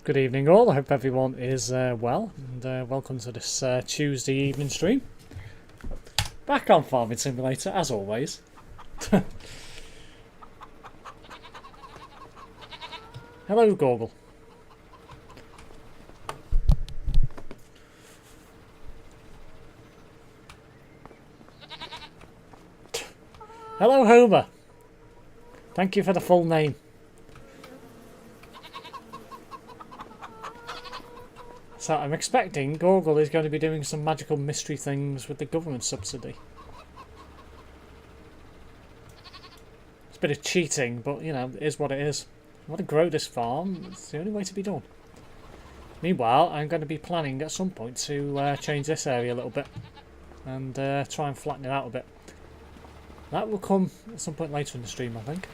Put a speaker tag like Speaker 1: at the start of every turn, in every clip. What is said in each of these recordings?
Speaker 1: Good evening all, I hope everyone is well, and welcome to this Tuesday evening stream. Back on Farming Simulator, as always. Hello, Goggle. Hello, Homer. Thank you for the full name. So I'm expecting Goggle is going to be doing some magical mystery things with the government subsidy. It's a bit of cheating, but you know, it is what it is. I want to grow this farm, it's the only way to be done. Meanwhile, I'm going to be planning at some point to change this area a little bit and try and flatten it out a bit. That will come at some point later in the stream, I think.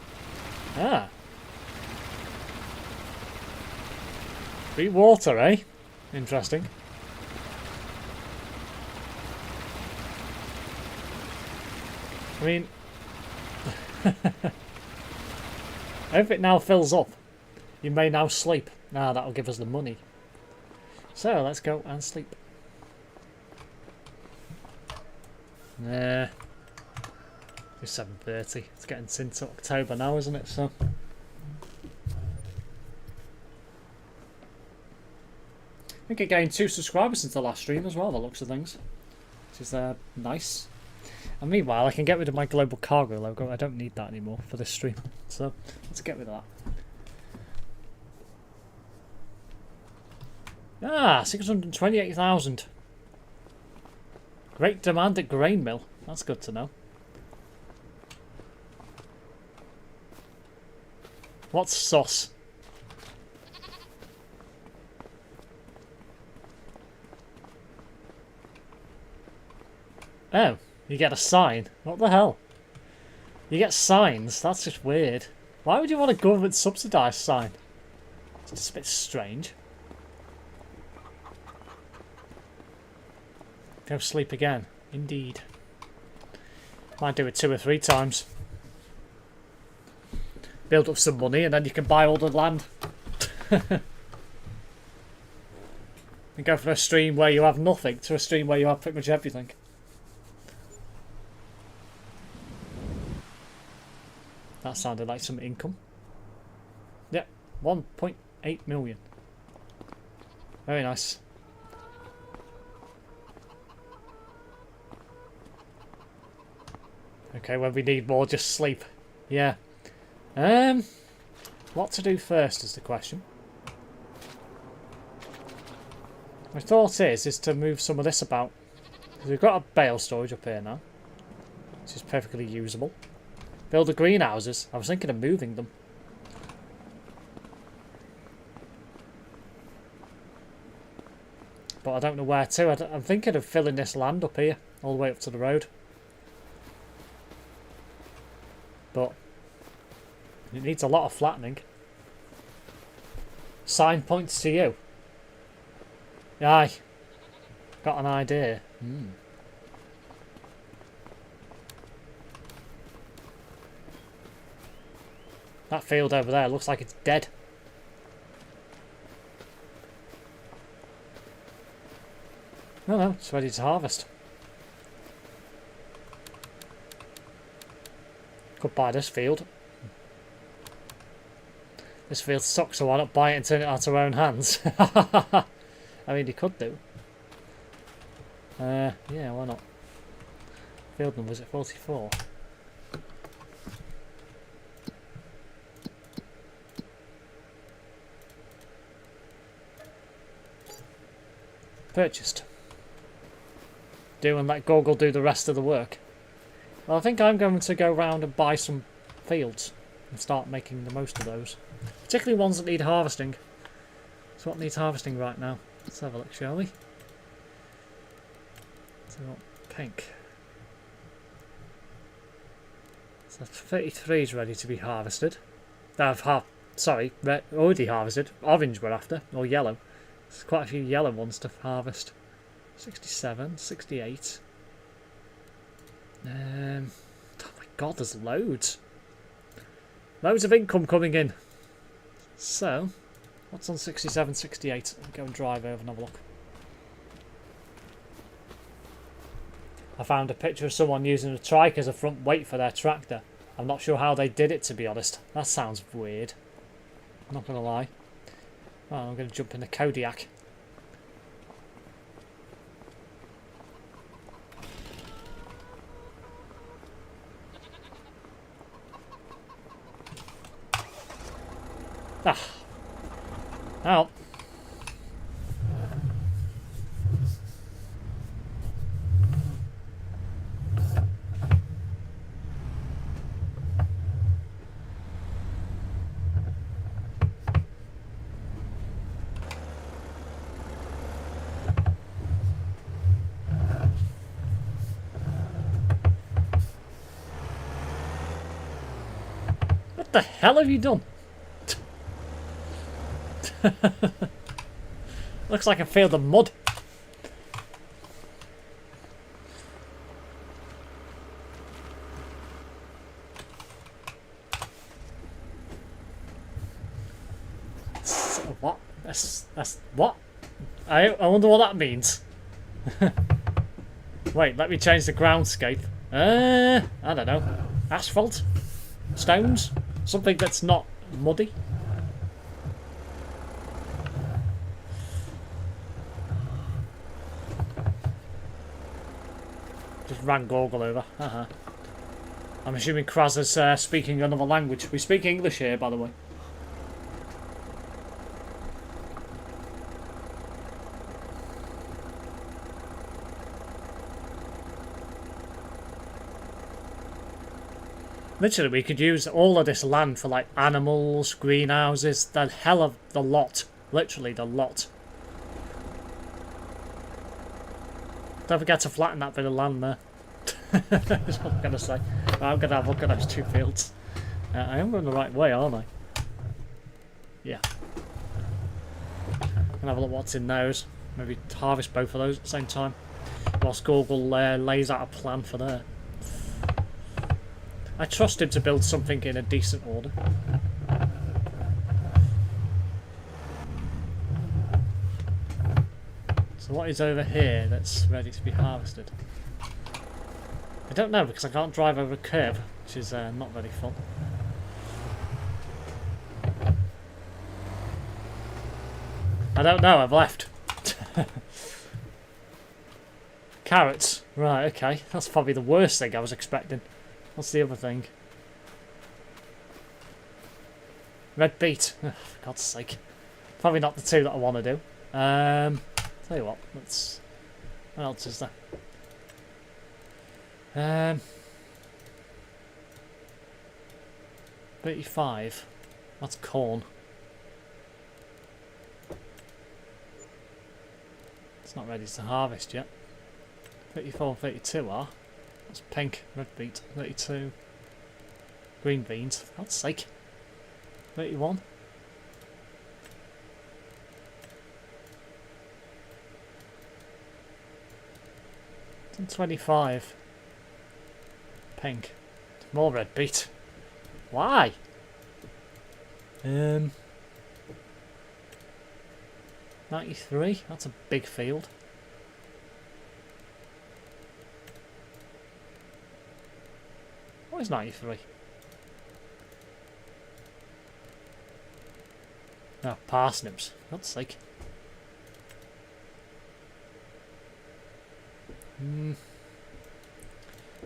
Speaker 1: Ah. Sweet water, eh? Interesting. I mean, if it now fills up, you may now sleep. Now that'll give us the money. So let's go and sleep. Nah. It's 7:30. It's getting into October now, isn't it? So. I think I gained 2 subscribers since the last stream as well, the looks of things. Which is nice. And meanwhile, I can get rid of my global cargo logo. I don't need that anymore for this stream. So, let's get rid of that. Ah, 628,000. Great demand at grain mill. That's good to know. What's sauce? Oh, you get a sign. What the hell? You get signs? That's just weird. Why would you want a government subsidised sign? It's just a bit strange. Go sleep again. Indeed. Might do it 2 or 3 times. Build up some money and then you can buy all the land. And go from a stream where you have nothing to a stream where you have pretty much everything. That sounded like some income. Yep, 1.8 million. Very nice. Okay, when we need more, just sleep. Yeah. What to do first is the question. My thought is to move some of this about. Because we've got a bale storage up here now, which is perfectly usable. Build the greenhouses. I was thinking of moving them. But I don't know where to. I'm thinking of filling this land up here, all the way up to the road. But it needs a lot of flattening. Sign points to you. Aye. Got an idea. That field over there looks like it's dead. No, it's ready to harvest. Could buy this field. This field sucks, so why not buy it and turn it out of our own hands? I mean, you could do. Yeah, why not? Field number, is it 44? Purchased. Do and let Google do the rest of the work. Well, I think I'm going to go round and buy some fields and start making the most of those. Particularly ones that need harvesting. So what needs harvesting right now? Let's have a look, shall we? So pink. So 33 is ready to be harvested. Already harvested. Orange we're after, or yellow. There's quite a few yellow ones to harvest. 67, 68. Oh my god, there's loads. Loads of income coming in. So, What's on 67, 68? I'll go and drive over and have a look. I found a picture of someone using a trike as a front weight for their tractor. I'm not sure how they did it, to be honest. That sounds weird. I'm not going to lie. Oh, I'm going to jump in the Kodiak. Ah. Out. What the hell have you done? Looks like a field of mud. What? That's what? I wonder what that means. Wait, let me change the groundscape. I don't know. Asphalt? Stones? Something that's not muddy? Just ran Gorgle over. I'm assuming Kraz is speaking another language. We speak English here, by the way. Literally, we could use all of this land for like animals, greenhouses, the hell of the lot. Literally, the lot. Don't forget to flatten that bit of land there. That's what I'm going to say. I'm going to have a look at those two fields. I am going the right way, aren't I? Yeah. I'm going to have a look what's in those. Maybe harvest both of those at the same time. Whilst Google lays out a plan for there. I trust him to build something in a decent order. So what is over here that's ready to be harvested? I don't know because I can't drive over a curb, which is not very fun. I don't know, I've left. Carrots. Right, okay. That's probably the worst thing I was expecting. What's the other thing? Red beet. Oh, for God's sake. Probably not the two that I want to do. Tell you what, let's... What else is there? 35. That's corn. It's not ready to harvest yet. 34 and 32 are. That's pink, red beet, 32. Green beans, for God's sake. 31. And 25. Pink. More red beet. Why? 93. That's a big field. What is 93? Oh, parsnips. For God's sake.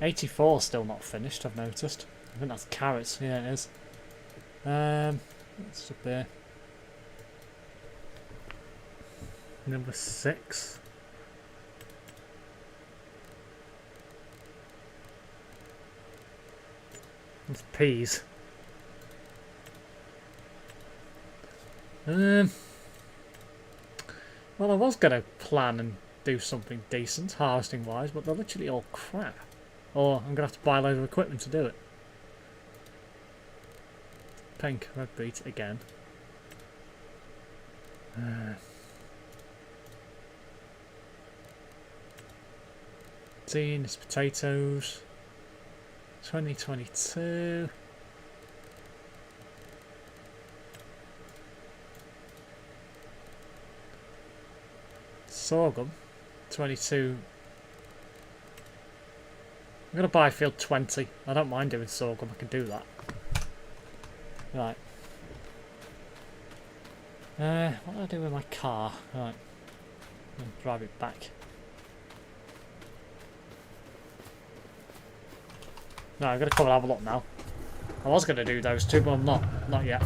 Speaker 1: 84 still not finished, I've noticed. I think that's carrots. Yeah, it is. What's up there? Number 6. It's peas. Well, I was going to plan and do something decent, harvesting wise, but they're literally all crap. Or I'm going to have to buy a load of equipment to do it. Pink, red beet again. Beans, potatoes. 2022. Sorghum. 22. I'm going to buy field 20. I don't mind doing sorghum. I can do that. Right. What do I do with my car? Right. I'm going to drive it back. No, I'm going to come and have a look now. I was going to do those two, but I'm not. Not yet.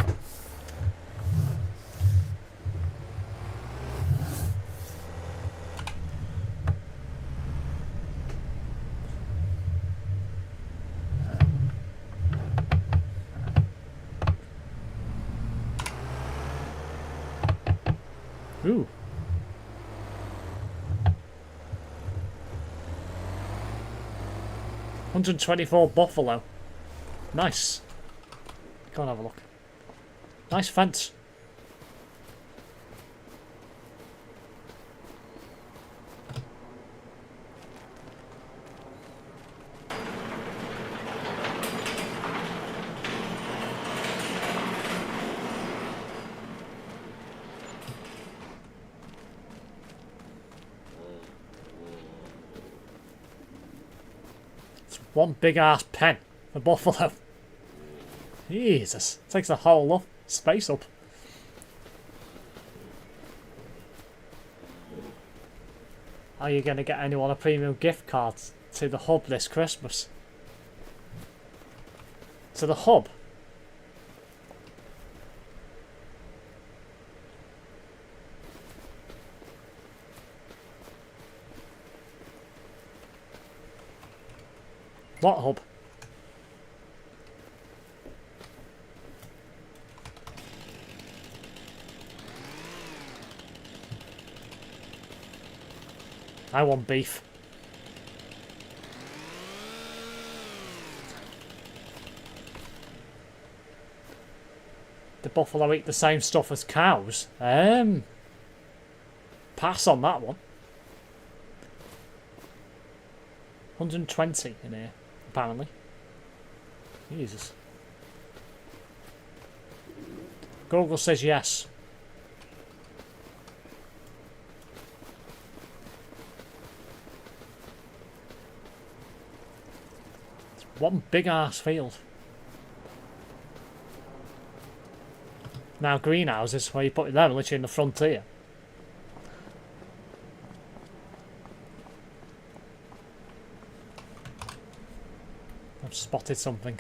Speaker 1: Ooh. $124 buffalo. Nice. Go and have a look. Nice fence. One big ass pen for buffalo. Jesus, takes the whole lot space up. Are you going to get anyone a premium gift card to the hub this Christmas? To the hub? What hub? I want beef. The buffalo eat the same stuff as cows? Pass on that one. 120 in here, apparently. Jesus. Google says yes. One big ass field. Now greenhouses, where you put them literally in the frontier. I've spotted something.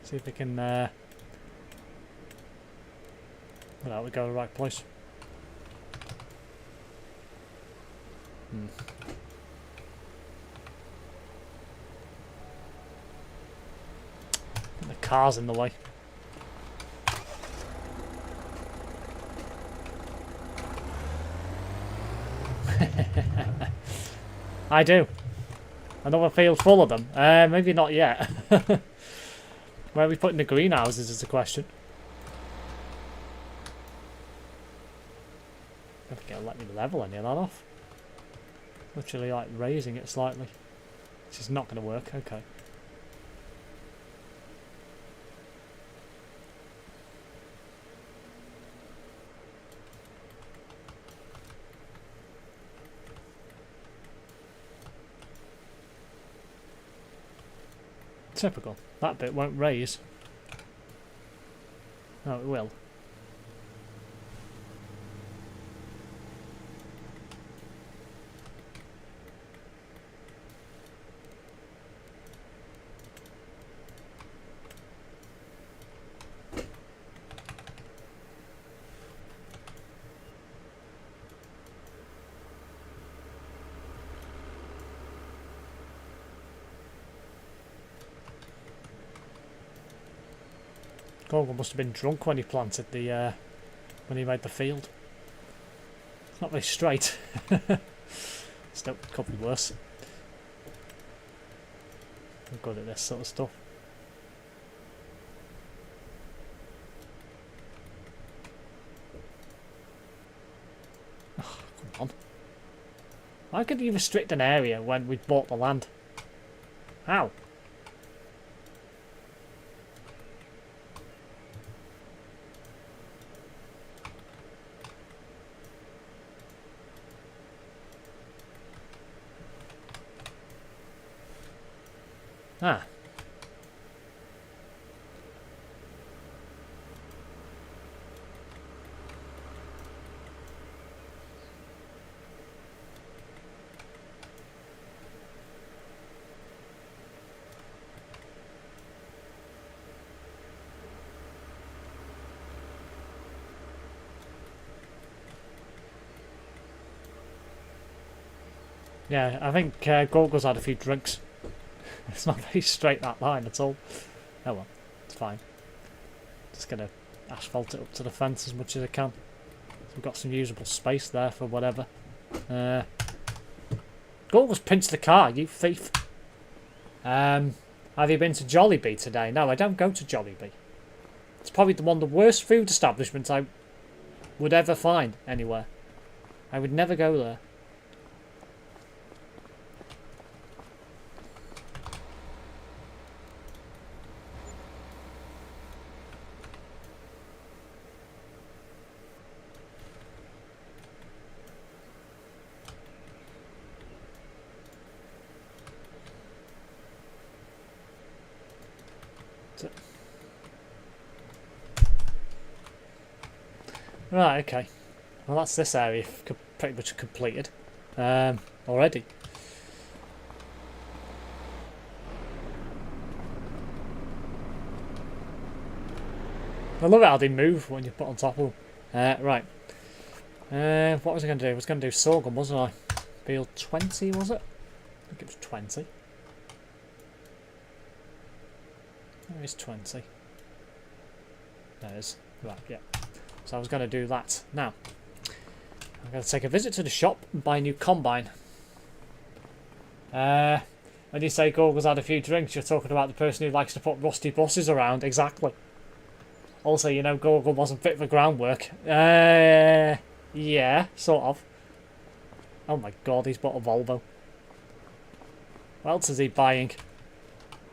Speaker 1: See if we can well, we go to the right place. The car's in the way. I do. Another field full of them. Maybe not yet. Where are we putting the greenhouses is the question. I think it'll let me level any of that off. Literally like raising it slightly. This is not going to work. Okay. Typical. That bit won't raise. No, it will. Gogol must have been drunk when he planted the when he made the field. It's not very straight. Still, could be worse. I'm good at this sort of stuff. Oh, come on. Why could you restrict an area when we bought the land? How? Ah. Yeah, I think Gorgo's had a few drinks. It's not very straight, that line at all. Oh well, it's fine. Just gonna asphalt it up to the fence as much as I can. So we've got some usable space there for whatever. Gorgo's pinched the car, you thief. Have you been to Jollibee today? No, I don't go to Jollibee. It's probably one of the worst food establishments I would ever find anywhere. I would never go there. Right, okay. Well, that's this area pretty much completed already. I love it how they move when you put on top of them. Right. What was I going to do? I was going to do sorghum, wasn't I? Field 20, was it? I think it was 20. There is 20. There is. Right, yeah. So I was going to do that. Now, I'm going to take a visit to the shop and buy a new combine. When you say Gorgo's had a few drinks, you're talking about the person who likes to put rusty buses around. Exactly. Also, you know, Gorgo wasn't fit for groundwork. Yeah, sort of. Oh my god, he's bought a Volvo. What else is he buying?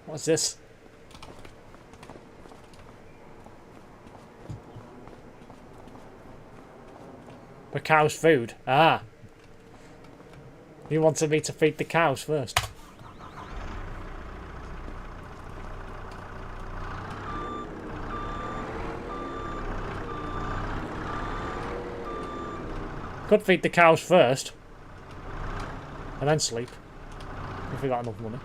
Speaker 1: What's this? The cow's food. Ah. You wanted me to feed the cows first. Could feed the cows first. And then sleep. If we got enough money.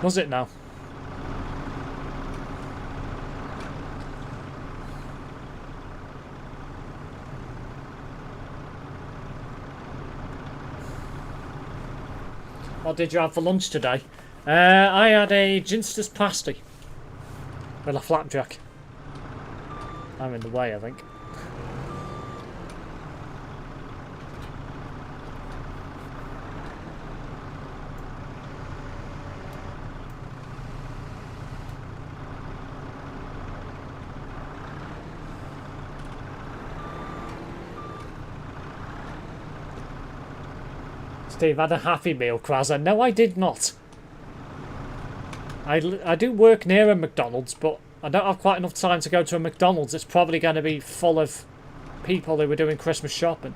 Speaker 1: Was it now? What did you have for lunch today? I had a ginster's pasty with a flapjack. I'm in the way, I think. Steve had a Happy Meal, Krazza. No, I did not. I do work near a McDonald's, but I don't have quite enough time to go to a McDonald's. It's probably going to be full of people who were doing Christmas shopping.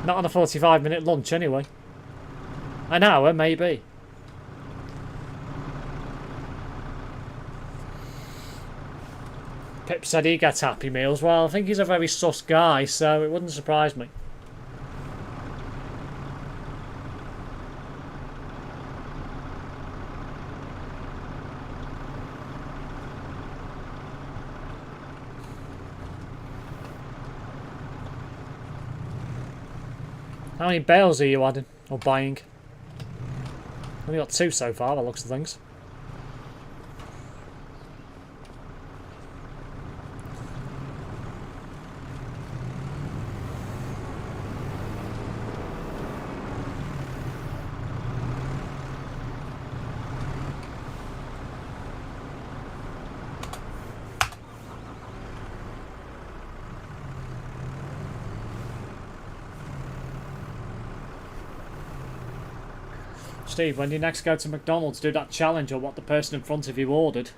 Speaker 1: Not on a 45-minute lunch, anyway. An hour, maybe. Pip said he gets Happy Meals. Well, I think he's a very sus guy, so it wouldn't surprise me. How many bales are you adding? Or buying? Only got 2 so far, by the looks of things. Steve, when you next go to McDonald's, do that challenge on what the person in front of you ordered.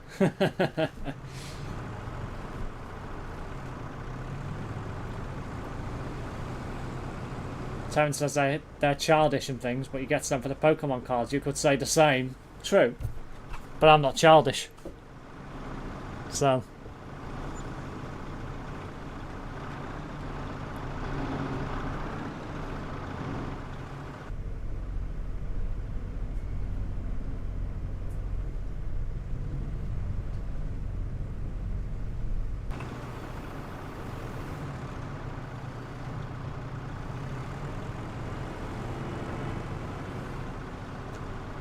Speaker 1: Terence says they're childish and things, but he gets them for the Pokemon cards. You could say the same. True. But I'm not childish. So...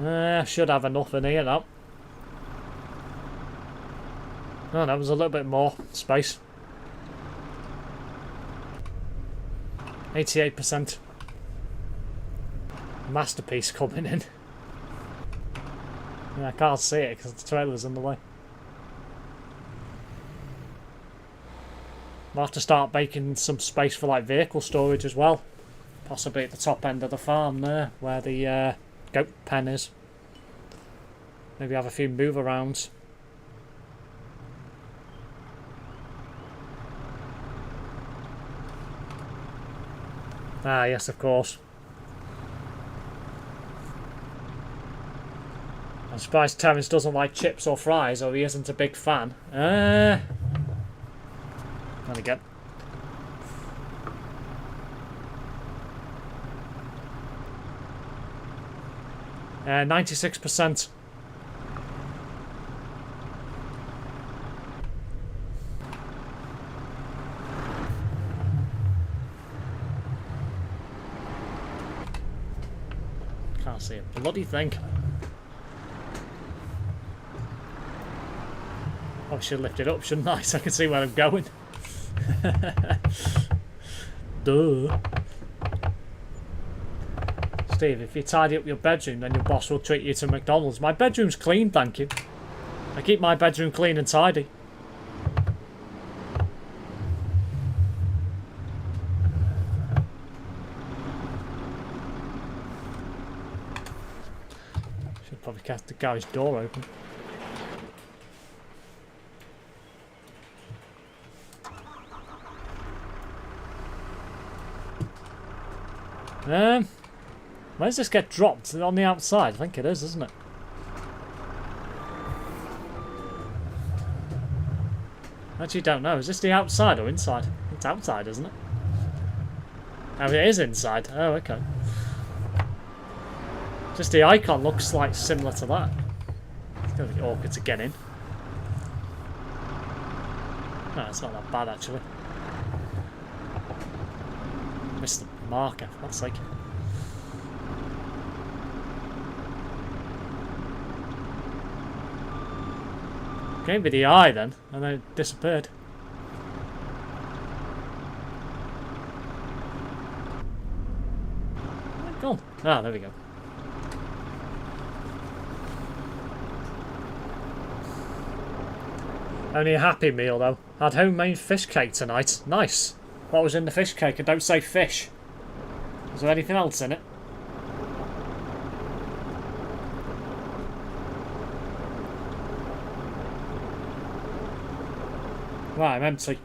Speaker 1: I should have enough in here now. Oh, that was a little bit more space. 88%. Masterpiece coming in. Yeah, I can't see it because the trailer's in the way. We'll have to start making some space for like vehicle storage as well. Possibly at the top end of the farm there, where the goat pen is. Maybe have a few move-arounds. Ah, yes, of course. I'm surprised Terence doesn't like chips or fries, or he isn't a big fan. There we go. – 96%. Can't see a bloody thing. Oh, I should lift it up, shouldn't I? So I can see where I'm going. Duh. Steve, if you tidy up your bedroom, then your boss will treat you to McDonald's. My bedroom's clean, thank you. I keep my bedroom clean and tidy. Should probably keep the garage door open. Where does this get dropped? On the outside? I think it is, isn't it? Actually, don't know. Is this the outside or inside? It's outside, isn't it? Oh, it is inside. Oh, okay. Just the icon looks like similar to that. It's going to be awkward to get in. No, it's not that bad, actually. Missed the marker, for God's sake. Gave me the eye then, and then it disappeared. Where'd it gone? Ah, there we go. Only a happy meal though. Had homemade fish cake tonight. Nice. What was in the fish cake? And don't say fish. Is there anything else in it? Right, I'm empty.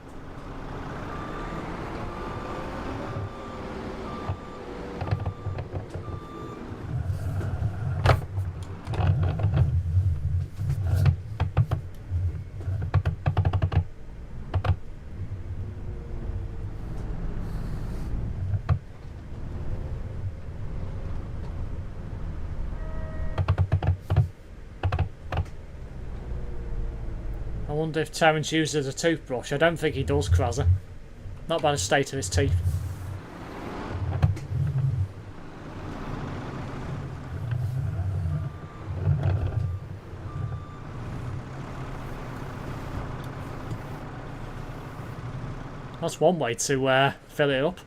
Speaker 1: I wonder if Terence uses a toothbrush. I don't think he does, Krazza. Not by the state of his teeth. That's one way to fill it up.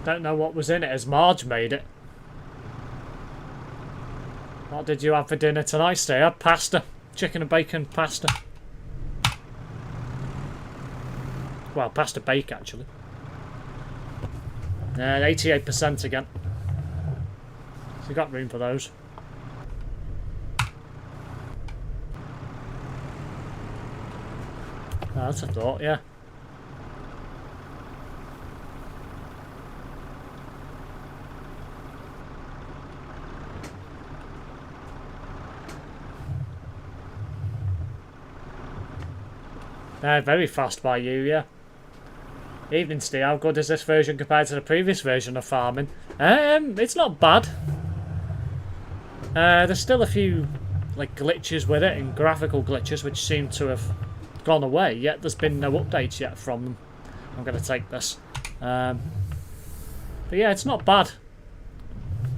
Speaker 1: Don't know what was in it as Marge made it. What did you have for dinner tonight, Steve? I had pasta. Chicken and bacon pasta. Well, pasta bake, actually. 88% again. So you got room for those. Oh, that's a thought, yeah. They're very fast by you, yeah. Evening, Steve. How good is this version compared to the previous version of farming? It's not bad. There's still a few like glitches with it and graphical glitches which seem to have gone away, yet there's been no updates yet from them. I'm going to take this. But yeah, it's not bad.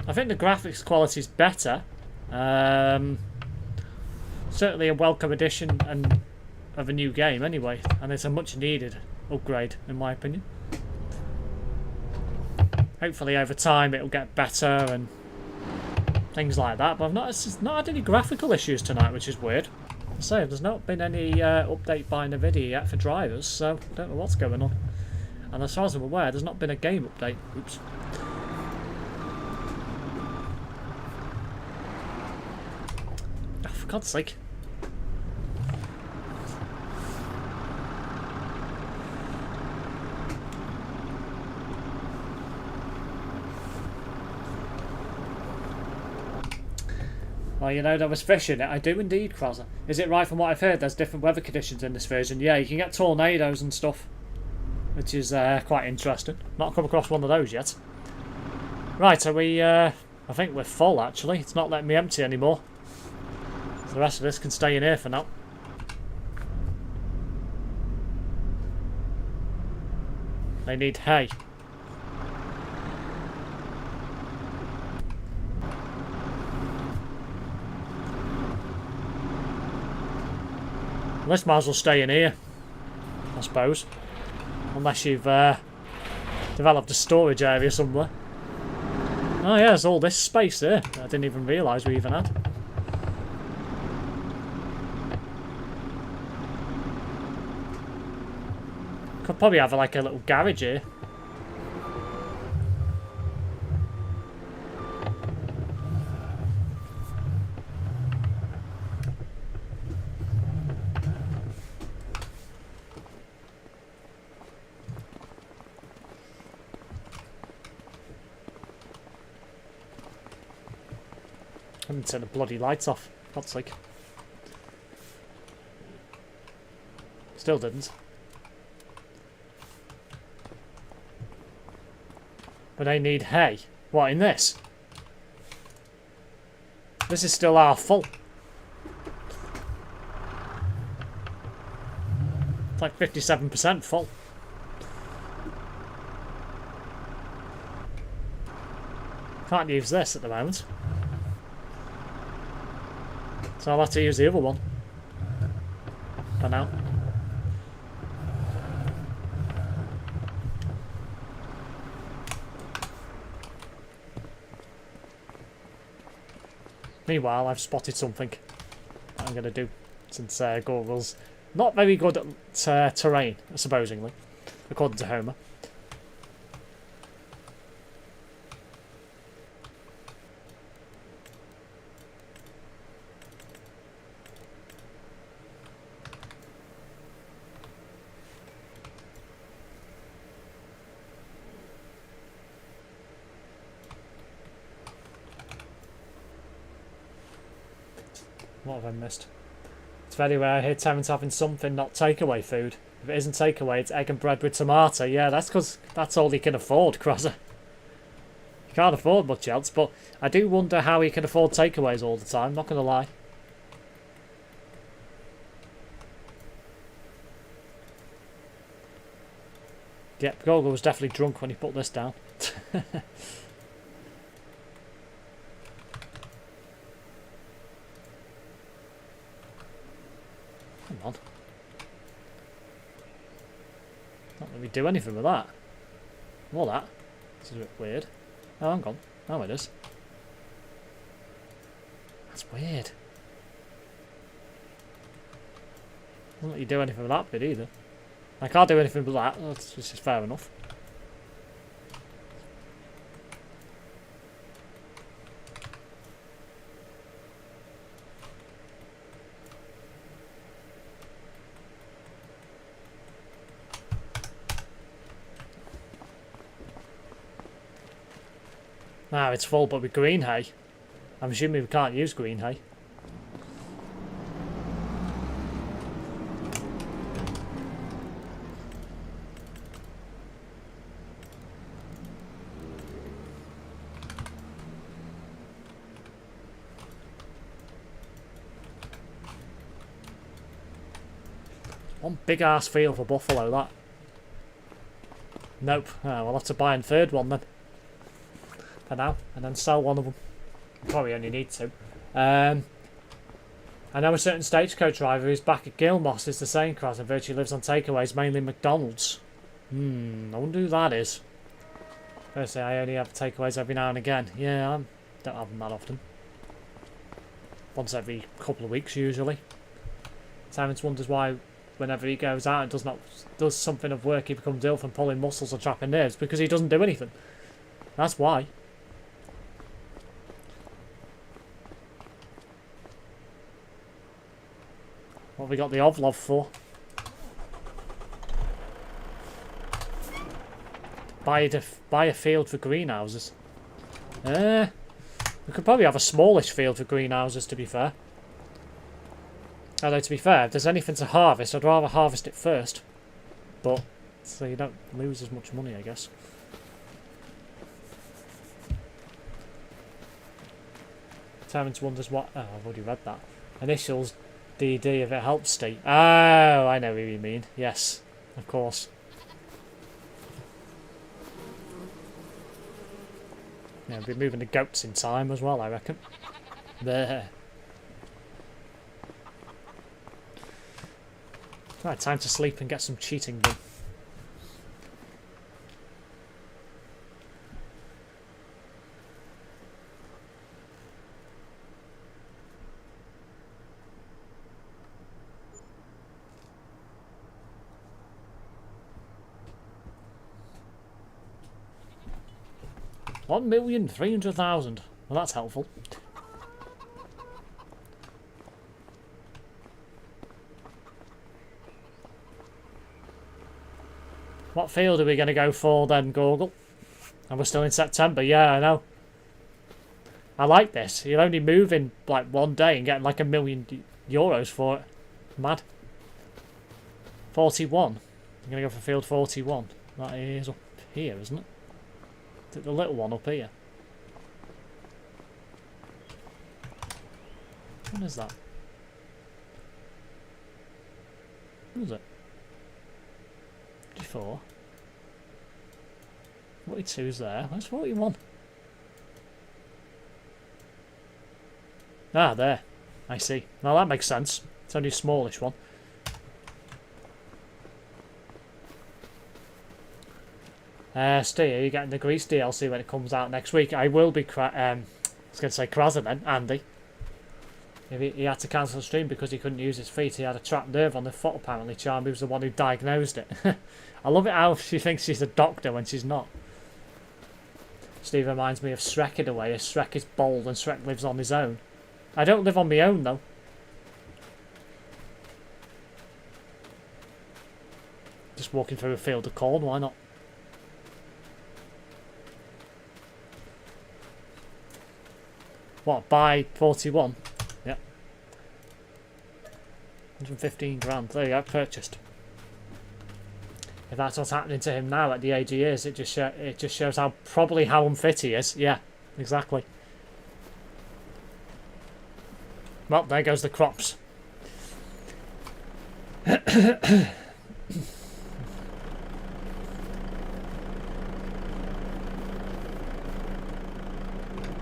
Speaker 1: I think the graphics quality is better. Certainly a welcome addition and of a new game anyway, and it's a much needed upgrade in my opinion. Hopefully over time it'll get better and things like that, but I've not had any graphical issues tonight, which is weird. So there's not been any update by NVIDIA yet for drivers, so I don't know what's going on. And as far as I'm aware, there's not been a game update. Oops. Oh, for God's sake. Well, you know, there was fish in it. I do indeed, Crozzer. Is it right from what I've heard there's different weather conditions in this version? Yeah, you can get tornadoes and stuff, which is quite interesting. Not come across one of those yet. Right, are we... I think we're full, actually. It's not letting me empty anymore. So the rest of this can stay in here for now. They need hay. This might as well stay in here, I suppose. Unless you've developed a storage area somewhere. Oh yeah, there's all this space there. I didn't even realise we even had. Could probably have like a little garage here. I haven't turned the bloody lights off. God's sake. Still didn't. But I need hay. What, in this? This is still half full. It's like 57% full. Can't use this at the moment. So I'll have to use the other one. For now. Meanwhile, I've spotted something that I'm going to do, since Google's not very good at terrain, supposedly, according to Homer. What have I missed? It's very rare I hear tenants having something not takeaway food. If it isn't takeaway, it's egg and bread with tomato. Yeah, that's because that's all he can afford, Crozzer. He can't afford much else, but I do wonder how he can afford takeaways all the time, not going to lie. Yep, Gogo was definitely drunk when he put this down. Come on. Not let me do anything with that. More that. This is a bit weird. Oh, hang on. Oh, it is. That's weird. Doesn't let you do anything with that bit either. I can't do anything with that. That's just fair enough. Now it's full, but with green hay. I'm assuming we can't use green hay. One big ass field for buffalo, that. Nope. Oh, we'll have to buy a third one then. For now. And then sell one of them. Probably only need to. I know a certain stagecoach driver who's back at Gilmoss is the same class and virtually lives on takeaways, mainly McDonald's. I wonder who that is. Firstly, I only have takeaways every now and again. Yeah, I don't have them that often. Once every couple of weeks, usually. Simons wonders why, whenever he goes out and does something of work, he becomes ill from pulling muscles or trapping nerves, because he doesn't do anything. That's why. What have we got the Ovlov for? Buy a field for greenhouses. We could probably have a smallish field for greenhouses, to be fair. Although, to be fair, if there's anything to harvest, I'd rather harvest it first. But, so you don't lose as much money, I guess. Terrence wonders what... Oh, I've already read that. Initials DD if it helps Steve. Oh, I know who you mean. Yes, of course. Yeah, we'll be moving the goats in time as well, I reckon. There. Right, time to sleep and get some cheating done. $1,300,000. Well, that's helpful. What field are we going to go for then, Gorgle? And we're still in September. Yeah, I know. I like this. You'll only move in like one day and get like €1 million for it. Mad. 41. I'm going to go for field 41. That is up here, isn't it? Is it the little one up here? What is that? What is it? 54. 42's there. Where's 41? Ah, there. I see. Now that makes sense. It's only a smallish one. Steve, are you getting the Grease DLC when it comes out next week? I will be. I was going to say Krazza then, Andy. If he had to cancel the stream because he couldn't use his feet. He had a trapped nerve on the foot, apparently. Charmy was the one who diagnosed it. I love it how she thinks she's a doctor when she's not. Steve reminds me of Shrek in a way. Shrek is bold and Shrek lives on his own. I don't live on my own, though. Just walking through a field of corn, why not? What, buy 41? Yep. 115 grand. There you go, purchased. If that's what's happening to him now at the age he is, it just shows how probably how unfit he is. Yeah, exactly. Well, there goes the crops.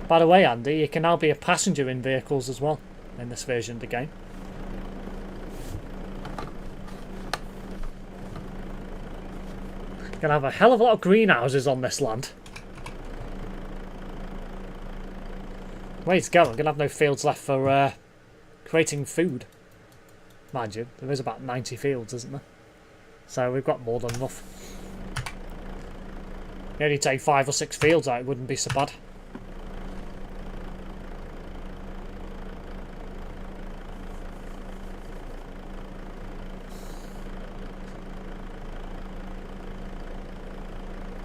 Speaker 1: By the way, Andy, you can now be a passenger in vehicles as well in this version of the game. Gonna have a hell of a lot of greenhouses on this land. Way to go, I'm gonna have no fields left for creating food. Mind you, there is about 90 fields, isn't there? So we've got more than enough. You only take 5 or 6 fields out, it wouldn't be so bad.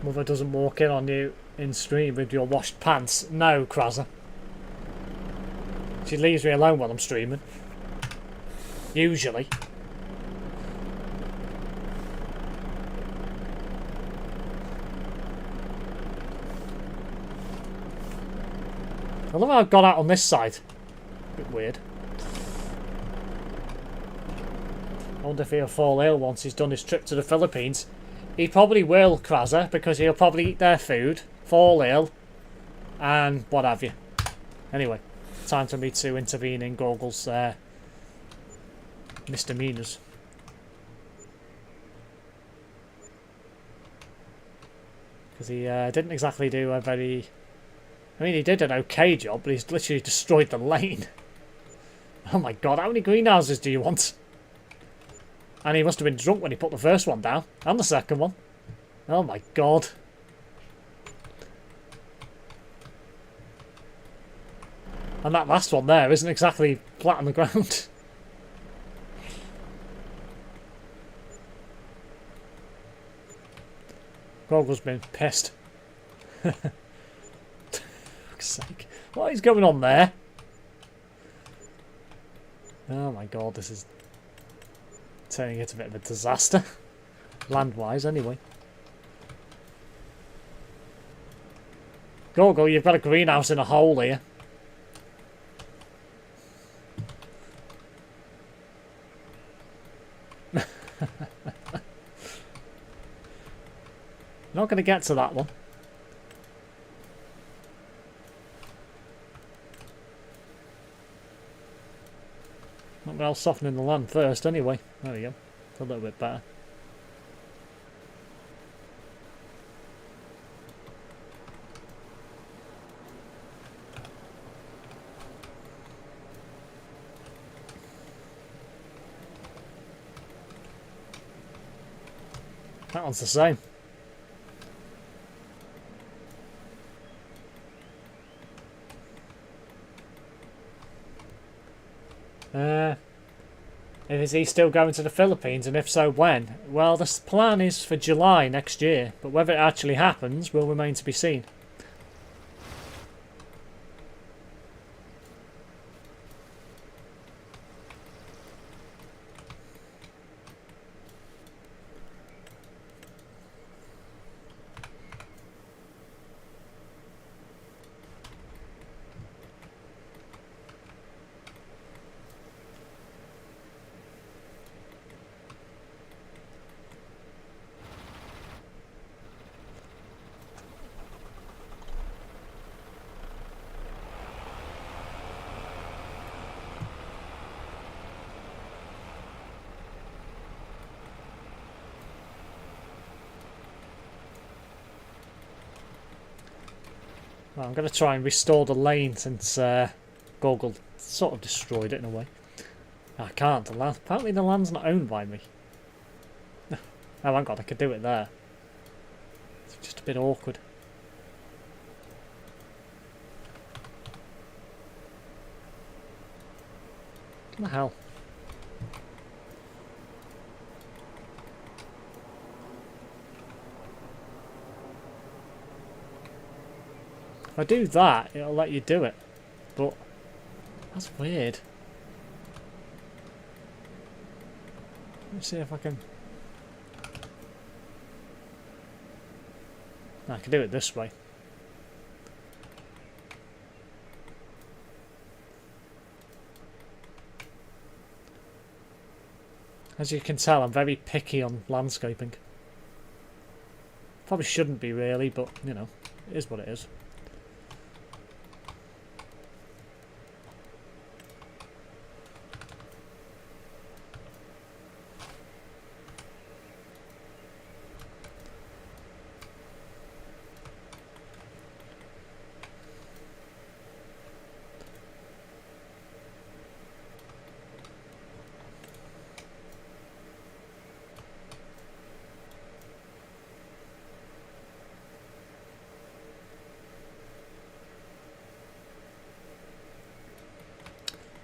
Speaker 1: Mother doesn't walk in on you in stream with your washed pants. No, Krasser. She leaves me alone while I'm streaming. Usually. I love how I've got out on this side. Bit weird. I wonder if he'll fall ill once he's done his trip to the Philippines. He probably will, Krasser, because he'll probably eat their food, fall ill, and what have you. Anyway, time for me to intervene in Gorgle's misdemeanors. Because he didn't exactly do a very... I mean, he did an okay job, but he's literally destroyed the lane. Oh my god, how many greenhouses do you want? And he must have been drunk when he put the first one down. And the second one. Oh my god. And that last one there isn't exactly flat on the ground. Gogle's been pissed. For fuck's sake. What is going on there? Oh my god, this is turning into a bit of a disaster. Land-wise, anyway. Goggle, you've got a greenhouse in a hole here. Not going to get to that one. Not well softening the land first, anyway. There we go. It's a little bit better. That one's the same. Is he still going to the Philippines, and if so, when? Well, the plan is for July next year, but whether it actually happens will remain to be seen. Well, I'm going to try and restore the lane since Goggle sort of destroyed it in a way. I can't. The land, apparently the land's not owned by me. Oh, hang on, I could do it there. It's just a bit awkward. What the hell? If I do that, it'll let you do it. But that's weird. Let's see if I can... No, I can do it this way. As you can tell, I'm very picky on landscaping. Probably shouldn't be really, but, you know, it is what it is.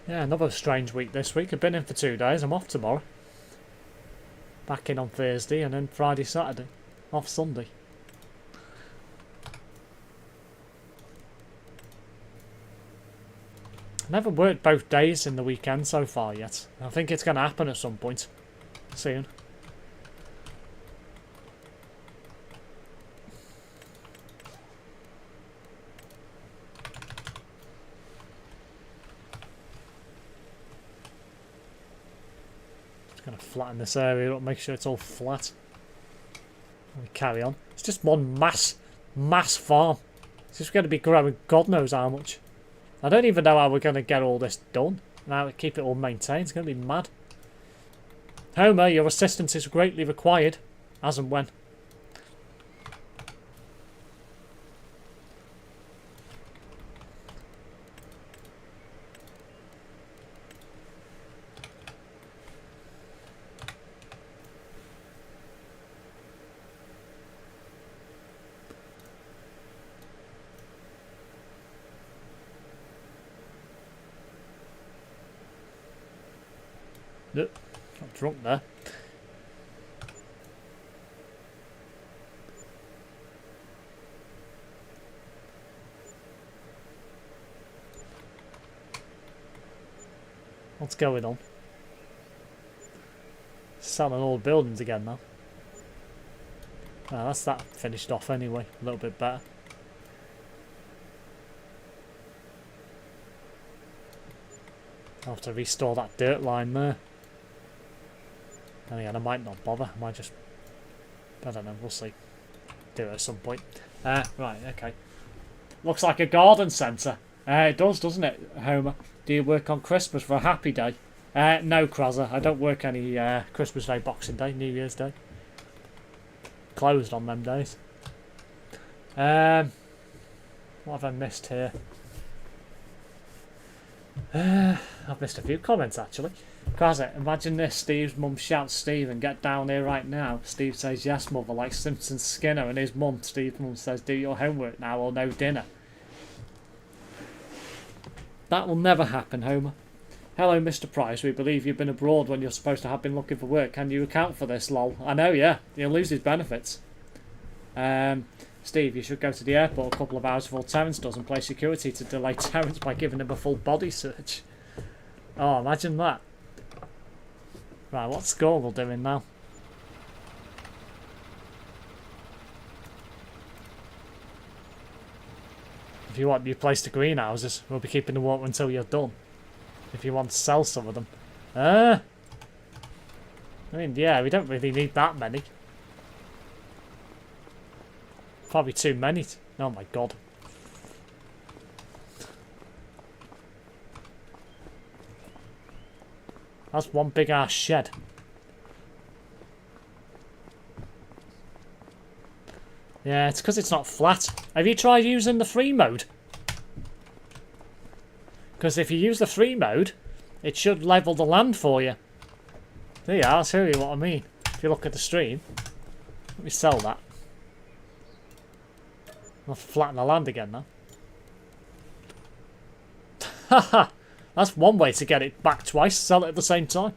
Speaker 1: Yeah, another strange week this week. I've been in for 2 days. I'm off tomorrow. Back in on Thursday and then Friday, Saturday. Off Sunday. never worked both days in the weekend so far yet. I think it's going to happen at some point. Soon. Just going to flatten this area up, make sure it's all flat. We carry on. It's just one mass farm. It's just going to be growing God knows how much. I don't even know how we're going to get all this done. Now keep it all maintained. It's going to be mad. Homer, your assistance is greatly required. As and when. Nope, got drunk there. What's going on? Selling all the buildings again now. Ah, that's that finished off anyway. A little bit better. I'll have to restore that dirt line there. And again, I might not bother. I might just... I don't know. We'll see. Do it at some point. Right, okay. Looks like a garden centre. It does, doesn't it, Homer? Do you work on Christmas for a happy day? No, Krazza. I don't work any Christmas Day, Boxing Day, New Year's Day. Closed on them days. What have I missed here? I've missed a few comments actually. Krazza, imagine this. Steve's mum shouts Steve and get down here right now. Steve says yes mother like Simpson Skinner, and his mum, Steve's mum, says do your homework now or no dinner. That will never happen, Homer. Hello Mr. Price, we believe you've been abroad when you're supposed to have been looking for work. Can you account for this, lol? I know, yeah. You'll lose his benefits. Steve, you should go to the airport a couple of hours before Terence does and play security to delay Terence by giving him a full body search. Oh, imagine that. Right, what's Gorgle doing now? If you want new place to greenhouses, we'll be keeping the water until you're done. If you want to sell some of them. I mean, yeah, we don't really need that many. Probably too many. Oh my god. That's one big ass shed. Yeah, it's because it's not flat. Have you tried using the free mode? Because if you use the free mode, it should level the land for you. There you are, I'll show you what I mean. If you look at the stream. Let me sell that. I'll flatten the land again now. Haha! That's one way to get it back twice, sell it at the same time.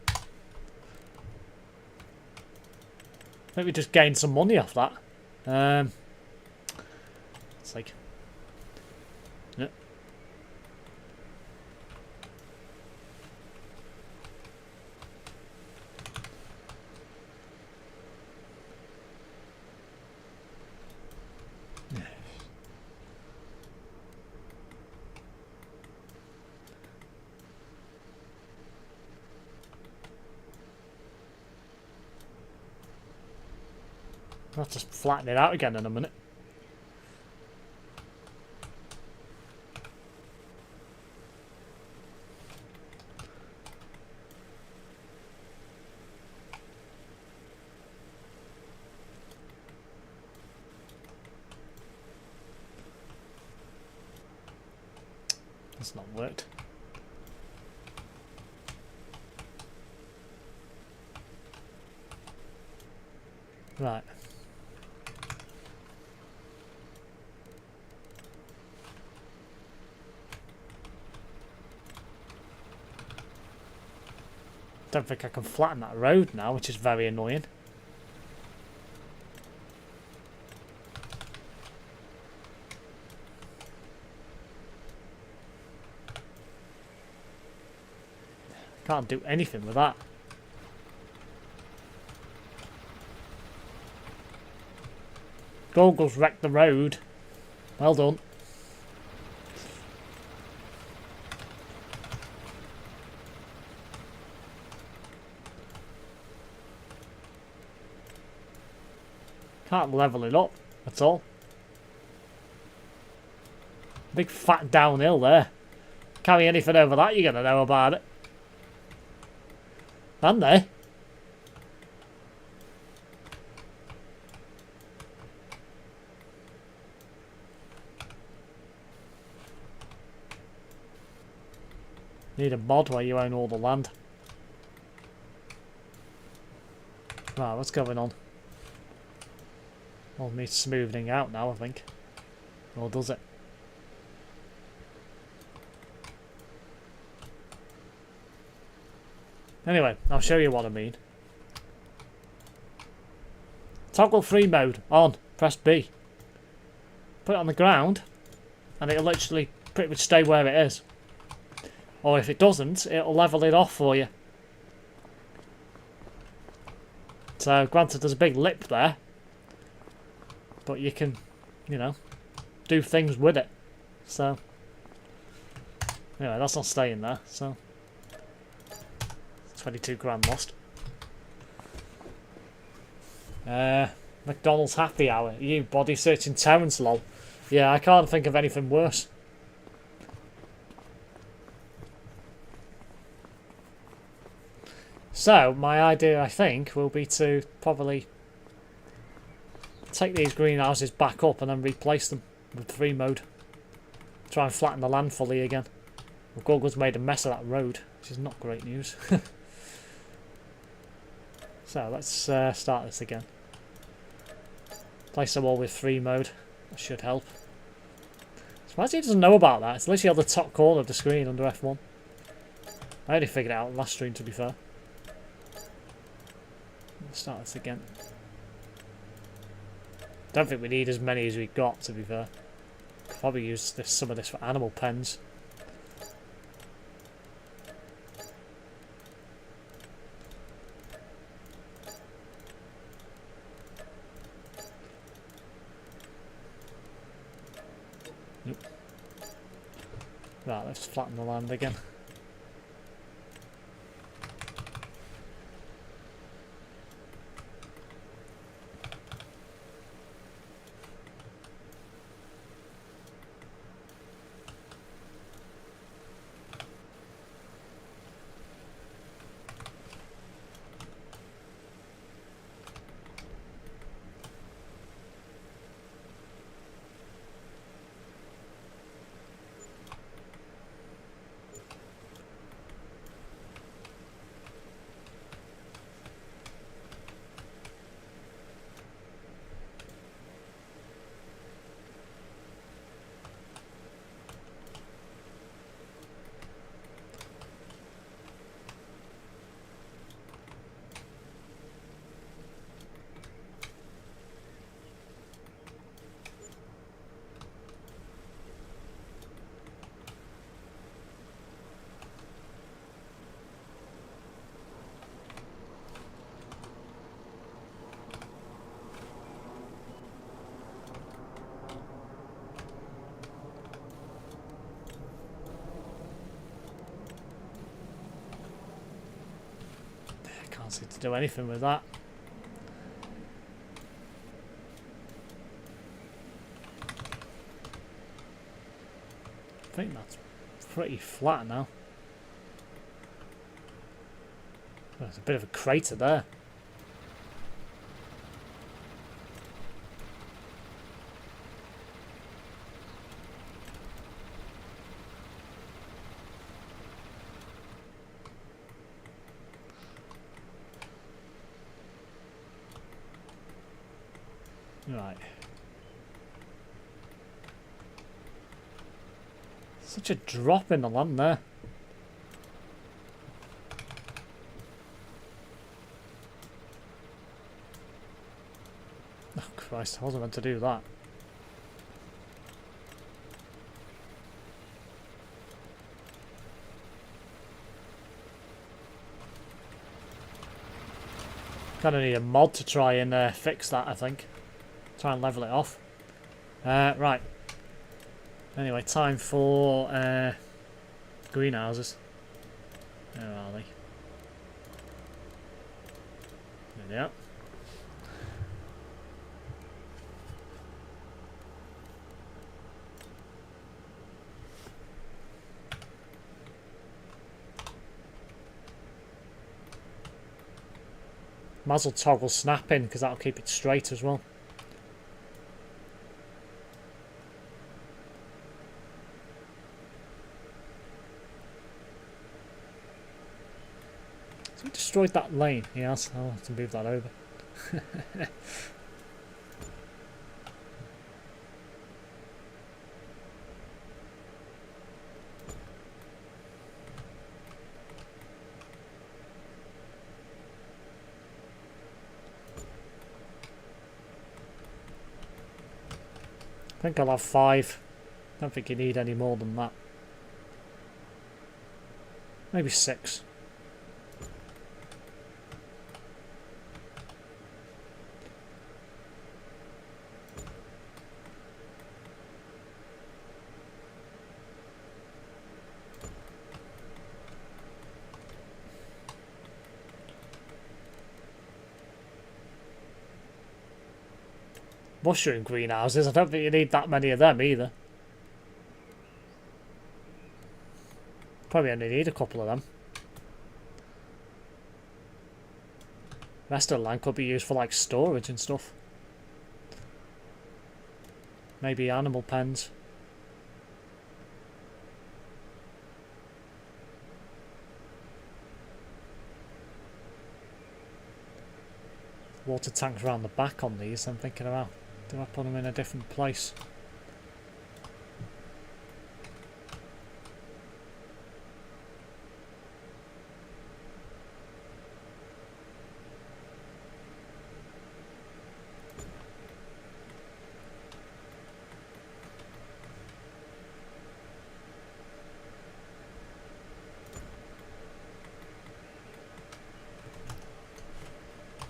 Speaker 1: Maybe just gain some money off that. It's like... Yep. I'll just flatten it out again in a minute. That's not worked. Right. Don't think I can flatten that road now, which is very annoying. Can't do anything with that. Goggles wrecked the road. Well done. Can't level it up at all. Big fat downhill there. Carry anything over that, you're going to know about it. And they? Need a mod where you own all the land. Right, what's going on? All needs smoothing out now, I think. Or does it? Anyway, I'll show you what I mean. Toggle free mode on. Press B. Put it on the ground, and it'll literally pretty much stay where it is. Or if it doesn't, it'll level it off for you. So, granted, there's a big lip there, but you can, you know, do things with it. So, anyway, that's not staying there. So, 22 grand lost. McDonald's happy hour. You body searching Terrence, lol. Yeah, I can't think of anything worse. So, my idea, I think, will be to probably take these greenhouses back up and then replace them with free mode. Try and flatten the land fully again. Well, Google's made a mess of that road, which is not great news. So, let's start this again. Place them all with free mode. That should help. Surprised he doesn't know about that. It's literally on the top corner of the screen under F1. I only figured it out last stream, to be fair. Let's start this again. Don't think we need as many as we've got, to be fair. Could probably use some of this for animal pens. Nope. Right, let's flatten the land again. Can't seem to do anything with that. I think that's pretty flat now. There's a bit of a crater there. Right. Such a drop in the land there. Oh Christ, I wasn't meant to do that. Kind of need a mod to try and fix that, I think. Try and level it off. Right. Anyway, time for greenhouses. Where are they? There they are. Might as well toggle snap in because that'll keep it straight as well. So he destroyed that lane. Yes, I'll have to move that over. I think I'll have 5. Don't think you need any more than that. Maybe 6. Mushroom greenhouses, I don't think you need that many of them either. Probably only need a couple of them. The rest of the land could be used for like storage and stuff. Maybe animal pens. Water tanks around the back on these, I'm thinking about. Do I put them in a different place?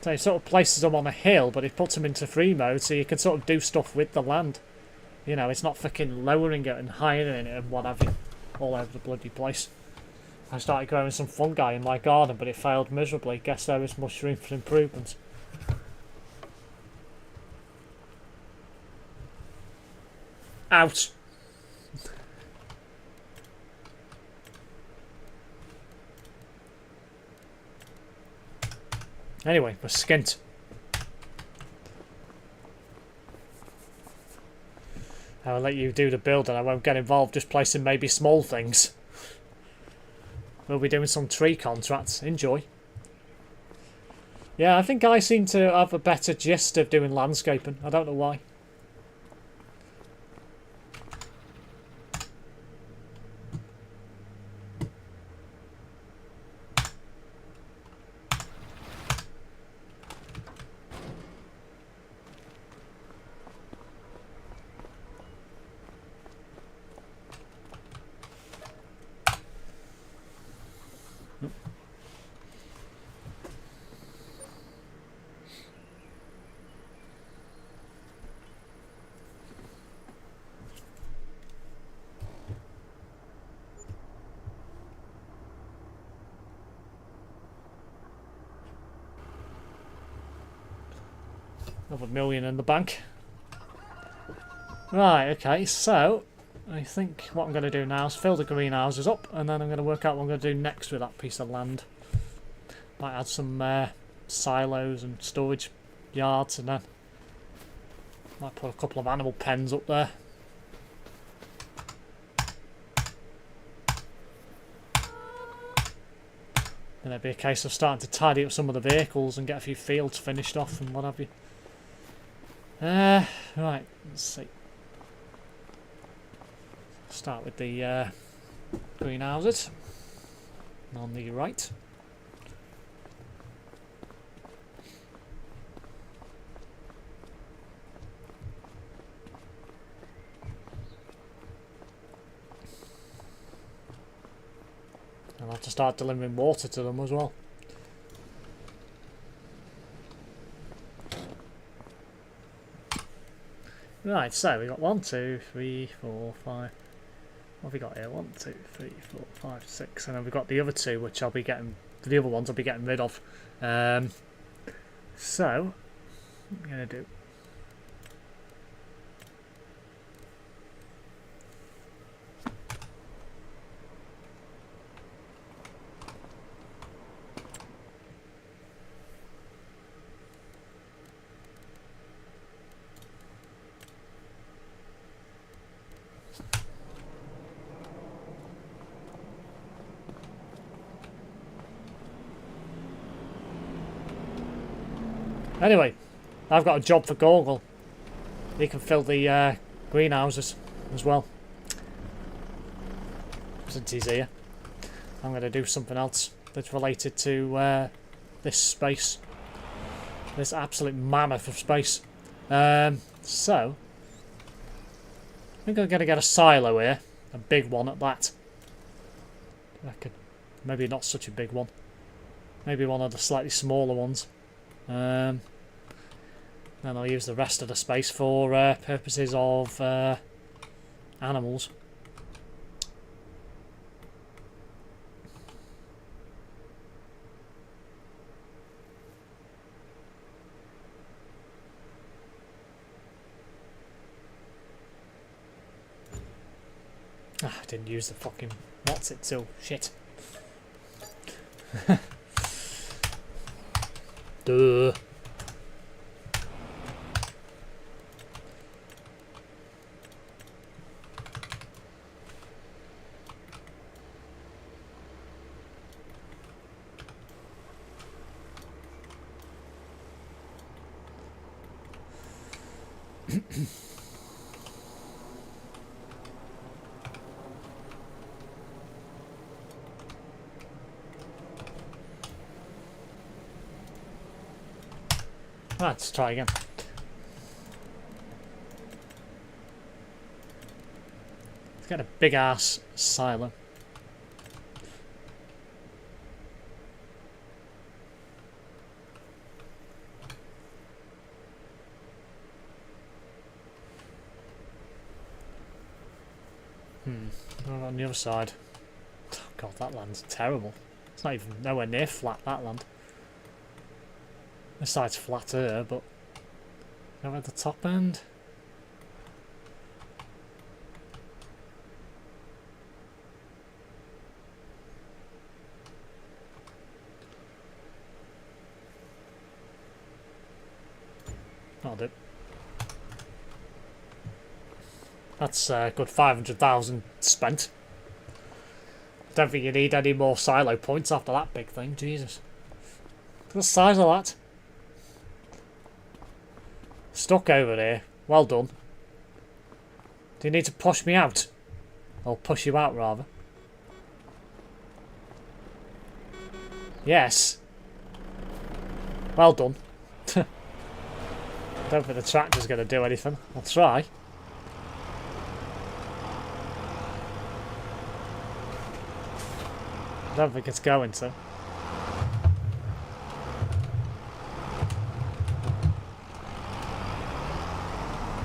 Speaker 1: So he sort of places them on a hill, but he puts them into free mode so you can sort of do stuff with the land. You know, it's not fucking lowering it and hiring it and what have you all over the bloody place. I started growing some fungi in my garden, but it failed miserably. Guess there is much room for improvement. Out! Anyway, we're skint. I'll let you do the build and I won't get involved, just placing maybe small things. We'll be doing some tree contracts. Enjoy. Yeah, I think I seem to have a better gist of doing landscaping. I don't know why. Another million in the bank. Right, okay, so I think what I'm going to do now is fill the greenhouses up and then I'm going to work out what I'm going to do next with that piece of land. Might add some silos and storage yards and then might put a couple of animal pens up there. Then it'd be a case of starting to tidy up some of the vehicles and get a few fields finished off and what have you. Right, let's see. Start with the greenhouses on the right. I'll have to start delivering water to them as well. Right, so we got 1, 2, 3, 4, 5. What have we got here? 1, 2, 3, 4, 5, 6. And then we've got the other two, which I'll be getting. The other ones I'll be getting rid of. So, what am I going to do? Anyway, I've got a job for Gorgle. He can fill the greenhouses as well. Since he's here, I'm going to do something else that's related to this space. This absolute mammoth of space. So, I think I'm going to get a silo here. A big one at that. I reckon. Maybe not such a big one. Maybe one of the slightly smaller ones. Then I'll use the rest of the space for purposes of animals. I didn't use the fucking what's it till shit. Duh. Let's try again. Let's get a big ass silo. What on the other side? Oh God, that land's terrible. It's not even nowhere near flat, that land. This side's flatter, but over at the top end. That'll do. That's a good 500,000 spent. Don't think you need any more silo points after that big thing, Jesus. Look at the size of that. Stuck over there. Well done. Do you need to push me out? Or push you out, rather. Yes. Well done. Don't think the tractor's going to do anything. I'll try. I don't think it's going to.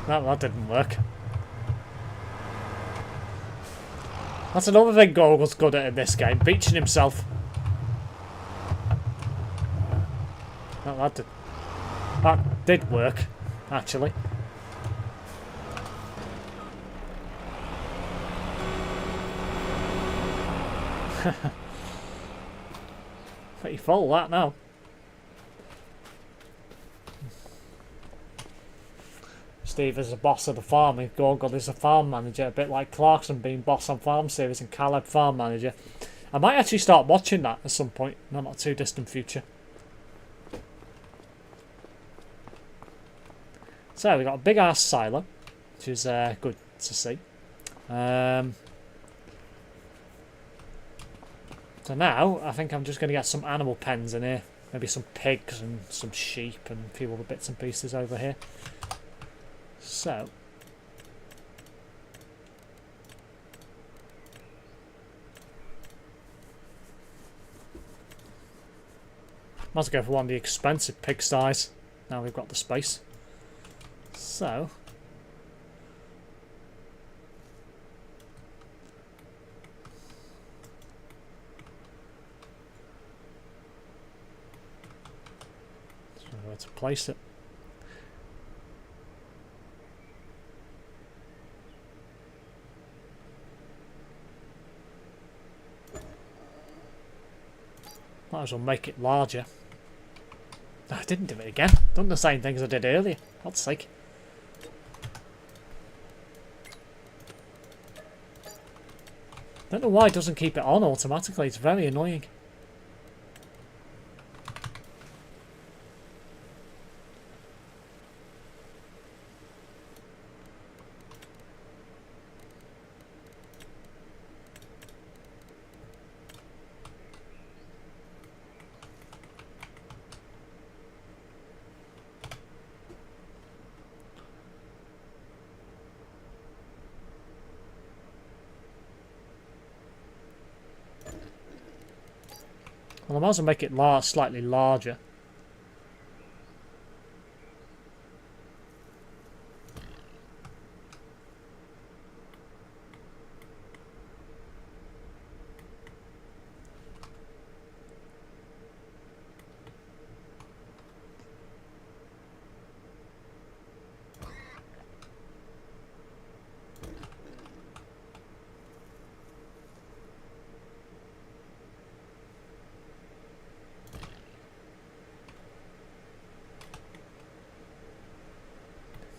Speaker 1: No, that didn't work. That's another thing Gorgle's good at in this game, beaching himself. No, that did work, actually. Pretty full that now. Steve is the boss of the farm, and Gorgle is the farm manager, a bit like Clarkson being boss on Farm Series and Caleb farm manager. I might actually start watching that at some point, in the not too distant future. So we've got a big ass silo, which is good to see. So now I think I'm just going to get some animal pens in here, maybe some pigs and some sheep and a few other bits and pieces over here. So, might as well go for one of the expensive pigsties. Now we've got the space. So, Where to place it. Might as well make it larger. Oh, I didn't do it again. Done the same thing as I did earlier. God's sake. Don't know why it doesn't keep it on automatically. It's very annoying. Well, I might as well make it slightly larger.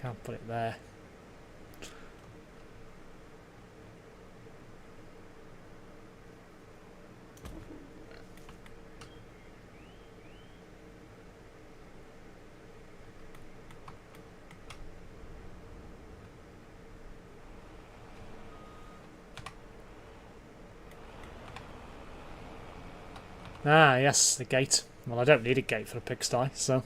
Speaker 1: Can't put it there. Ah, yes, the gate. Well, I don't need a gate for a pigsty, so...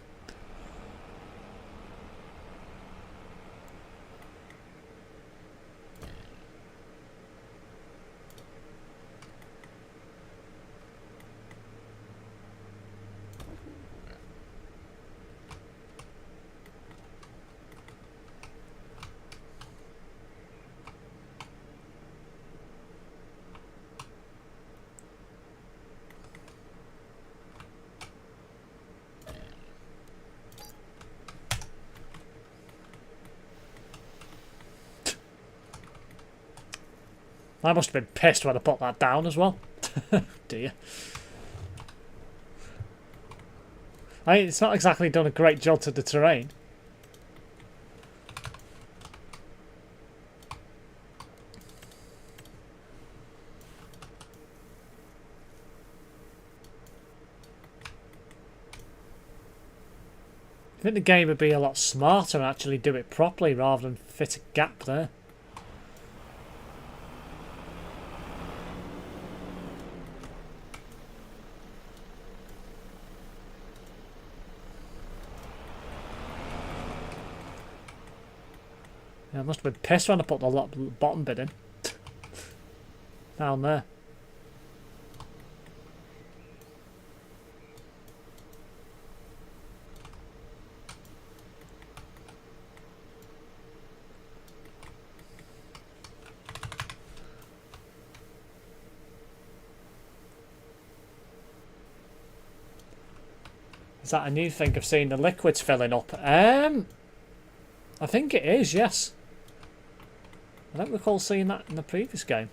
Speaker 1: I must have been pissed when I put that down as well. Dear. It's not exactly done a great job to the terrain. I think the game would be a lot smarter and actually do it properly rather than fit a gap there. I must have been pissed when I put the bottom bit in. Down there. Is that a new thing of seeing the liquids filling up? I think it is, yes. I don't recall seeing that in the previous game.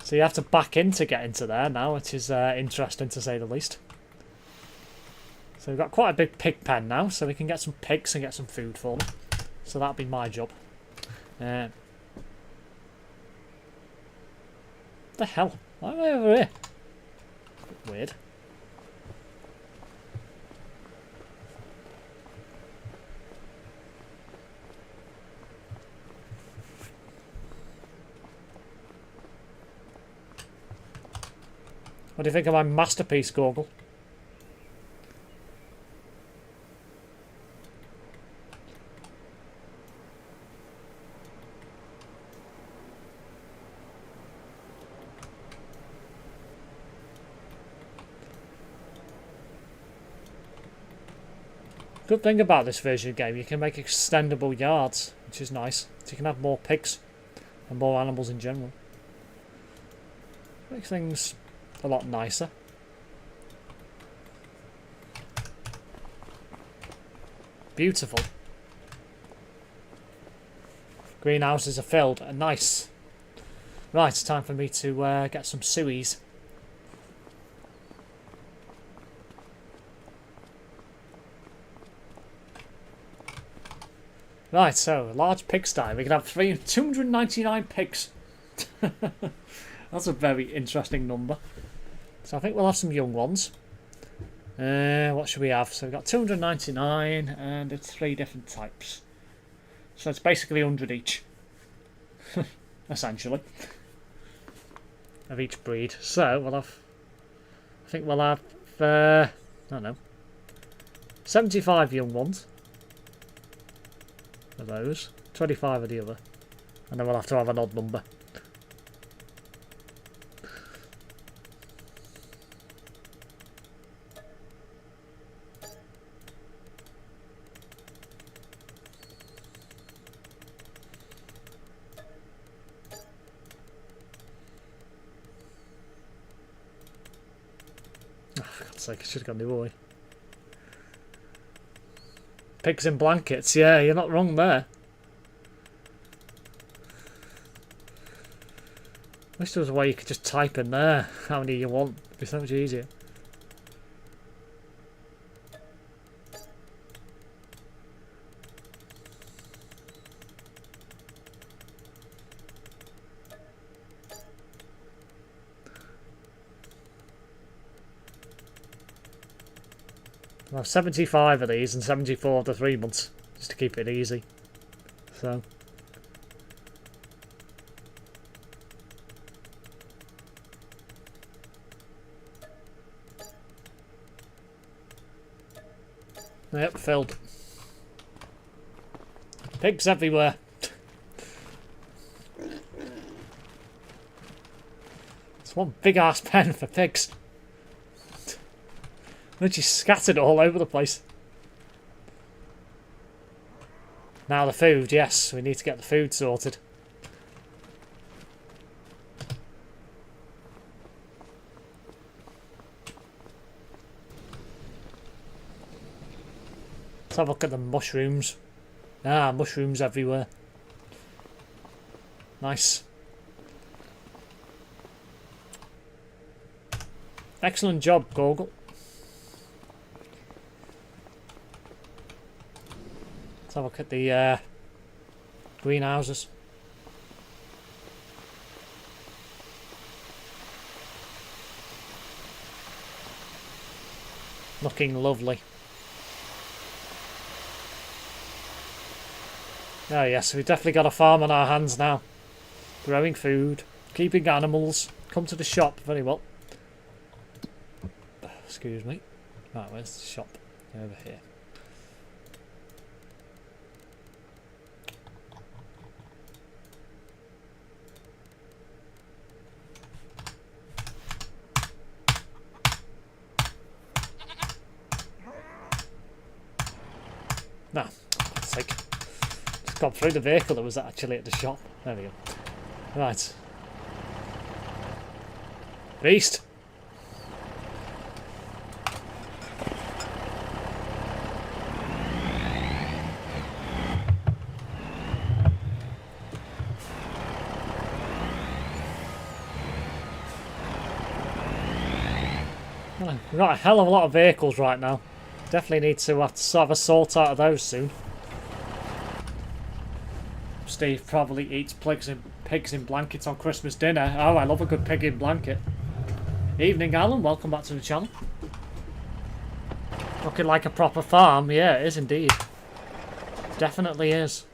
Speaker 1: So you have to back in to get into there now, which is interesting to say the least. So we've got quite a big pig pen now, so we can get some pigs and get some food for them. So that'll be my job. The hell? Why am I over here? Weird. What do you think of my masterpiece, Gorgle? Good thing about this version of the game, you can make extendable yards, which is nice. So you can have more pigs and more animals in general. Makes things a lot nicer. Beautiful. Greenhouses are filled and nice. Right, it's time for me to get some sueys. Right, so, a large pigsty. We can have 299 pigs. That's a very interesting number. So I think we'll have some young ones. What should we have? So we've got 299 and it's 3 different types. So it's basically 100 each. Essentially. Of each breed. So we'll have... I think we'll have... I don't know. 75 young ones. Of those. 25 of the other. And then we'll have to have an odd number. Oh, for God's sake, I should have gone the boy. Pigs in blankets, yeah, you're not wrong there. Wish there was a way you could just type in there how many you want. It'd be so much easier. I'll have 75 of these and 74 of the 3 months, just to keep it easy. So. Yep, filled. Pigs everywhere. It's one big ass pen for pigs. Literally scattered all over the place. Now the food, yes, we need to get the food sorted. Let's have a look at the mushrooms. Ah, mushrooms everywhere. Nice. Excellent job, Gorgle. Let's have a look at the greenhouses. Looking lovely. Oh yes, we've definitely got a farm on our hands now. Growing food, keeping animals, come to the shop very well. Excuse me. Right, where's the shop? Over here. No, for God's sake. Just got through the vehicle that was actually at the shop. There we go. Right. Beast! We've got a hell of a lot of vehicles right now. Definitely need to have a sort out of those soon. Steve probably eats pigs in blankets on Christmas dinner. Oh, I love a good pig in blanket. Evening, Alan. Welcome back to the channel. Looking like a proper farm. Yeah, it is indeed. Definitely is.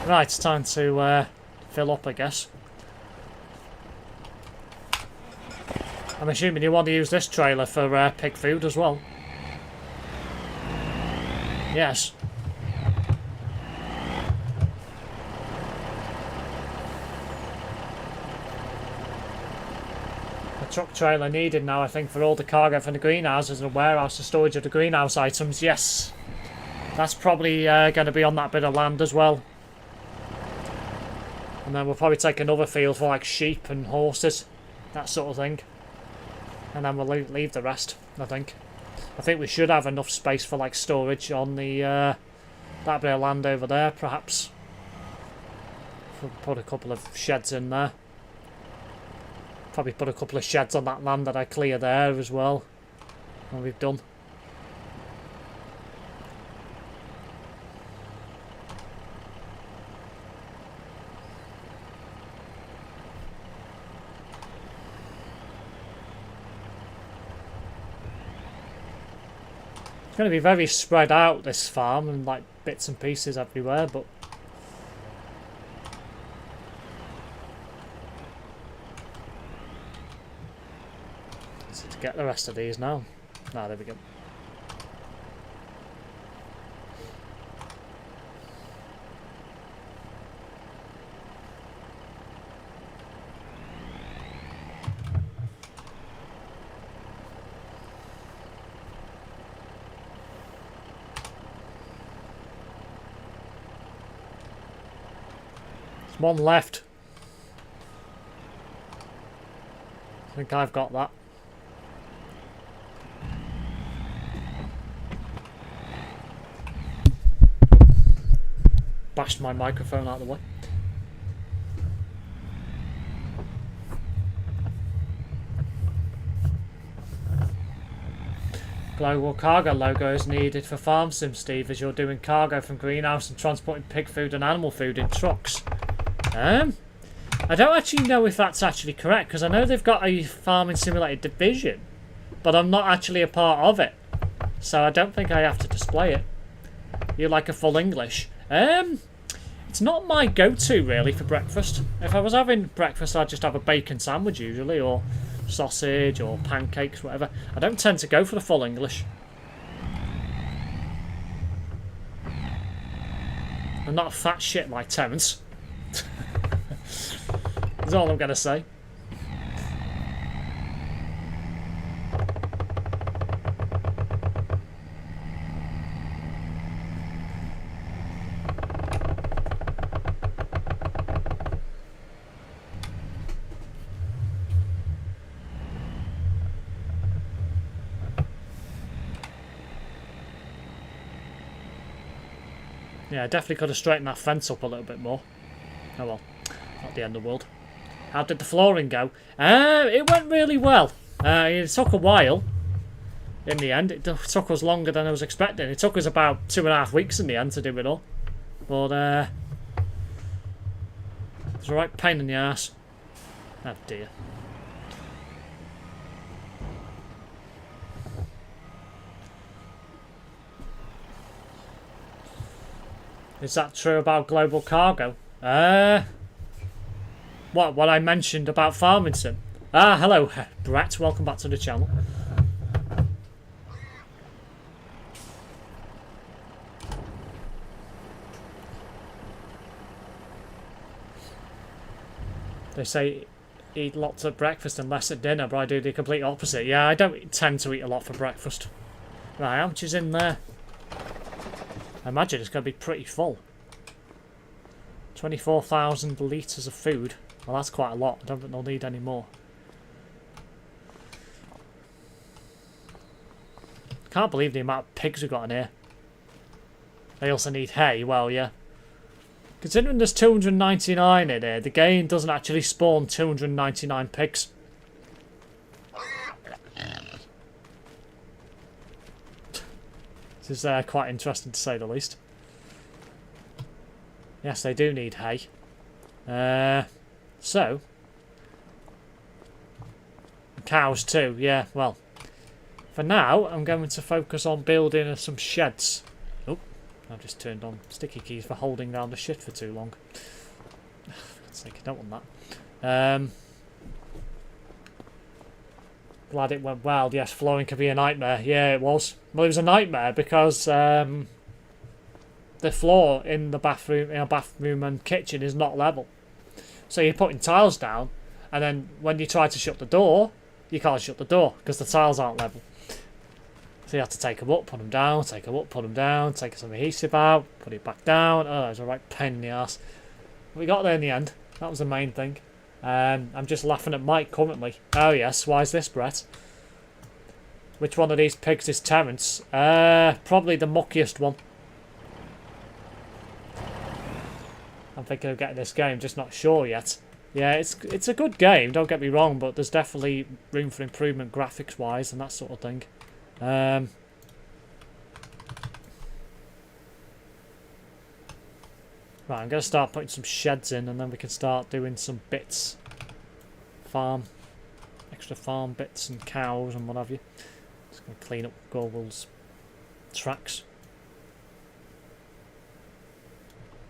Speaker 1: Right, it's time to fill up, I guess. I'm assuming you want to use this trailer for pig food as well. Yes. truck trailer needed now, I think, for all the cargo from the greenhouses and a warehouse for storage of the greenhouse items. Yes, that's probably going to be on that bit of land as well. And then we'll probably take another field for like sheep and horses, that sort of thing. And then we'll leave the rest, I think. I think we should have enough space for like storage on the that bit of land over there, perhaps. We'll put a couple of sheds in there. Probably put a couple of sheds on that land that I clear there as well when we've done. It's going to be very spread out, this farm, and like bits and pieces everywhere, but to get the rest of these now. Ah, there we go. There's one left. I think I've got that. Bashed my microphone out of the way. Global cargo logo is needed for farm SimSteve as you're doing cargo from greenhouse and transporting pig food and animal food in trucks. I don't actually know if that's actually correct, because I know they've got a farming simulator division, but I'm not actually a part of it, so I don't think I have to display it. You like a full English? It's not my go-to really for breakfast. If I was having breakfast, I'd just have a bacon sandwich usually, or sausage, or pancakes, whatever. I don't tend to go for the full English. I'm not a fat shit like Terence. That's all I'm going to say. Yeah, I definitely could have straightened that fence up a little bit more. Oh well, not the end of the world. How did the flooring go? It went really well. It took a while. In the end, it took us longer than I was expecting. It took us about 2.5 weeks in the end to do it all. But it was a right pain in the ass. Oh dear. Is that true about global cargo? What I mentioned about farming sim? Ah, hello, Brett. Welcome back to the channel. They say eat lots at breakfast and less at dinner, but I do the complete opposite. Yeah, I don't tend to eat a lot for breakfast. Right, how much is in there? I imagine it's going to be pretty full. 24,000 litres of food. Well, that's quite a lot. I don't think they'll need any more. Can't believe the amount of pigs we've got in here. They also need hay. Well, yeah. Considering there's 299 in here, the game doesn't actually spawn 299 pigs. This is quite interesting to say the least. Yes, they do need hay. So. Cows too, yeah, well. For now, I'm going to focus on building some sheds. Oh, I've just turned on sticky keys for holding down the shift for too long. For God's sake, I don't want that. Glad it went well. Yes, flooring could be a nightmare. Yeah, it was. Well, it was a nightmare because the floor in the bathroom, and kitchen is not level. So you're putting tiles down, and then when you try to shut the door, you can't shut the door because the tiles aren't level. So you have to take them up, put them down, take them up, put them down, take some adhesive out, put it back down. Oh, it was a right pain in the arse. We got there in the end. That was the main thing. I'm just laughing at Mike currently. Oh yes, why is this, Brett? Which one of these pigs is Terence? Probably the muckiest one. I'm thinking of getting this game, just not sure yet. Yeah, it's a good game, don't get me wrong, but there's definitely room for improvement graphics-wise and that sort of thing. Right, I'm going to start putting some sheds in and then we can start doing some bits. Extra farm bits and cows and what have you. Just going to clean up Gorbel's tracks.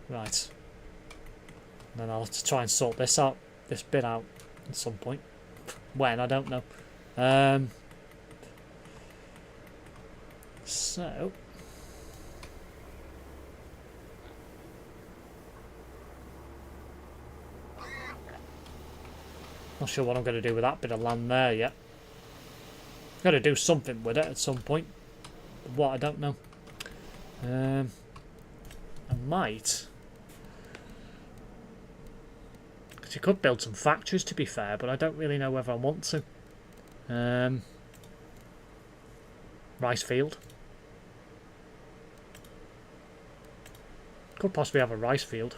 Speaker 1: Right. And then I'll have to try and sort this bit out at some point. When, I don't know. So... Not sure what I'm going to do with that bit of land there yet. Got to do something with it at some point. But what, I don't know. I might. Because you could build some factories, to be fair, but I don't really know whether I want to. Rice field. Could possibly have a rice field.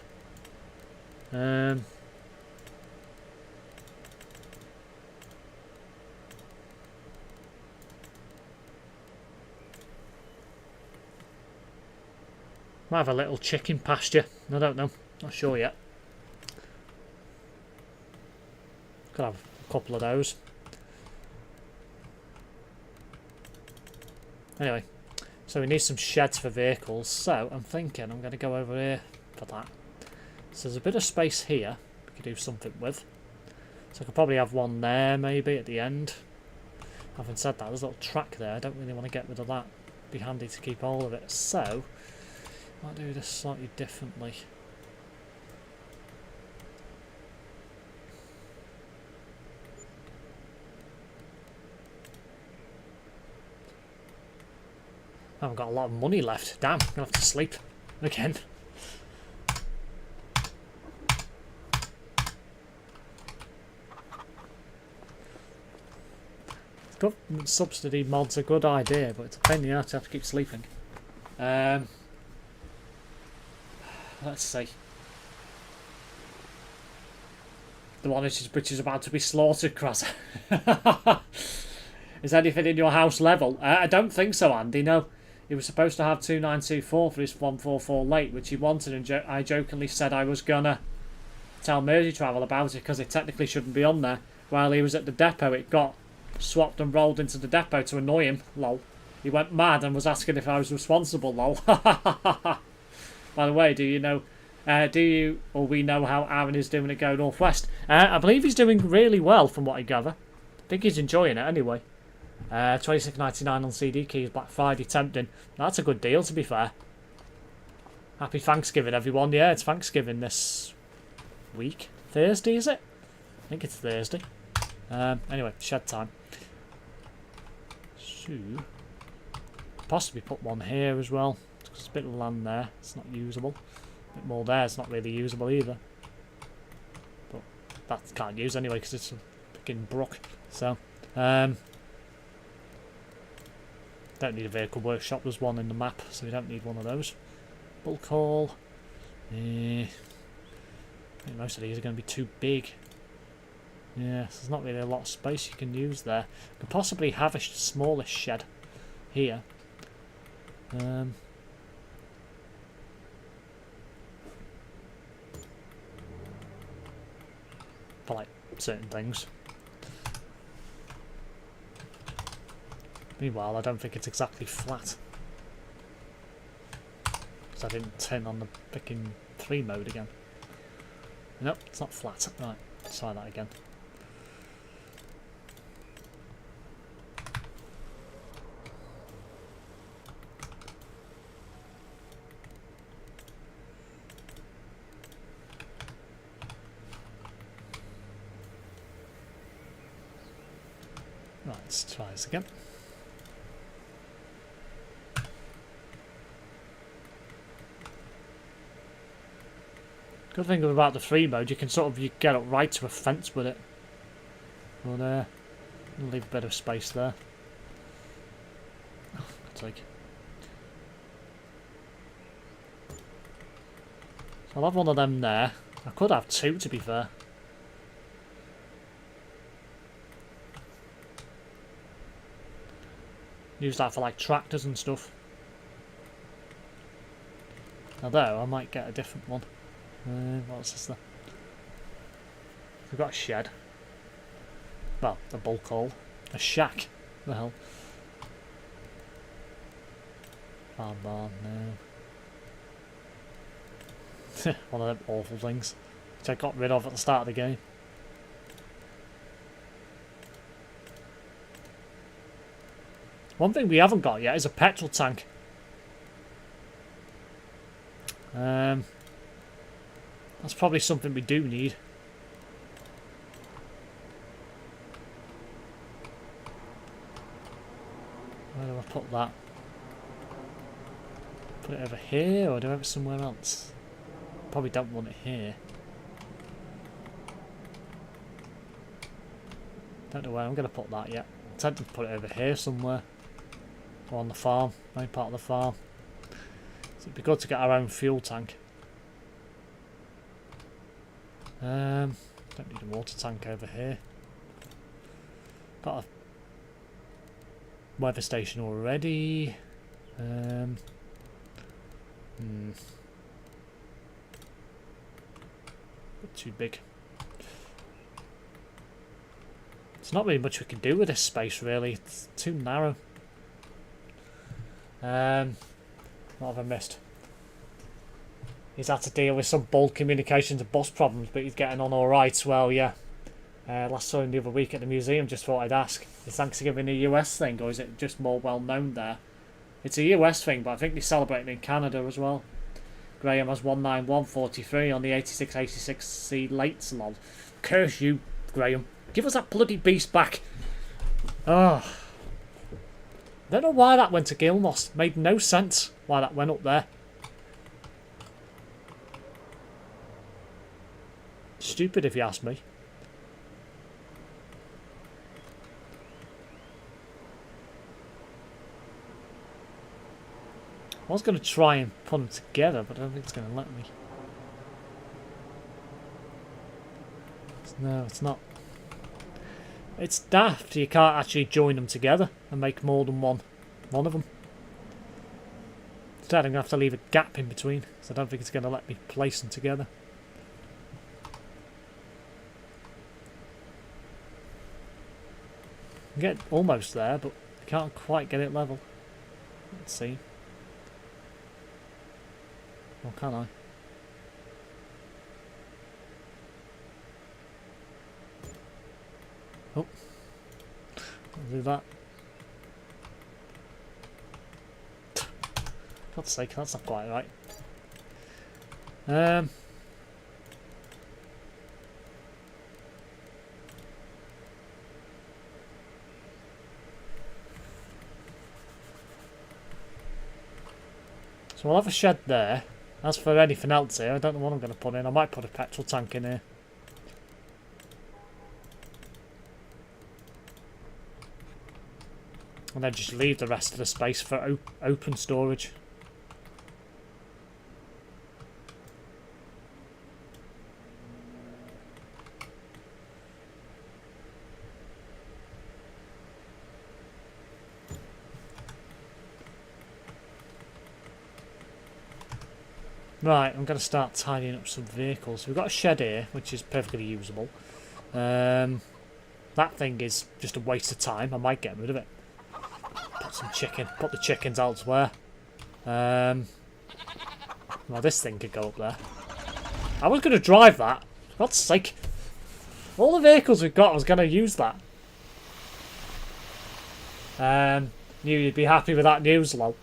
Speaker 1: Might have a little chicken pasture. I don't know. Not sure yet. Could have a couple of those. Anyway, so we need some sheds for vehicles. So I'm thinking I'm going to go over here for that. So there's a bit of space here we could do something with. So I could probably have one there maybe at the end. Having said that, there's a little track there. I don't really want to get rid of that. It'd be handy to keep all of it. So I'll do this slightly differently. I haven't got a lot of money left. Damn, I'm going to have to sleep again. Government subsidy mod's a good idea, but it's a pain in the ass to have to keep sleeping. Let's see. The one which is about to be slaughtered, Cross. Is anything in your house level? I don't think so, Andy. No. He was supposed to have 2924 for his 144 late, which he wanted, and I jokingly said I was gonna tell Mersey Travel about it because it technically shouldn't be on there. While he was at the depot, it got swapped and rolled into the depot to annoy him. Lol. He went mad and was asking if I was responsible. Lol. By the way, do you know? Or we know how Aaron is doing at Go Northwest? I believe he's doing really well, from what I gather. I think he's enjoying it anyway. $26.99 on CD keys, Black Friday, tempting. That's a good deal, to be fair. Happy Thanksgiving, everyone. Yeah, it's Thanksgiving this week. Thursday, is it? I think it's Thursday. Anyway, shed time. So, possibly put one here as well. There's a bit of land there. It's not usable. A bit more there. It's not really usable either. But that can't use anyway because it's a freaking brook. So, don't need a vehicle workshop. There's one in the map, so we don't need one of those. Bulk haul. I think most of these are going to be too big. Yeah, so there's not really a lot of space you can use there. You could possibly have a smaller shed here. For like certain things. Meanwhile, I don't think it's exactly flat. Because I didn't turn on the freaking 3 mode again. Nope, it's not flat. Right, let's try that again. Right, let's try this again. Good thing about the free mode, you can sort of get up right to a fence with it. But leave a bit of space there. Oh, God's sake. So I'll have one of them there. I could have two, to be fair. Use that for like tractors and stuff. Although I might get a different one. What's this there? We've got a shed. Well, a bulk hall. A shack. What the hell? Farm barn, no. One of them awful things. Which I got rid of at the start of the game. One thing we haven't got yet is a petrol tank. That's probably something we do need. Where do I put that? Put it over here, or do I have it somewhere else? Probably don't want it here. Don't know where I'm going to put that yet. I'm tempted to put it over here somewhere. Or on the farm, main part of the farm. So it'd be good to get our own fuel tank. Don't need a water tank over here. Got a weather station already. Bit too big. There's not really much we can do with this space, really. It's too narrow. What have I missed? He's had to deal with some bulk communications and bus problems, but he's getting on alright. Well, yeah. Last saw him the other week at the museum, just thought I'd ask. Is Thanksgiving a US thing, or is it just more well known there? It's a US thing, but I think they celebrate it in Canada as well. Graham has 19143 on the 8686C lates, lol. Curse you, Graham. Give us that bloody beast back. Oh. I don't know why that went to Gilmos. Made no sense why that went up there. Stupid if you ask me. I was going to try and put them together, but I don't think it's going to let me. No, it's not. It's daft. You can't actually join them together and make more than one of them. Instead, I'm going to have to leave a gap in between, because I don't think it's going to let me place them together. I can get almost there, but I can't quite get it level. Let's see. Or can I? Oh. I'll do that. God's sake, that's not quite right. So we'll have a shed there. As for anything else here, I don't know what I'm going to put in. I might put a petrol tank in here. And then just leave the rest of the space for open storage. Right, I'm going to start tidying up some vehicles. We've got a shed here, which is perfectly usable. That thing is just a waste of time. I might get rid of it. Put the chickens elsewhere. Well, this thing could go up there. I was going to drive that. For God's sake. All the vehicles we've got, I was going to use that. Knew you'd be happy with that news, lol.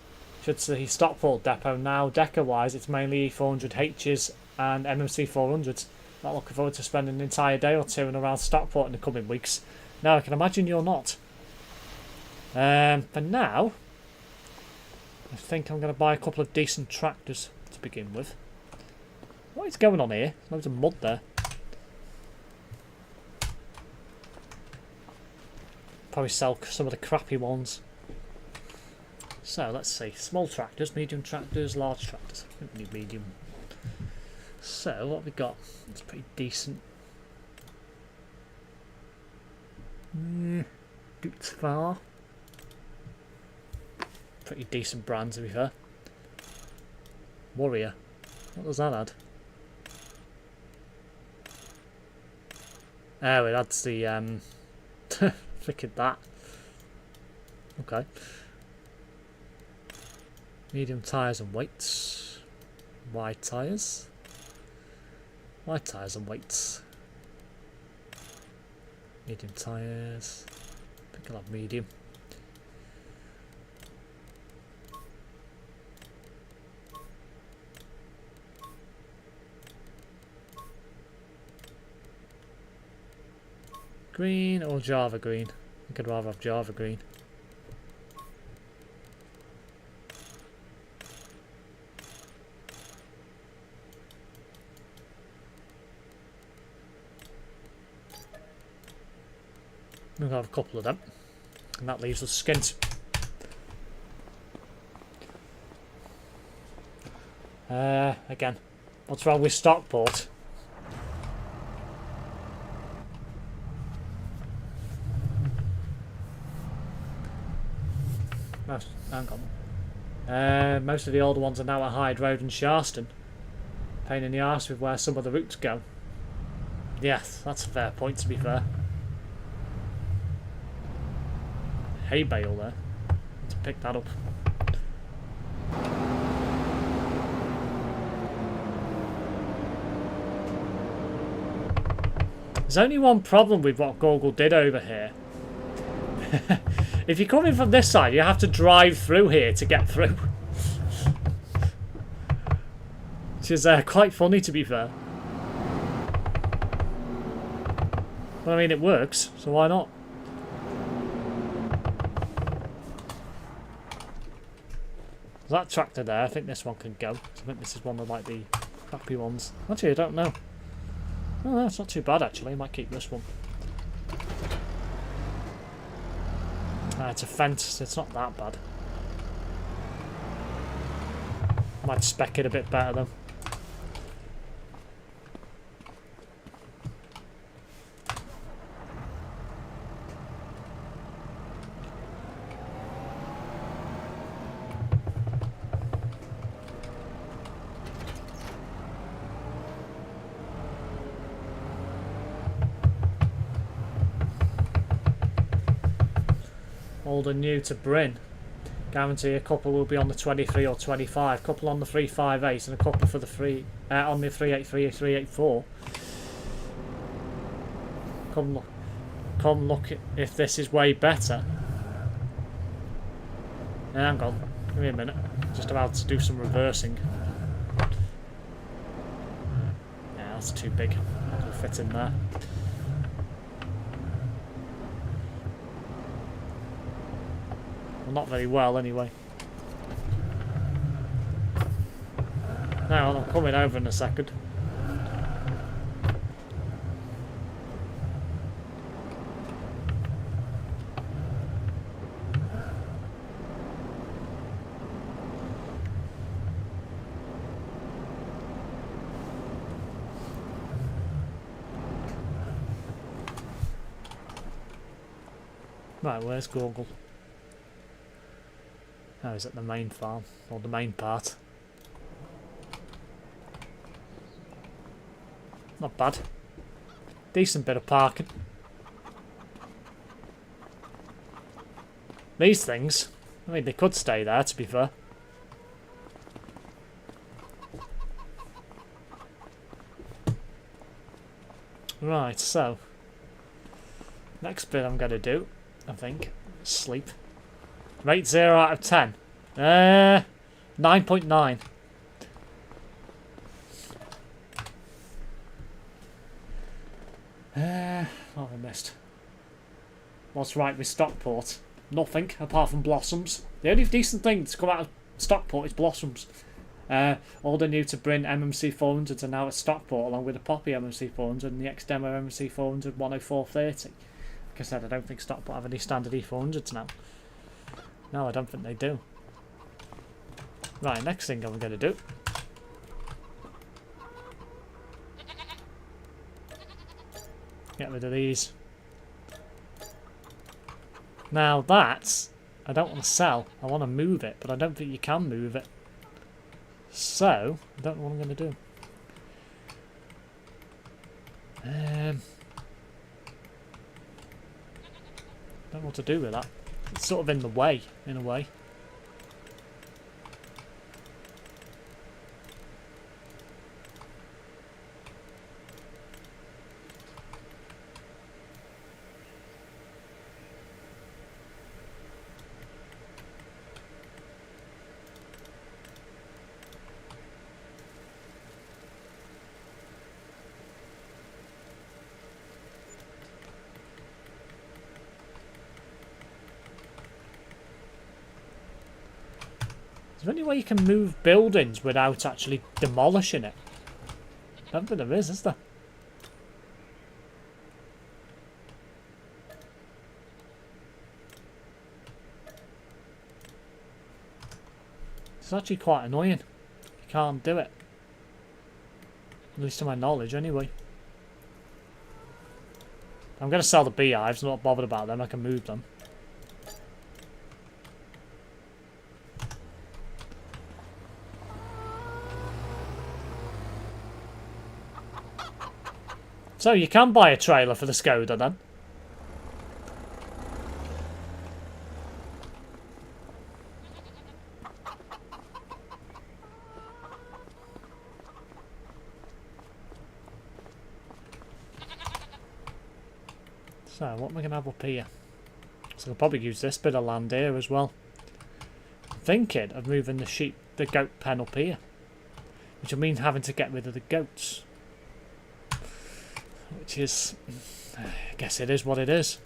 Speaker 1: Should see Stockport depot now. Decker-wise, it's mainly E400Hs and MMC 400s. Not looking forward to spending an entire day or two in around Stockport in the coming weeks. Now, I can imagine you're not. For now, I think I'm going to buy a couple of decent tractors to begin with. What is going on here? Loads of mud there. Probably sell some of the crappy ones. So let's see. Small tractors, medium tractors, large tractors. I think we need medium. So what have we got? It's pretty decent. Dukes Far. Pretty decent brand to be fair. Warrior. What does that add? Oh, it adds the freaking that. Okay. Medium tyres and weights. Wide tyres. Wide tyres and weights. Medium tyres. I think I'll have medium. Green or Java green? I think I'd rather have Java green. We'll have a couple of them. And that leaves us skins. Again, what's wrong with Stockport? Hang on. Most of the older ones are now at Hyde Road and Sharston. Pain in the arse with where some of the routes go. Yes, that's a fair point to be fair. Hay bale there. Let's pick that up. There's only one problem with what Google did over here. If you're coming from this side, you have to drive through here to get through. Which is quite funny to be fair. But I mean, it works, so why not? That tractor there, I think this one can go. I think this is one of like the crappy ones. Actually, I don't know. Oh, that's not too bad actually. I might keep this one. It's a fence. It's not that bad. Might spec it a bit better though. Old and new to Bryn. Guarantee a couple will be on the 23 or 25. Couple on the 358 and a couple for the on the 383 or 384. Come look if this is way better. Hang on, give me a minute. Just about to do some reversing. Yeah, that's too big. That'll fit in there. Well, not very well anyway. Now I'm coming over in a second. Right, where's Google? Oh, is it the main farm? Or the main part? Not bad. Decent bit of parking. These things, I mean, they could stay there, to be fair. Right, so. Next bit I'm going to do, I think, sleep. Rate 0 out of 10. 9.9. What have I missed? What's right with Stockport? nothing apart from blossoms. The only decent thing to come out of Stockport is blossoms. All the new to Bryn MMC 400s are now at Stockport, along with the Poppy MMC 400 and the X-Demo MMC 400 10430. Like I said, I don't think Stockport have any standard E400s now. No, I don't think they do. Right, next thing I'm going to do. Get rid of these. Now that's... I don't want to sell. I want to move it, but I don't think you can move it. So, I don't know what I'm going to do. Don't know what to do with that. It's sort of in the way, in a way. Is there any way you can move buildings without actually demolishing it? I don't think there is there? It's actually quite annoying. You can't do it. At least to my knowledge, anyway. I'm going to sell the beehives. I'm not bothered about them. I can move them. So you can buy a trailer for the Skoda then. So what am I going to have up here? So I'll probably use this bit of land here as well. I'm thinking of moving the goat pen up here. Which will mean having to get rid of the goats. Which is, I guess it is what it is.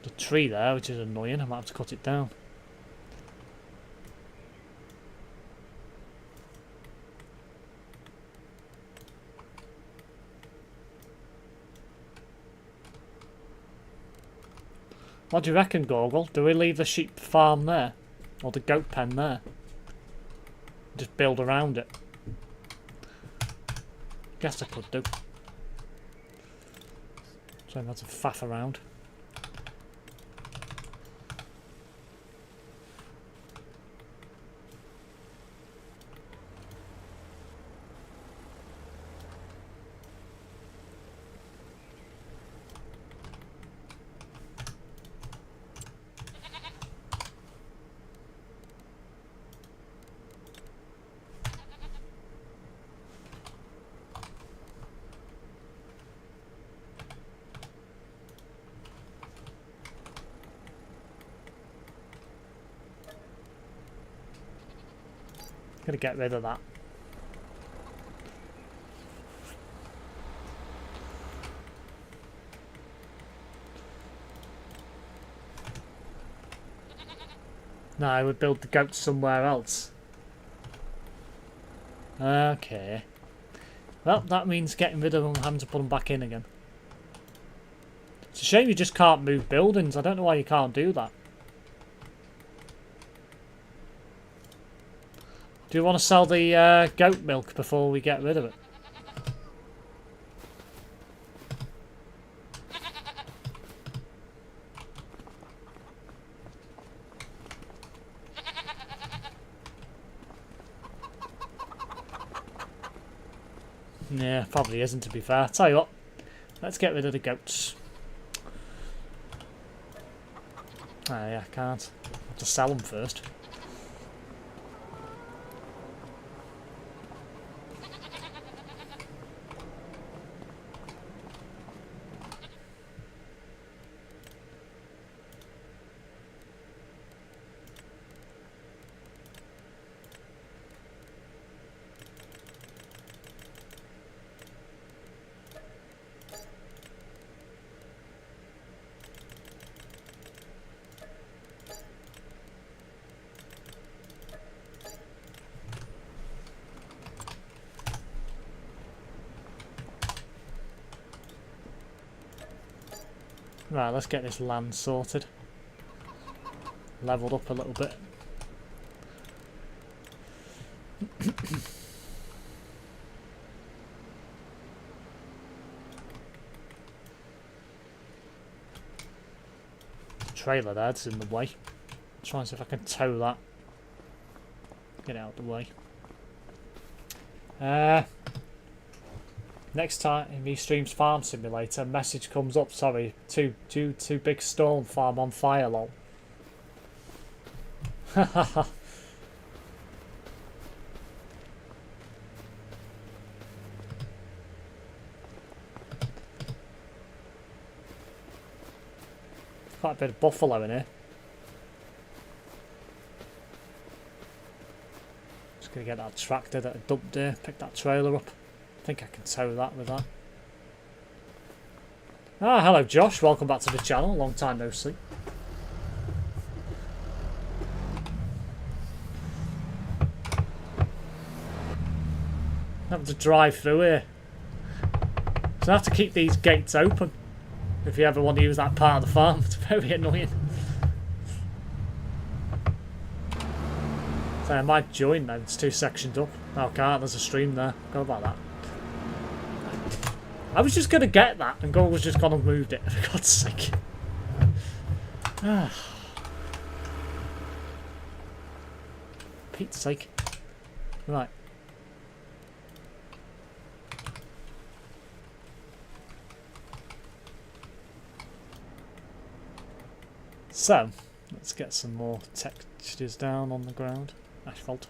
Speaker 1: The tree there, which is annoying. I might have to cut it down. What do you reckon, Gorgle? Do we leave the sheep farm there? Or the goat pen there? Just build around it. Guess I could do. So I'm going to faff around. Gonna get rid of that. No, I would build the goats somewhere else. Okay. Well, that means getting rid of them and having to put them back in again. It's a shame you just can't move buildings. I don't know why you can't do that. Do you want to sell the goat milk before we get rid of it? Yeah, probably isn't, to be fair. Tell you what, let's get rid of the goats. Ah, yeah, I can't. I have to sell them first. Right, let's get this land sorted. Leveled up a little bit. Trailer there's in the way. Try and see if I can tow that. Get it out of the way. Next time in Streams Farm Simulator, message comes up, sorry, too big storm farm on fire, lol. Hahaha. Quite a bit of buffalo in here. Just gonna get that tractor that I dumped there, pick that trailer up. I think I can tow that with that. Ah, hello Josh, welcome back to the channel, long time no see. Having to drive through here. So I have to keep these gates open if you ever want to use that part of the farm. It's very annoying. So I might join now, it's 2 sections up. Oh, can't, there's a stream there. Go about that. I was just going to get that and Gold was just gone and moved it, for God's sake. Pete's sake. Right. So, let's get some more textures down on the ground. Asphalt.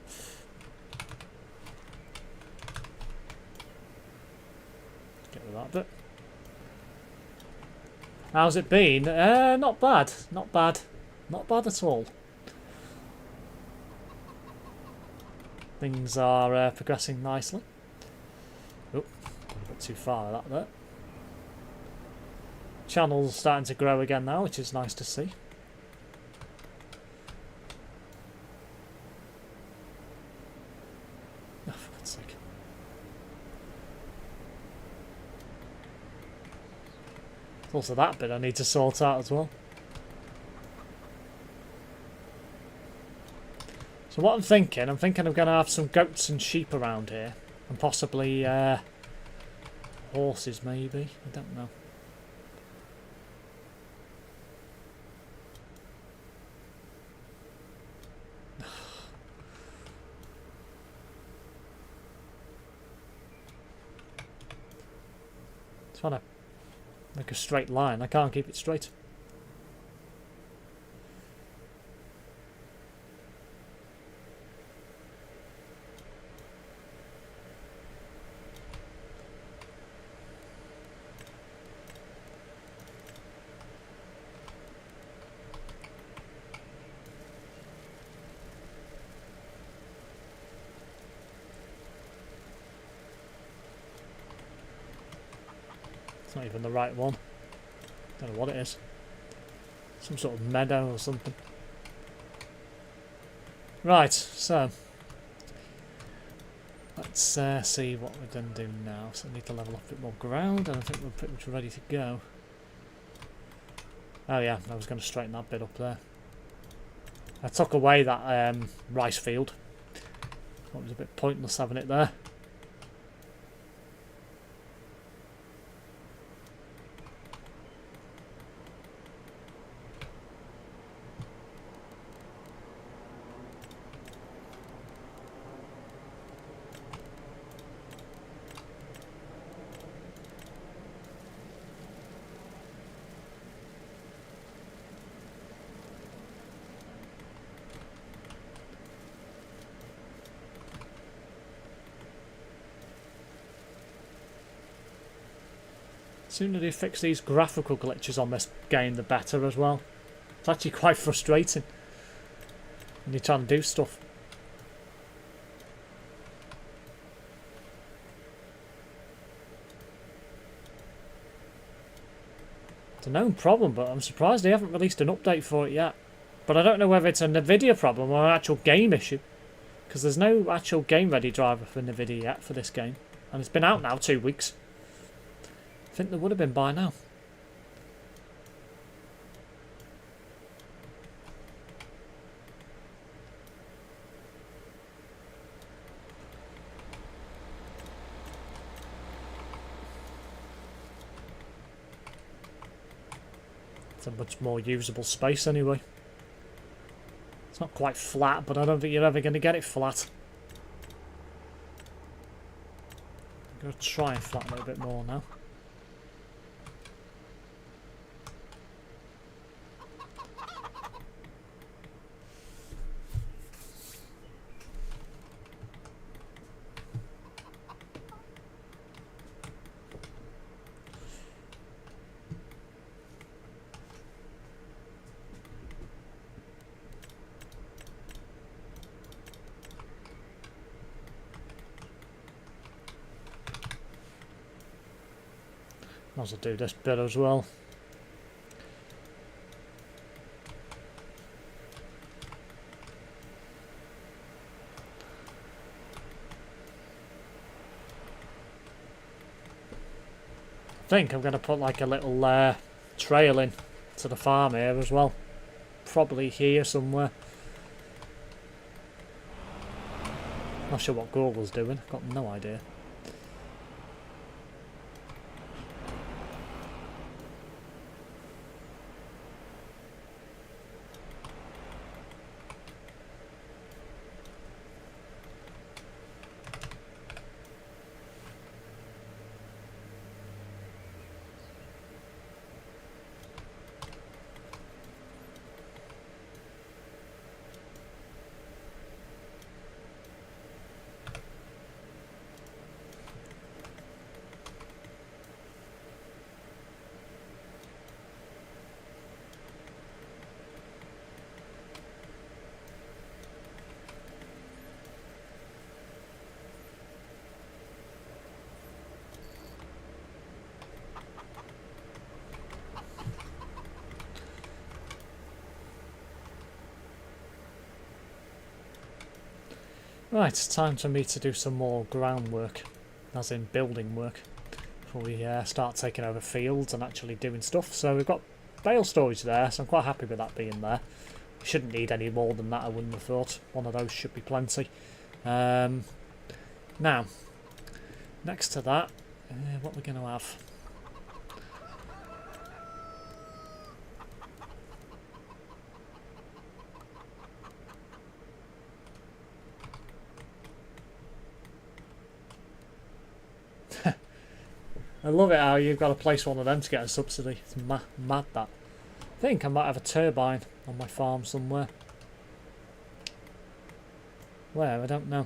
Speaker 1: Get rid of that bit. How's it been? Not bad. Not bad. Not bad at all. Things are progressing nicely. Oh, a bit too far of that there. Channel's starting to grow again now, which is nice to see. Oh, for God's sake. There's also that bit I need to sort out as well. So what I'm thinking I'm going to have some goats and sheep around here. And possibly horses maybe, I don't know. Trying to make a straight line. I can't keep it straight. It's not even the right one. Don't know what it is. Some sort of meadow or something. Right, so let's see what we're going to do now. So I need to level up a bit more ground, and I think we're pretty much ready to go. Oh yeah, I was going to straighten that bit up there. I took away that rice field. It was a bit pointless having it there. The sooner they fix these graphical glitches on this game, the better as well. It's actually quite frustrating when you're trying to do stuff. It's a known problem, but I'm surprised they haven't released an update for it yet. But I don't know whether it's a NVIDIA problem or an actual game issue, because there's no actual game-ready driver for NVIDIA yet for this game. And it's been out now 2 weeks. I think there would have been by now. It's a much more usable space anyway. It's not quite flat, but I don't think you're ever going to get it flat. I'm going to try and flatten it a bit more now. Might as well do this bit as well. I think I'm going to put like a little trail in to the farm here as well. Probably here somewhere. Not sure what Google's doing. I've got no idea. Right, it's time for me to do some more groundwork, as in building work, before we start taking over fields and actually doing stuff. So we've got bale storage there, so I'm quite happy with that being there. We shouldn't need any more than that, I wouldn't have thought. One of those should be plenty. Now, next to that, what we're going to have? I love it how you've got to place one of them to get a subsidy. It's mad that. I think I might have a turbine on my farm somewhere. Where? I don't know.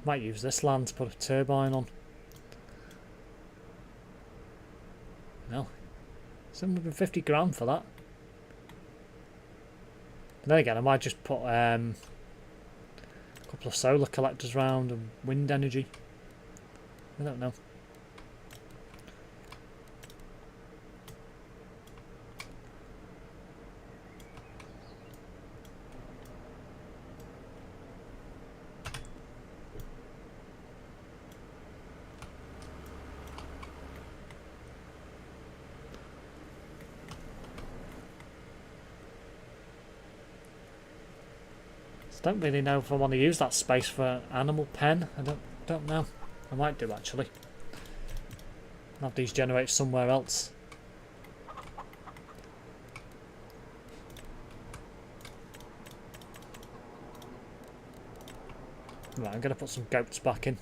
Speaker 1: Might use this land to put a turbine on. No. 750 grand for that. And then again, I might just put a couple of solar collectors around and wind energy. I don't know. Don't really know if I want to use that space for an animal pen. I don't know. I might do actually. Have these generate somewhere else. Right, I'm going to put some goats back in.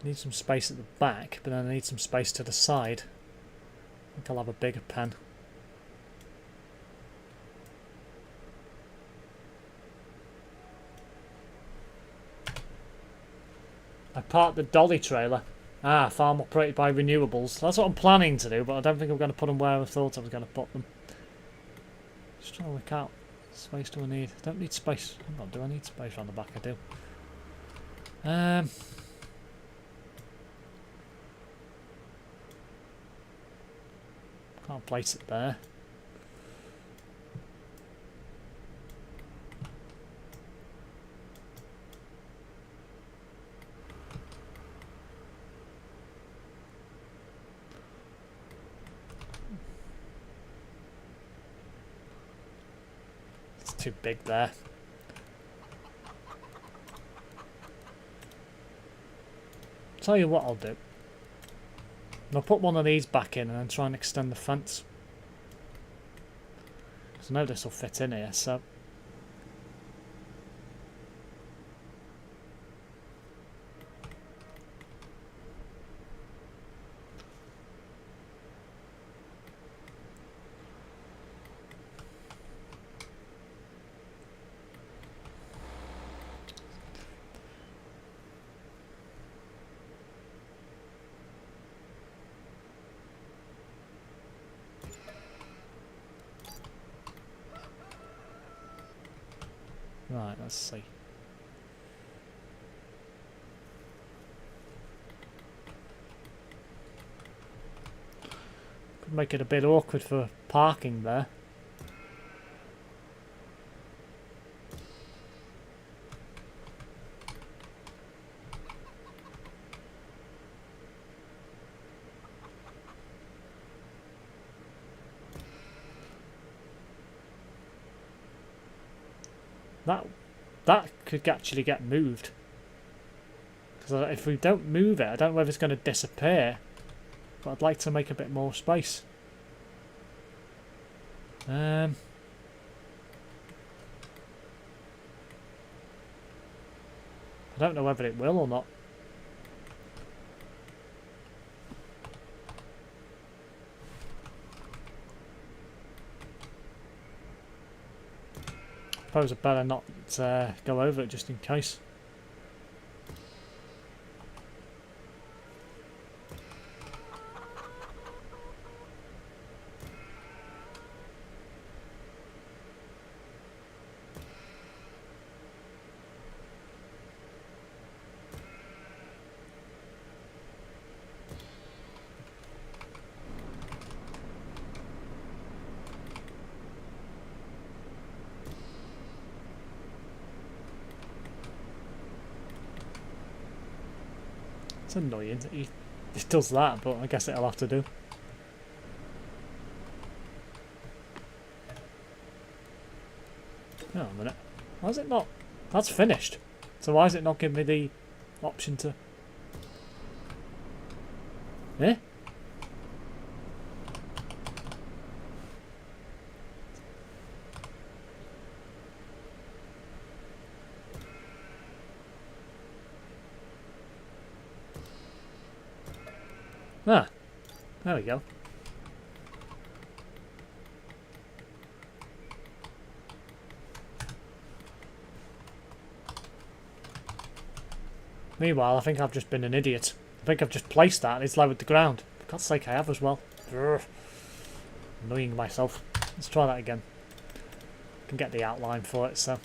Speaker 1: Need some space at the back, but then I need some space to the side. I think I'll have a bigger pen. I parked the dolly trailer. Ah, farm operated by renewables. That's what I'm planning to do, but I don't think I'm going to put them where I thought I was going to put them. Just trying to work out. Space do I need? I don't need space. Hang on, do I need space around the back? I do. Can't place it there. It's too big there. Tell you what I'll do. I'll put one of these back in and then try and extend the fence. Because I know this will fit in here, so... Right, let's see. Could make it a bit awkward for parking there. That could actually get moved. Because if we don't move it, I don't know whether it's going to disappear. But I'd like to make a bit more space. I don't know whether it will or not. I suppose I better not go over it just in case. It's annoying that he does that, but I guess it'll have to do. Hang on a minute. Why is it not? That's finished. So why is it not giving me the option to... Eh? Ah, there we go. Meanwhile, I think I've just been an idiot. I think I've just placed that and it's lowered the ground. For God's sake, I have as well. Urgh. Annoying myself. Let's try that again. I can get the outline for it, so...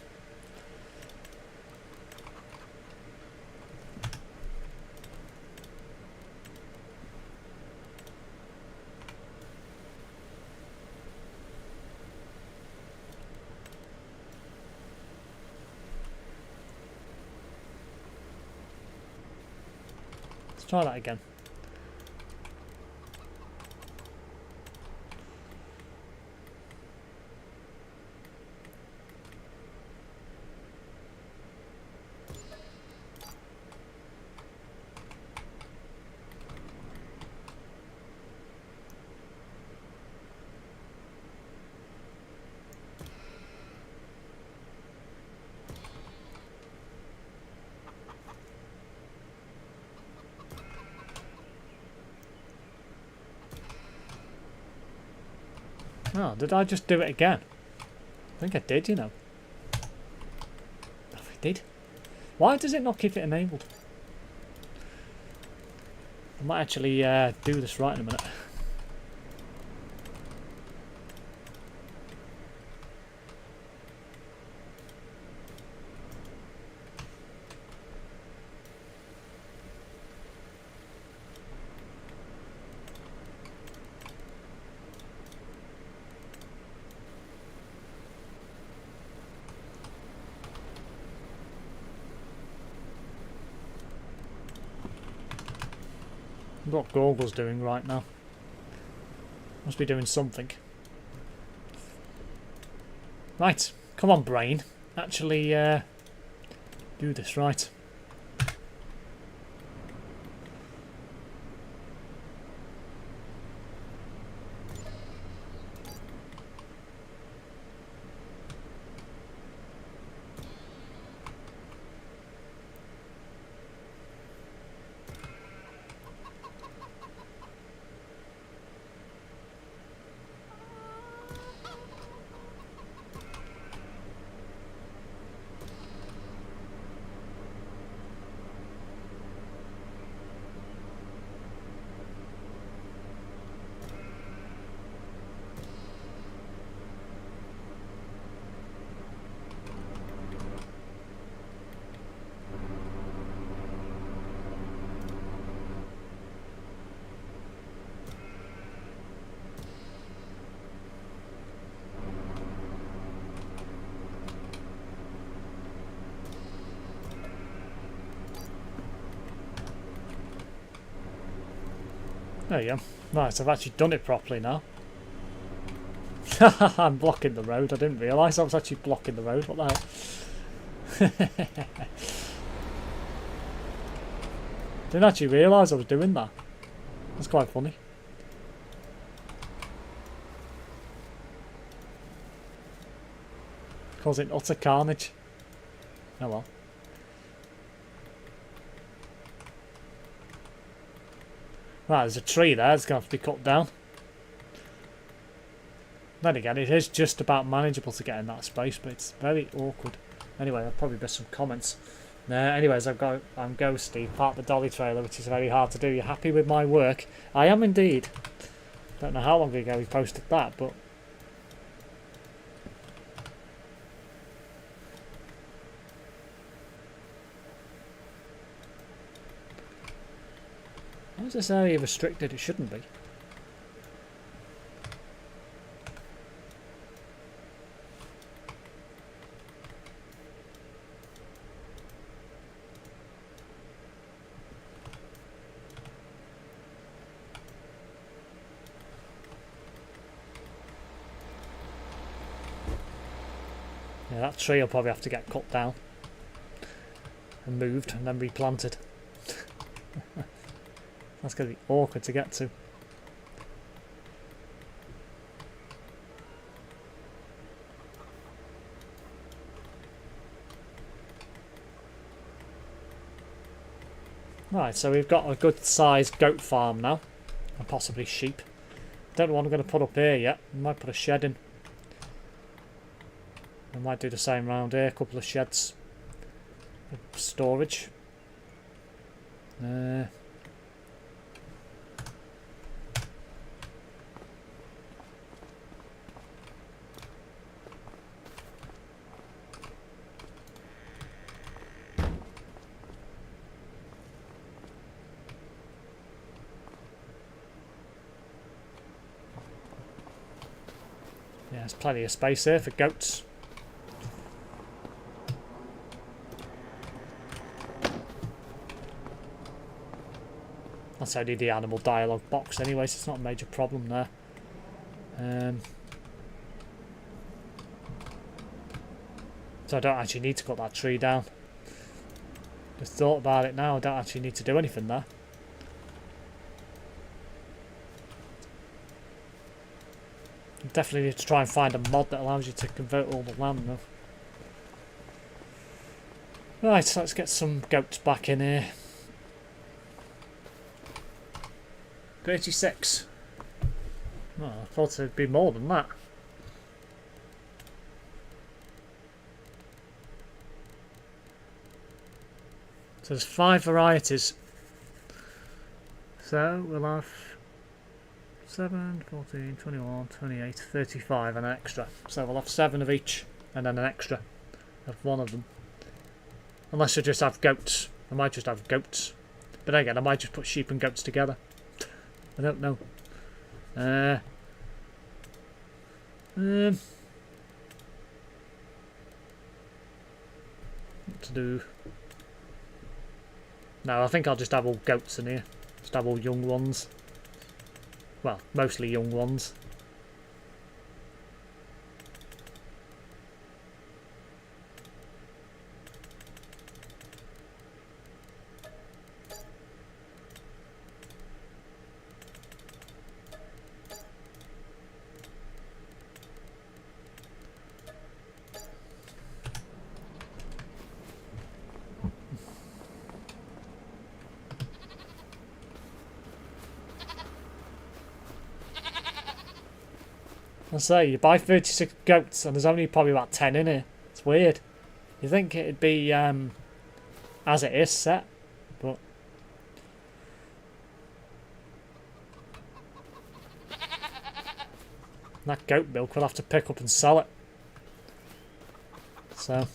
Speaker 1: Try that again. Oh, did I just do it again? I think I did, you know. Oh, I did. Why does it not keep it enabled? I might actually do this right in a minute. What Google's doing right now. Must be doing something. Right, come on, brain. Actually, do this right. There you go. Right, I've actually done it properly now. I'm blocking the road. I didn't realise I was actually blocking the road. What the hell? Didn't actually realise I was doing that. That's quite funny. Causing utter carnage. Oh well. Right, there's a tree there. It's going to have to be cut down. Then again, it is just about manageable to get in that space, but it's very awkward. Anyway, there'll probably be some comments. Anyways, I'm Ghosty, part of the dolly trailer, which is very hard to do. You happy with my work? I am indeed. Don't know how long ago we posted that, but... Why is this area restricted? It shouldn't be. Yeah, that tree will probably have to get cut down and moved and then replanted. That's going to be awkward to get to. Right, so we've got a good sized goat farm now, and possibly sheep. Don't know what I'm going to put up here yet. I might put a shed in. I might do the same round here, a couple of sheds. Storage. Yeah, there's plenty of space here for goats. That's only the animal dialogue box anyway, so it's not a major problem there. So I don't actually need to cut that tree down. Just thought about it now, I don't actually need to do anything there. You definitely need to try and find a mod that allows you to convert all the land though. Right, so let's get some goats back in here. 36. Oh, I thought it'd be more than that. So there's 5 varieties. So we'll have 7, 14, 21, 28, 35 and an extra. So we'll have 7 of each and then an extra of one of them. Unless I just have goats. I might just have goats. But again, I might just put sheep and goats together. I don't know. What to do? No, I think I'll just have all goats in here. Just have all young ones. Well, mostly young ones. I say, you buy 36 goats and there's only probably about 10 in here. It's weird. You think it'd be as it is set, but that goat milk we'll have to pick up and sell it. So,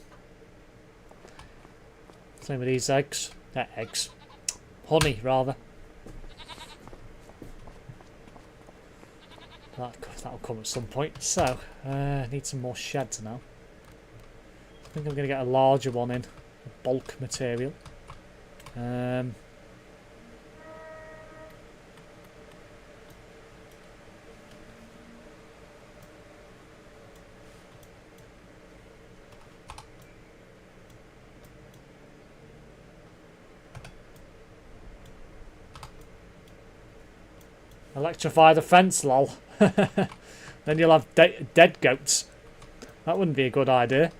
Speaker 1: same with these eggs. Eggs. Honey, rather. That'll come at some point. So, I need some more sheds now. I think I'm going to get a larger one in. Bulk material. Electrify the fence, lol. Then you'll have dead goats. That wouldn't be a good idea.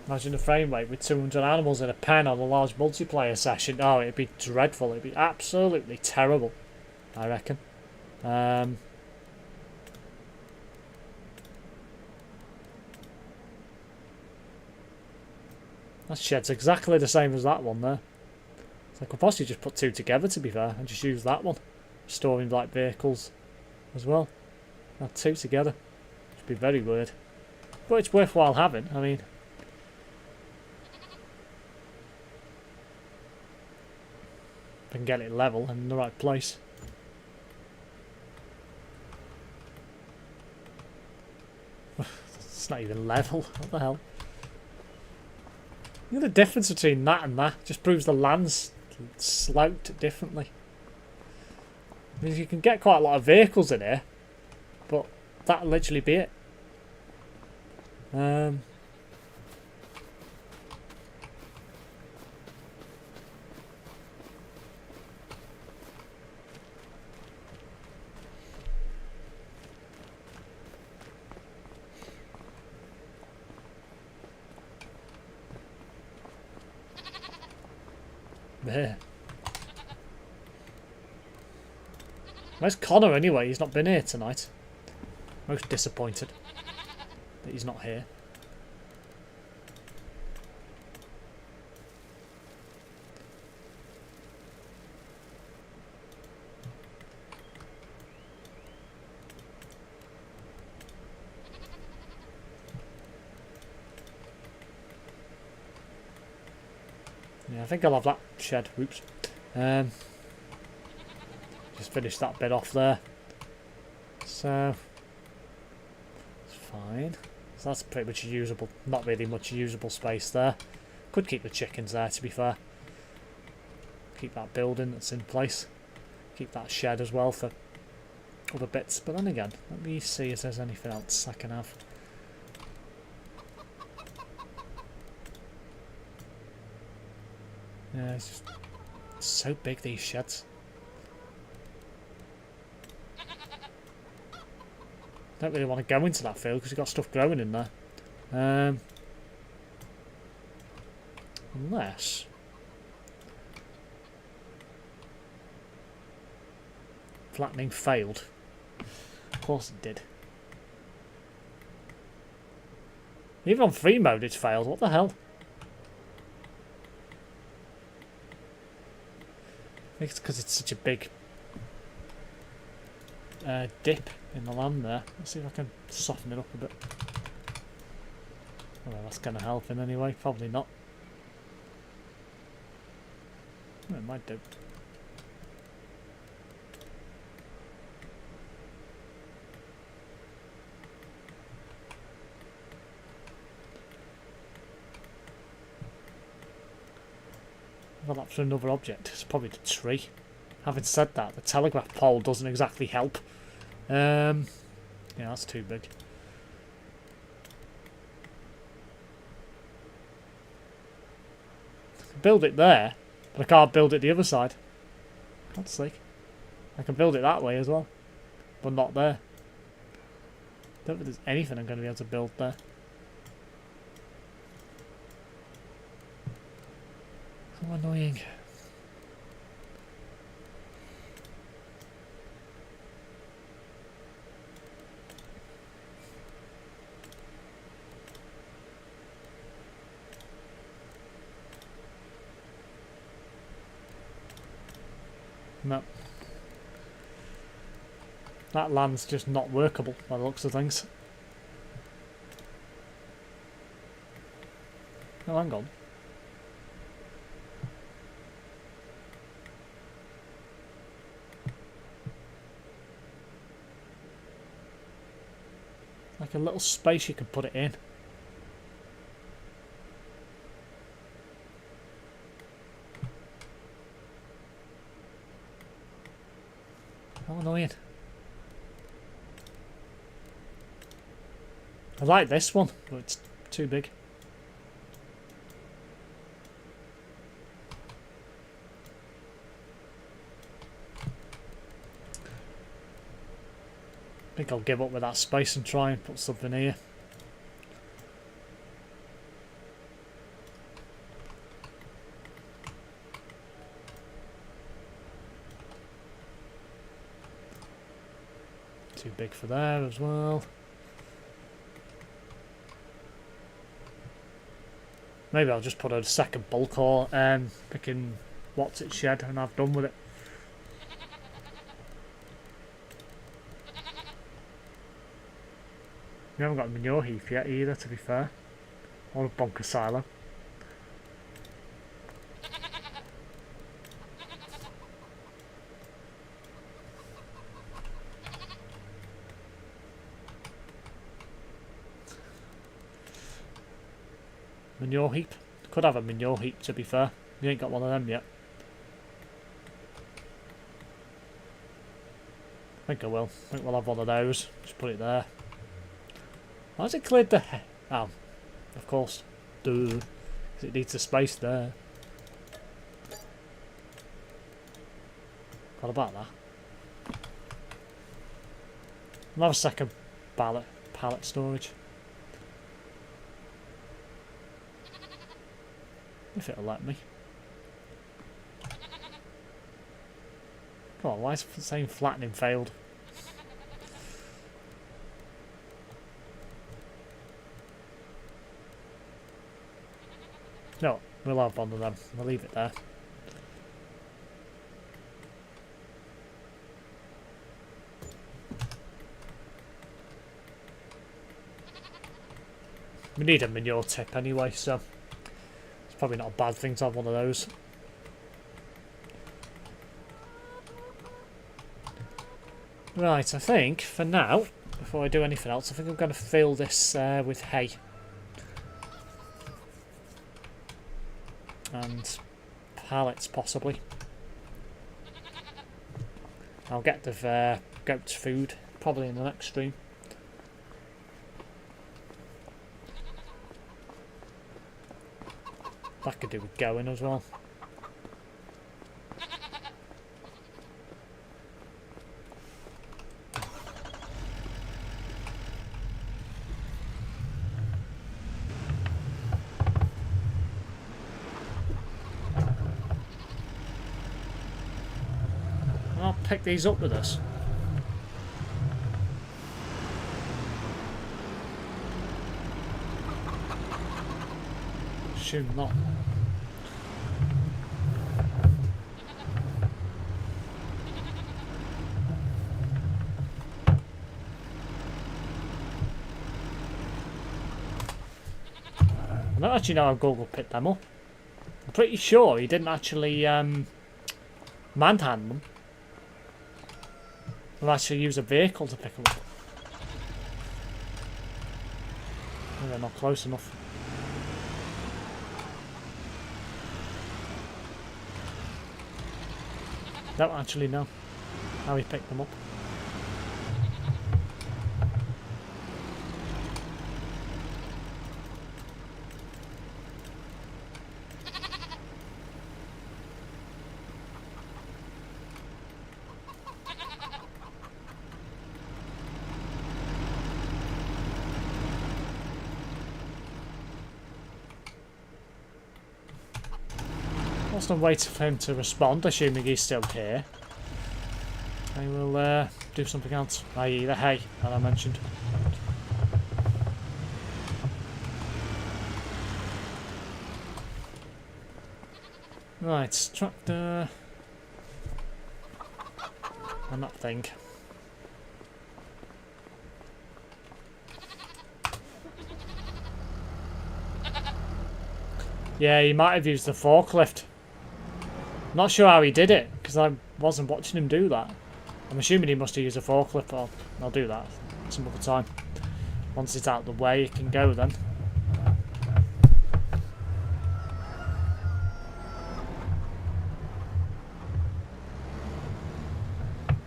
Speaker 1: Imagine the frame rate with 200 animals in a pen on a large multiplayer session. Oh, it'd be dreadful. It'd be absolutely terrible, I reckon. That shed's exactly the same as that one there. So I could possibly just put two together, to be fair, and just use that one. Storing like vehicles as well. Add two together. It'd be very weird. But it's worthwhile having, I mean. If I can get it level and in the right place. It's not even level, what the hell? You know the difference between that and that just proves the land's sloped differently. I mean, you can get quite a lot of vehicles in here, but that'll literally be it. There. Where's Connor anyway? He's not been here tonight. Most disappointed that he's not here. Yeah, I think I'll have that shed. Oops. Just finish that bit off there. So it's fine. So that's pretty much usable. Not really much usable space there. Could keep the chickens there, to be fair. Keep that building that's in place. Keep that shed as well for other bits. But then again, let me see if there's anything else I can have. Yeah, it's just so big, these sheds. Don't really want to go into that field because you've got stuff growing in there. Unless... flattening failed. Of course it did. Even on free mode it's failed. What the hell? I think it's because it's such a big dip in the land there. Let's see if I can soften it up a bit. Well, that's going to help in any way. Probably not. Well, it might do. Overlap for another object. It's probably the tree. Having said that, the telegraph pole doesn't exactly help. Yeah, that's too big. I can build it there, but I can't build it the other side. God's sake. I can build it that way as well, but not there. Don't think there's anything I'm going to be able to build there. So annoying. No. That land's just not workable by the looks of things. Oh, hang on. Like a little space you could put it in. How annoying. I like this one, but it's too big. I think I'll give up with that space and try and put something here. Too big for there as well. Maybe I'll just put a second bulk or picking what's it shed and I've done with it. We haven't got a manure heap yet either, to be fair. Or a bunker silo. Manure heap? Could have a manure heap, to be fair. We ain't got one of them yet. I think I will. I think we'll have one of those. Just put it there. Why has it cleared the... Oh, of course. Duh. 'Cause it needs a space there. What about that? Another second pallet storage. If it'll let me. Come on, why is it saying flattening failed? No, we'll have one of them. We'll leave it there. We need a manure tip anyway, so it's probably not a bad thing to have one of those. Right, I think for now, before I do anything else, I think I'm going to fill this with hay. And pallets, possibly. I'll get the goat's food, probably in the next stream. That could do with going as well. I'll pick these up with us. Assume not. I don't actually know how Google picked them up. I'm pretty sure he didn't actually manhand them. I'll actually use a vehicle to pick them up. Oh, they're not close enough. Don't actually know how he picked them up. Whilst I'm waiting for him to respond, assuming he's still here, I will do something else, i.e. the hay that I mentioned. Right, tractor and that thing. Yeah, he might have used the forklift. Not sure how he did it, because I wasn't watching him do that. I'm assuming he must have used a forklift, or I'll do that some other time. Once it's out of the way, it can go then.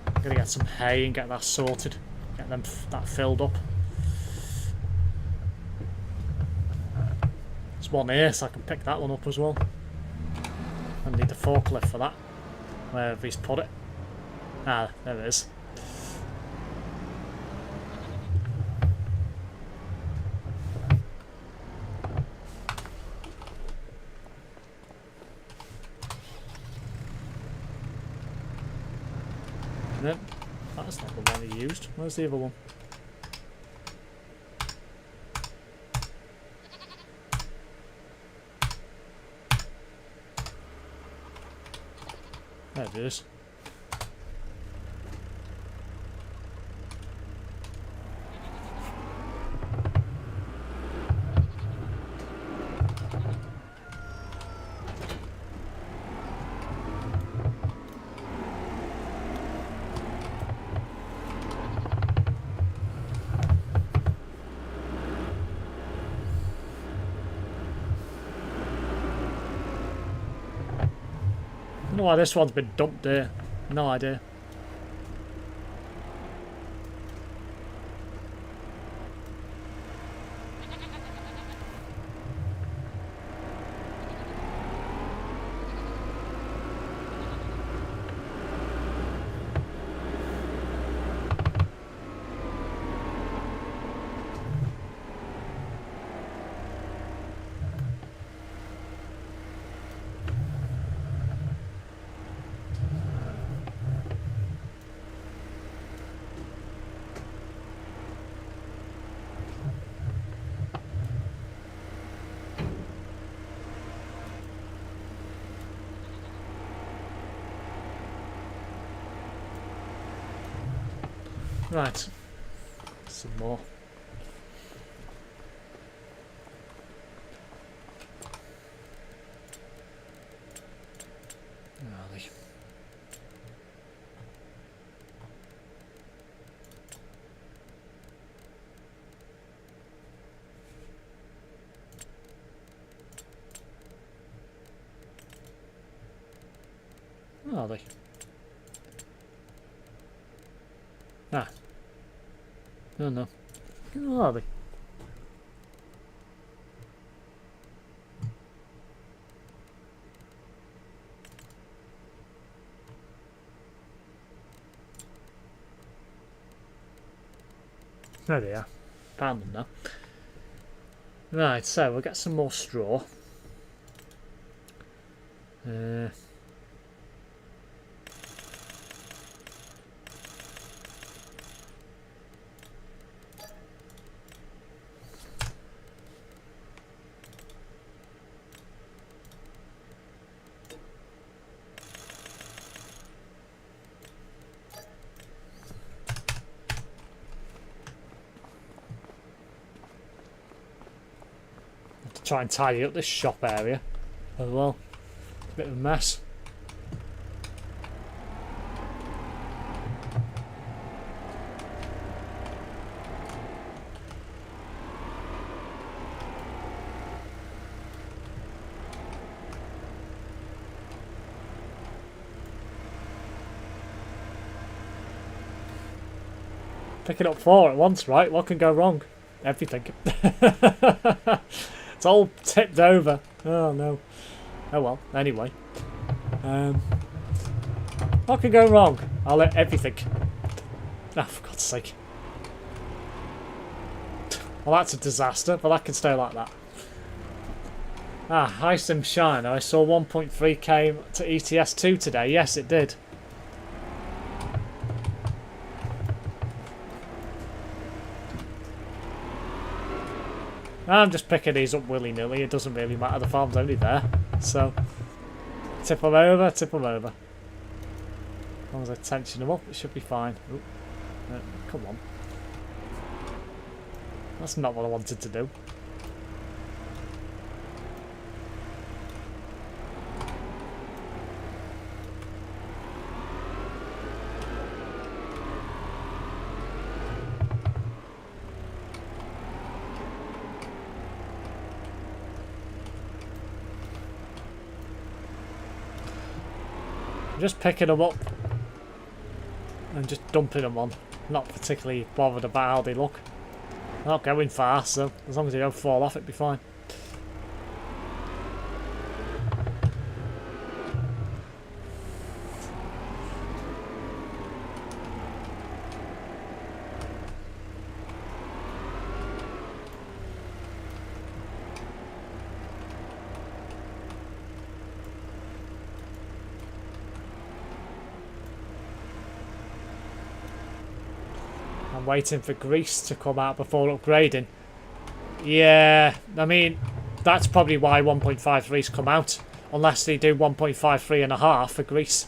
Speaker 1: I'm gonna get some hay and get that sorted. Get that filled up. There's one here, so I can pick that one up as well. I need a forklift for that. Where have he's put it? Ah, there it is. No, that's not the one he used. Where's the other one? There it is. I don't know why this one's been dumped here. No idea. Right, some more. Where are they? Where are they? Ah. No, no. Where are they? There they are. Found them now. Right, so we'll get some more straw. Try and tidy up this shop area as well. It's a bit of a mess. Picking up 4 at once, right? What can go wrong? Everything. It's all tipped over. Oh no. Oh well, anyway. What can go wrong? I'll let everything. Oh, for God's sake. Well, that's a disaster, but that can stay like that. Ah, hi SimShine. I saw 1.3 came to ETS2 today. Yes, it did. I'm just picking these up willy-nilly. It doesn't really matter. The farm's only there. So, tip them over, tip them over. As long as I tension them up, it should be fine. Ooh. Come on. That's not what I wanted to do. I'm just picking them up and just dumping them on. Not particularly bothered about how they look. They're not going far, so as long as they don't fall off, it'd be fine. I'm waiting for grease to come out before upgrading. Yeah, I mean, that's probably why 1.53's come out. Unless they do 1.53 and a half for grease.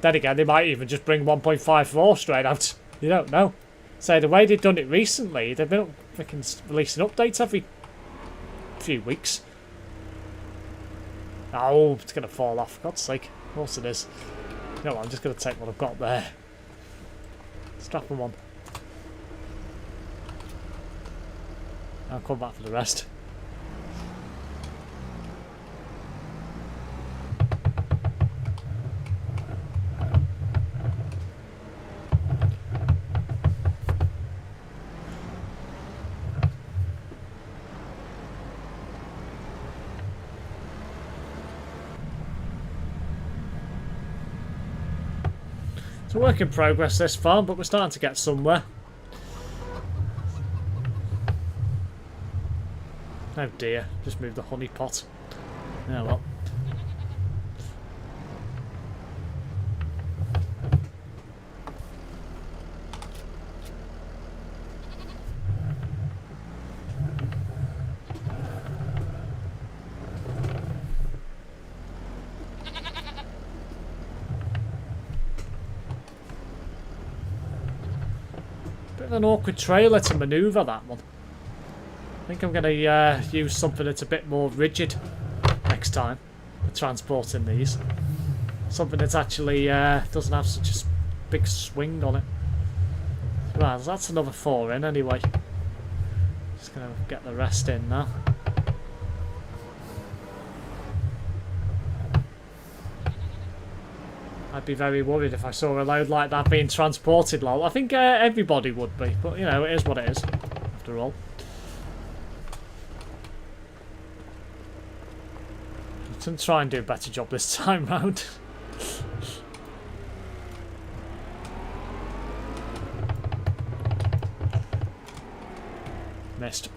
Speaker 1: Then again, they might even just bring 1.54 straight out. You don't know. So the way they've done it recently, they've been freaking releasing updates every few weeks. Oh, it's going to fall off, for God's sake. Of course it is. You know what, I'm just going to take what I've got there. Strap them on. I'll come back for the rest. It's a work in progress this far, but we're starting to get somewhere. Oh dear, just moved the honey pot. Oh well. Bit of an awkward trailer to manoeuvre, that one. I think I'm going to use something that's a bit more rigid next time for transporting these. Something that actually doesn't have such a big swing on it. Well, that's another 4 in anyway. Just going to get the rest in now. I'd be very worried if I saw a load like that being transported, lol. I think everybody would be, but you know, it is what it is, after all. I'm try and do a better job this time round. Missed.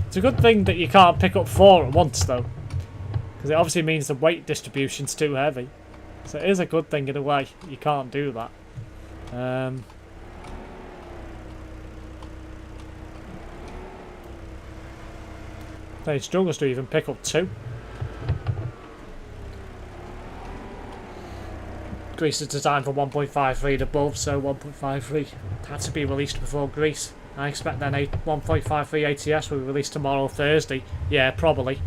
Speaker 1: It's a good thing that you can't pick up 4 at once, though. Because it obviously means the weight distribution's too heavy. So it is a good thing in a way. You can't do that. He struggles to even pick up 2. Greece is designed for 1.53 and above, so 1.53 had to be released before Greece. I expect then 1.53 ATS will be released tomorrow, Thursday. Yeah, probably.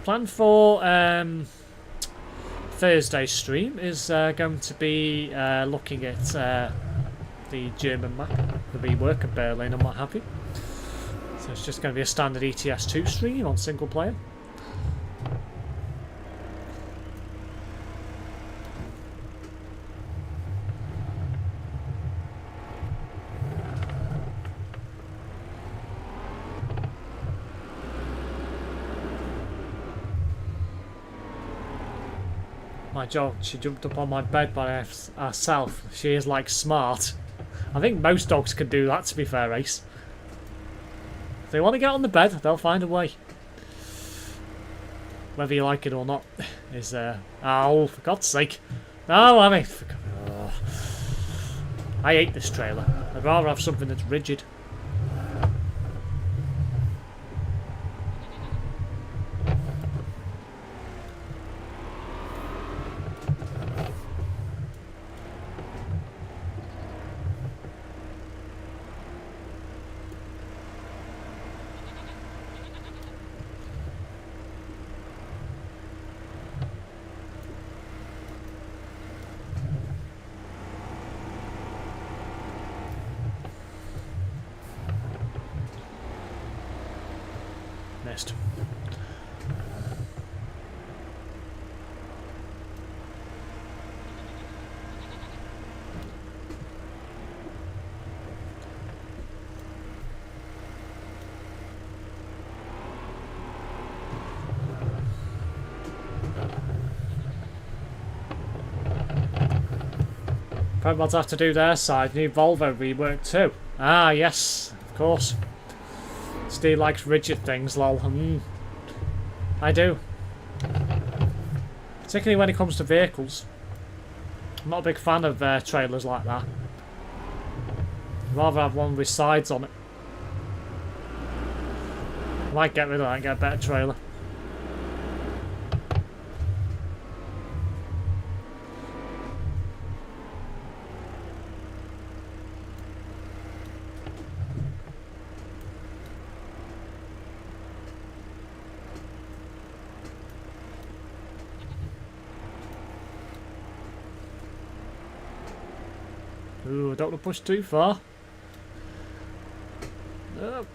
Speaker 1: Plan for Thursday's stream is going to be looking at the German map, the rework of Berlin and what have you. So it's just going to be a standard ETS2 stream on single player. My dog, she jumped up on my bed by herself. She is like smart. I think most dogs can do that, to be fair, Ace. If they want to get on the bed, they'll find a way. Whether you like it or not is oh, for God's sake. No, I mean, oh. I hate this trailer. I'd rather have something that's rigid. Missed. Promods have to do their side. New Volvo rework too. Ah, yes, of course. Steve likes rigid things, lol. I do. Particularly when it comes to vehicles. I'm not a big fan of trailers like that. I'd rather have one with sides on it. I might get rid of that and get a better trailer. Ooh, don't want to push too far. Oh.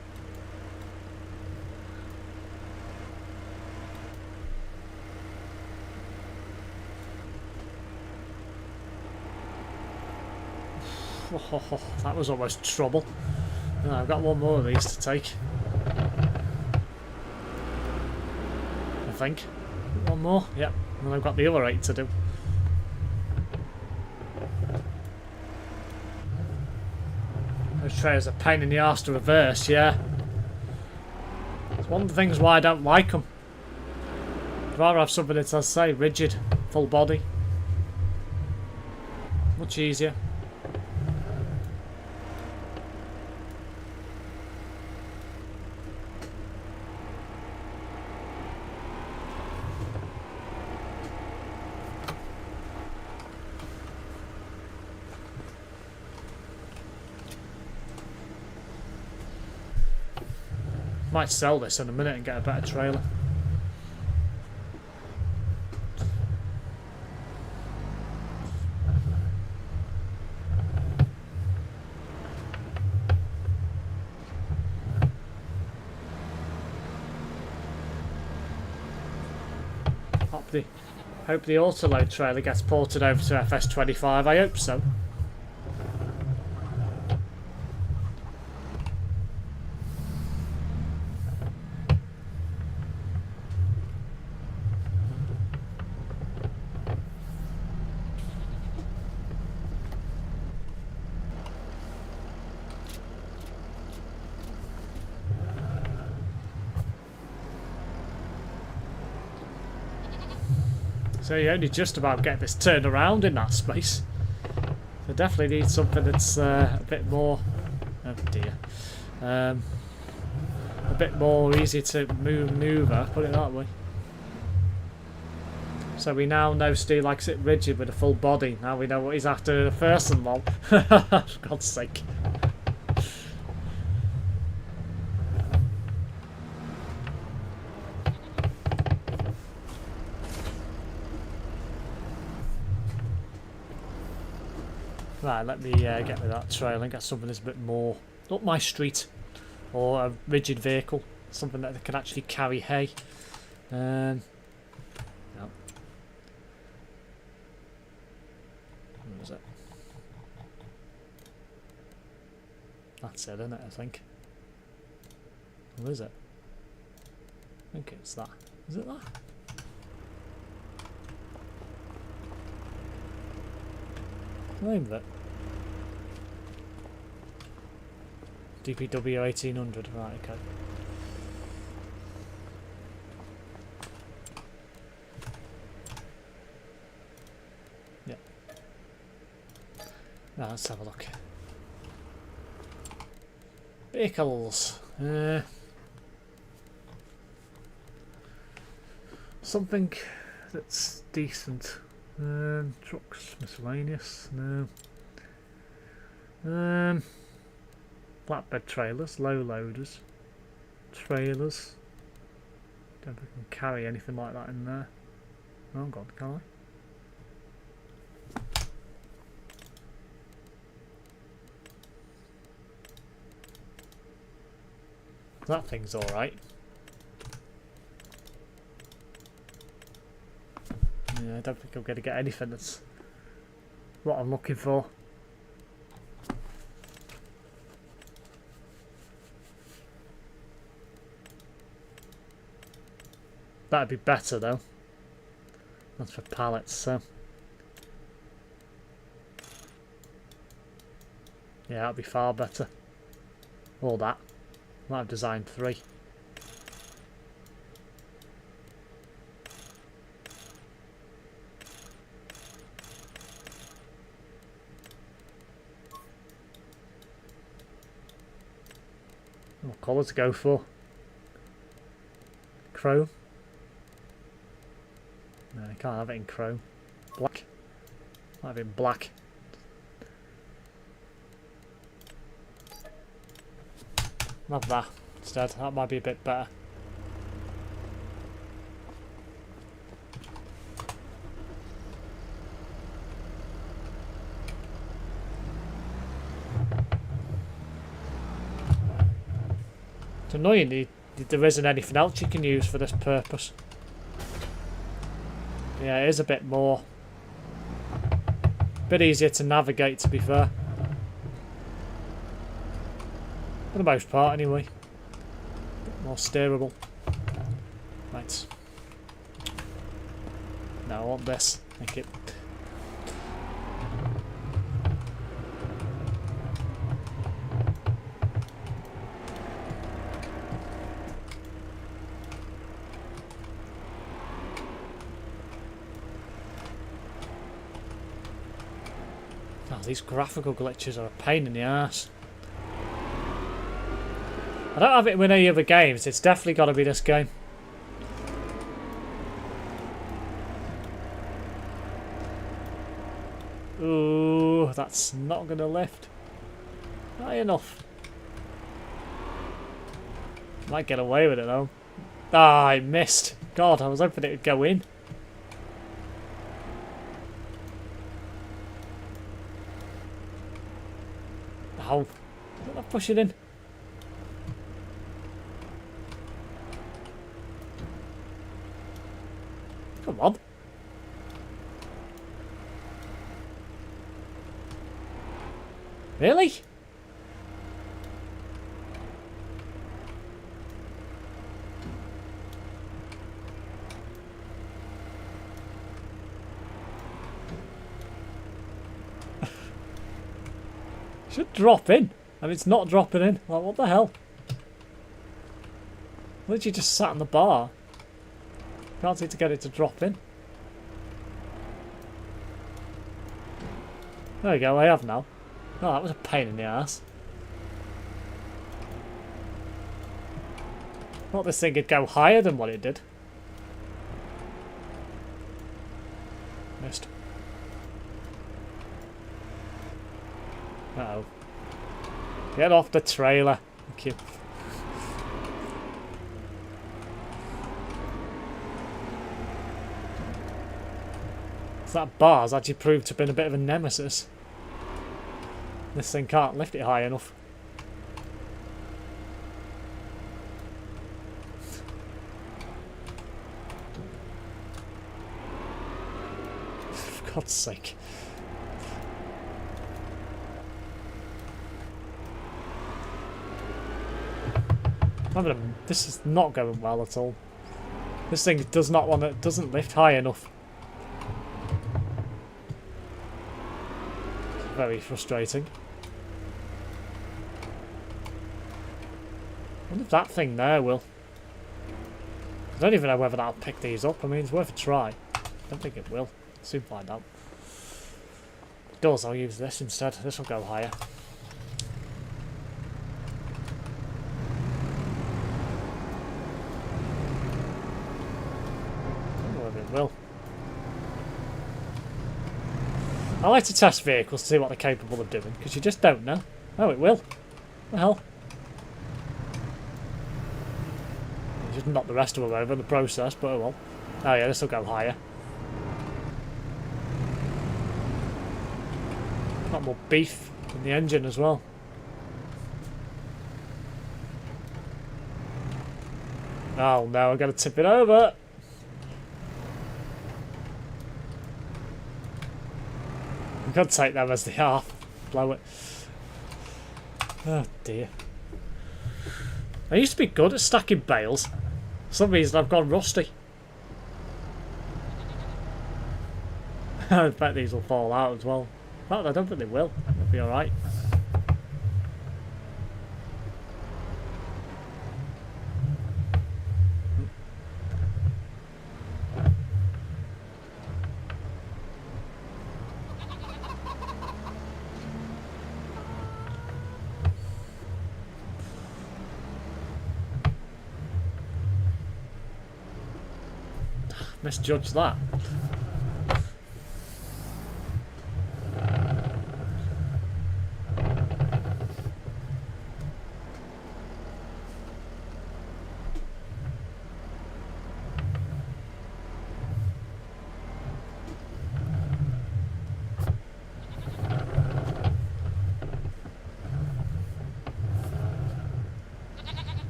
Speaker 1: Oh, that was almost trouble. No, I've got one more of these to take. I think. One more? Yep. And I've got the other 8 to do. Those trailers are a pain in the arse to reverse, yeah. It's one of the things why I don't like them. I'd rather have something that's, as I say, rigid, full body. Much easier. Might sell this in a minute and get a better trailer. Hope the autoload trailer gets ported over to FS25. I hope so. So you only just about get this turned around in that space. So definitely need something that's a bit more... Oh dear. a bit more easy to maneuver, put it that way. So we now know Stu likes it rigid with a full body. Now we know what he's after in the first and lol. For God's sake. Right, let me get rid of that trail and get something that's a bit more up my street. Or a rigid vehicle. Something that can actually carry hay. No. Where is it? That's it, isn't it, I think? Where is it? I think it's that. Is it that? What's the name of it? DPW 1800, right, okay. Yeah. Now let's have a look. Vehicles. Something that's decent. Trucks, miscellaneous. No. Flatbed trailers, low loaders, trailers. Don't think I can carry anything like that in there. Oh god, can I? That thing's alright. Yeah, I don't think I'm going to get anything that's what I'm looking for. That'd be better though. That's for pallets, so. Yeah, that'd be far better. All that. Might have designed 3. What colour to go for? Chrome? No, I can't have it in chrome. Black? Might have it in black. Have that instead. That might be a bit better. It's annoying there isn't anything else you can use for this purpose. Yeah, it is a bit more. A bit easier to navigate, to be fair. For the most part, anyway. A bit more steerable. Right. No, I want this. Thank you. Oh, these graphical glitches are a pain in the arse. I don't have it with any other games. It's definitely got to be this game. Ooh, that's not going to lift. Not enough. Might get away with it though. Ah, I missed. God, I was hoping it would go in. Ow. Did I push it in? Come on. Really? Should drop in. And it's not dropping in. Like, what the hell? Literally just sat on the bar. Can't seem to get it to drop in. There we go, I have now. Oh, that was a pain in the ass. Thought this thing could go higher than what it did. Missed. Uh-oh. Get off the trailer. Thank you. That bar's actually proved to have been a bit of a nemesis. This thing can't lift it high enough. For God's sake. This is not going well at all. This thing doesn't lift high enough. Very frustrating. I wonder if that thing there will. I don't even know whether that'll pick these up. I mean, it's worth a try. I don't think it will. Soon find out. If it does, I'll use this instead. This will go higher. I don't know whether it will. I like to test vehicles to see what they're capable of doing, because you just don't know. Oh, it will. What the hell? Just knock the rest of them over in the process, but oh well. Oh yeah, this will go higher. Got more beef in the engine as well. Oh no, I've got to tip it over. I could take them as they are. Blow it. Oh dear. I used to be good at stacking bales. For some reason I've gone rusty. I bet these will fall out as well. Well, I don't think they will. They'll be alright. Misjudged that.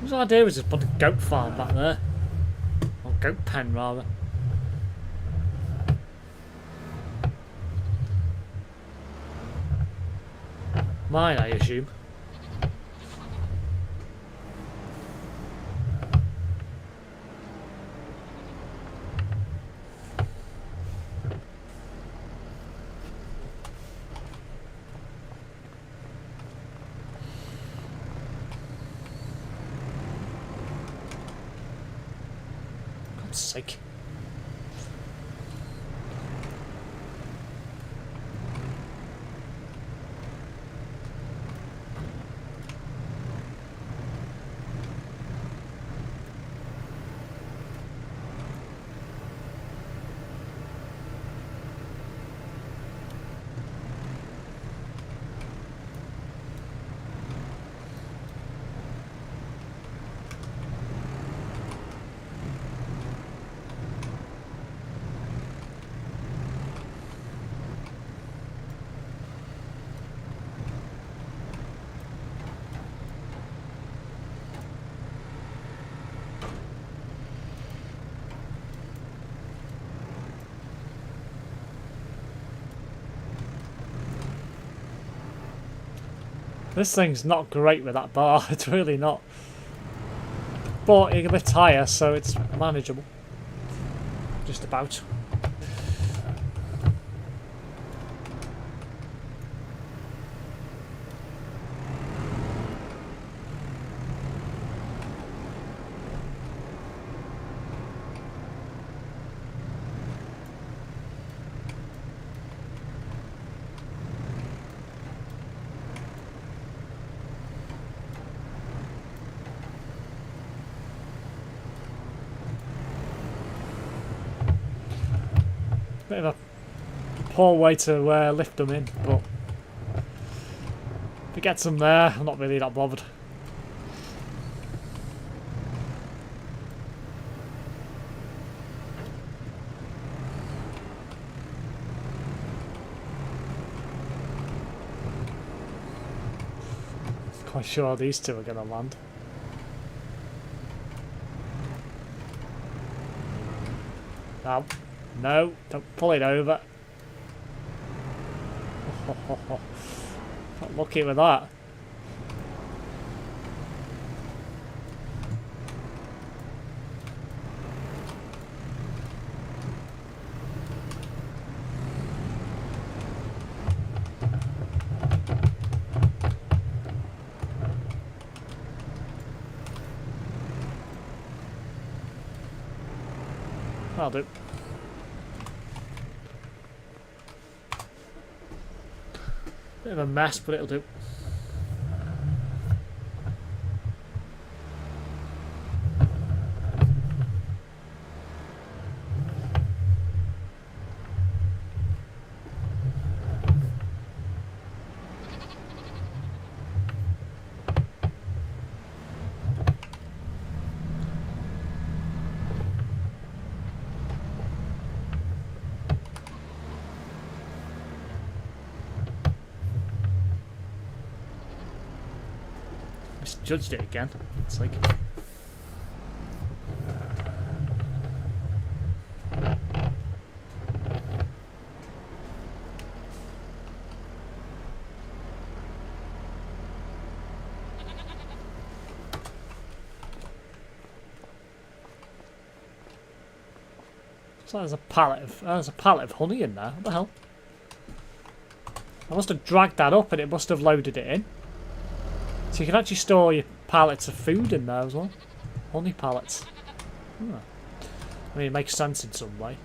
Speaker 1: His idea was just put a goat farm back there. Or goat pen, rather. Mine, I assume. Sake. This thing's not great with that bar, it's really not. But it's a bit higher, so it's manageable. Just about. Bit of a poor way to lift them in, but if it gets them there, I'm not really that bothered. Quite sure these two are going to land. No, no, don't pull it over. Not lucky with that. That'll do. Bit of a mess, but it'll do. Judged it again. It's like so there's a pallet of honey in there. What the hell? I must have dragged that up and it must have loaded it in. So you can actually store your pallets of food in there as well. Honey pallets. Oh. I mean, it makes sense in some way.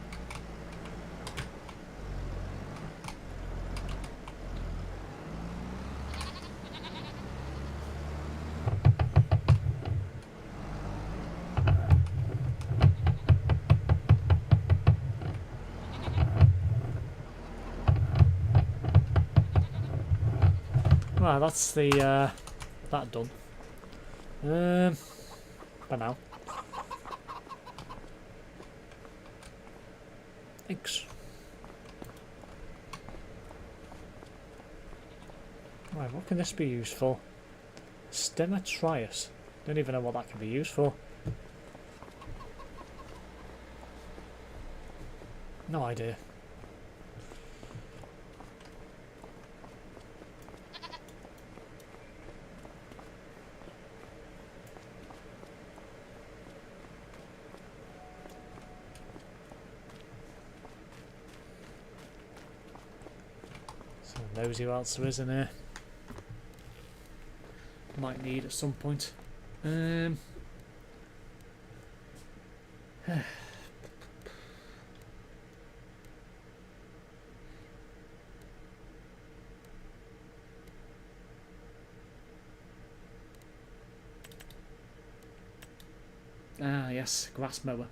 Speaker 1: Right, that's the that done. For now. Eggs. Right, what can this be used for? Stemmatrius. Don't even know what that can be used for. No idea. Knows who else there is in here. Might need at some point. Ah, yes, grass mower.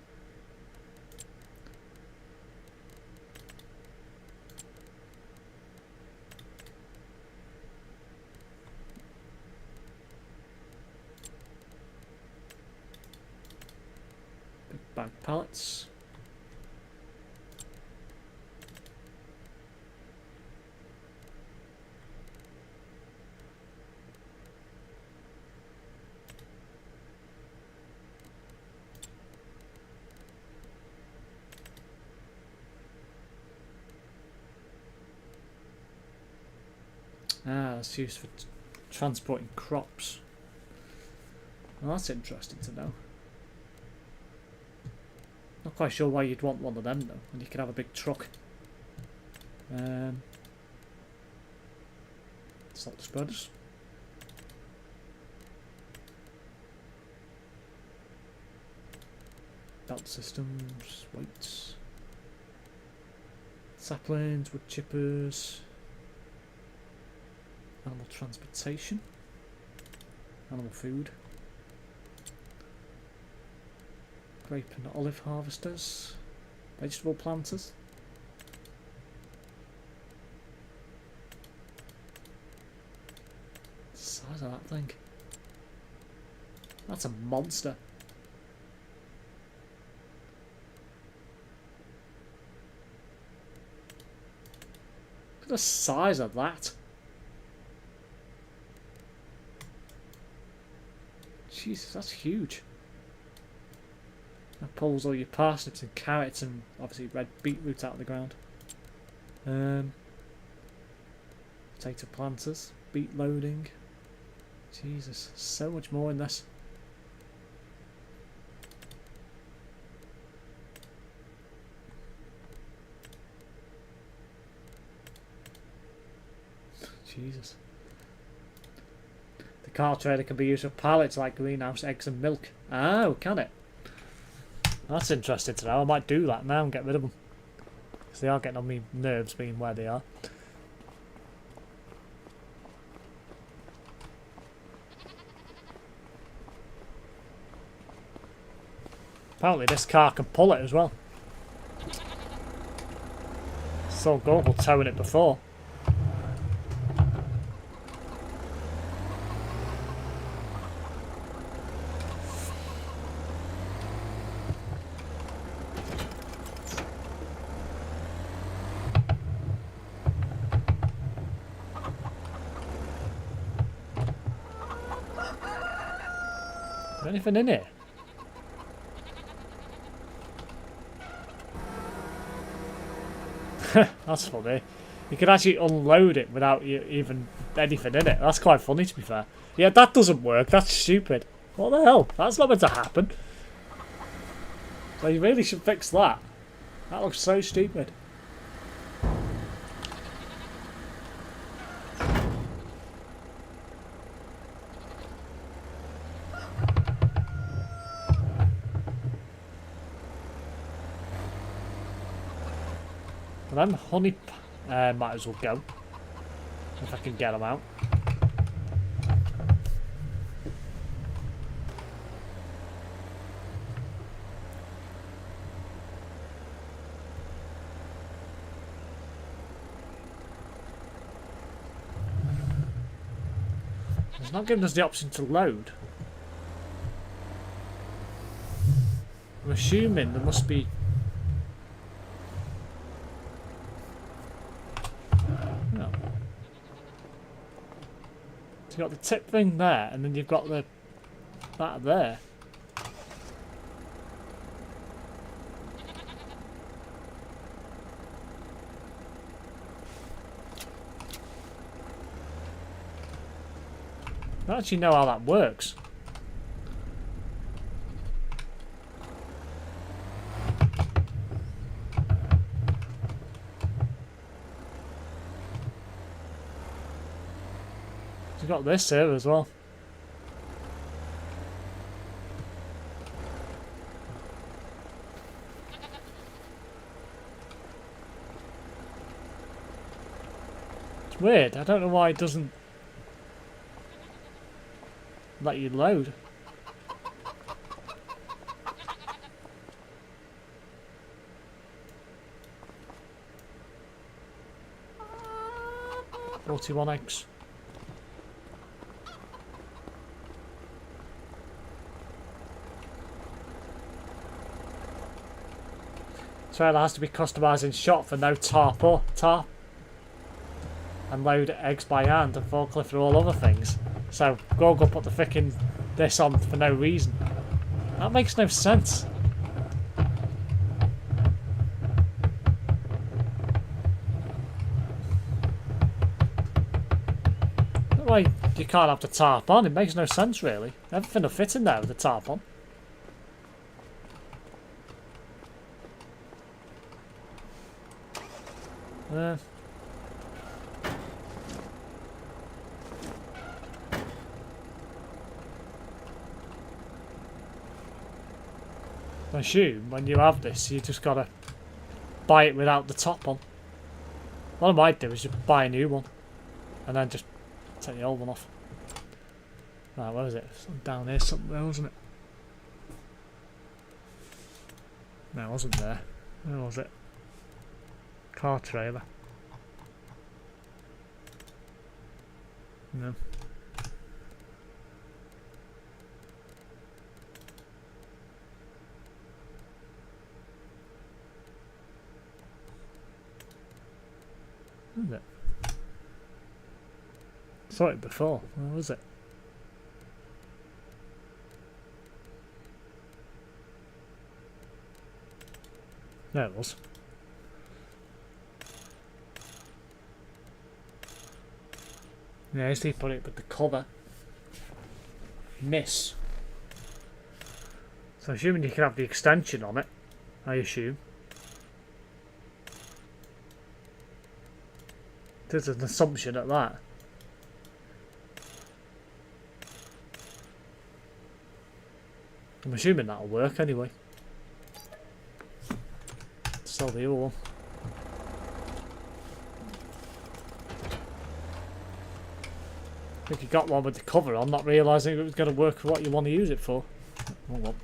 Speaker 1: Bag pallets. Ah, that's used for transporting crops. Well, that's interesting to know. Not quite sure why you'd want one of them though, when you could have a big truck. Salt spreaders. Belt systems, weights. Saplings, wood chippers. Animal transportation. Animal food. Grape and olive harvesters, vegetable planters. size of that thing. That's a monster. Look at the size of that. Jesus, that's huge. That pulls all your parsnips and carrots and obviously red beetroot out of the ground. Potato planters, beet loading. Jesus, so much more in this. Jesus. The car trailer can be used for pallets like greenhouse, eggs and milk. Oh, can it? That's interesting to know. I might do that now and get rid of them. Because they are getting on me nerves being where they are. Apparently this car can pull it as well. Saw Google towing it before. Is there anything in here? That's funny. You can actually unload it without even anything in it. That's quite funny, to be fair. Yeah, that doesn't work. That's stupid. What the hell? That's not meant to happen. So you really should fix that. That looks so stupid. Well, them honey might as well go. If I can get them out. It's not giving us the option to load. I'm assuming there must be... No. So you've got the tip thing there, and then you've got the... that there. I don't actually know how that works. We've got this here as well. It's weird. I don't know why it doesn't let you load. $41. Trailer has to be customised in shop for no tarp and load eggs by hand and forklift for all other things. So Google put the frickin' this on for no reason. That makes no sense. Why you can't have the tarp on? It makes no sense really. Everything will fit in there with the tarp on. I assume when you have this, you just gotta buy it without the top on. What I might do is just buy a new one and then just take the old one off. Right, where is it? Something down here somewhere, wasn't it? No, it wasn't there. Where was it? Car trailer. No. Isn't it? Saw it before. Where was it? There it was. Yeah, I used to put it with the cover. Miss. So assuming you can have the extension on it, I assume. There's an assumption at that. I'm assuming that'll work anyway. Sell the other one. I think you got one with the cover on, not realising it was going to work for what you want to use it for. Oh well.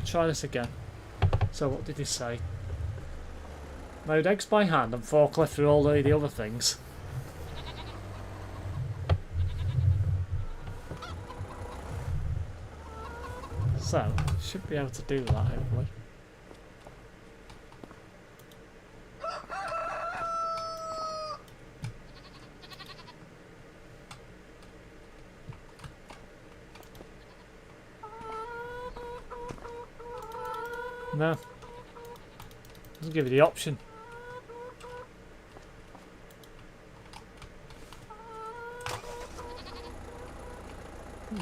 Speaker 1: Try this again. So what did he say? Load eggs by hand and forklift through all the other things. So, should be able to do that hopefully. No. Doesn't give you the option.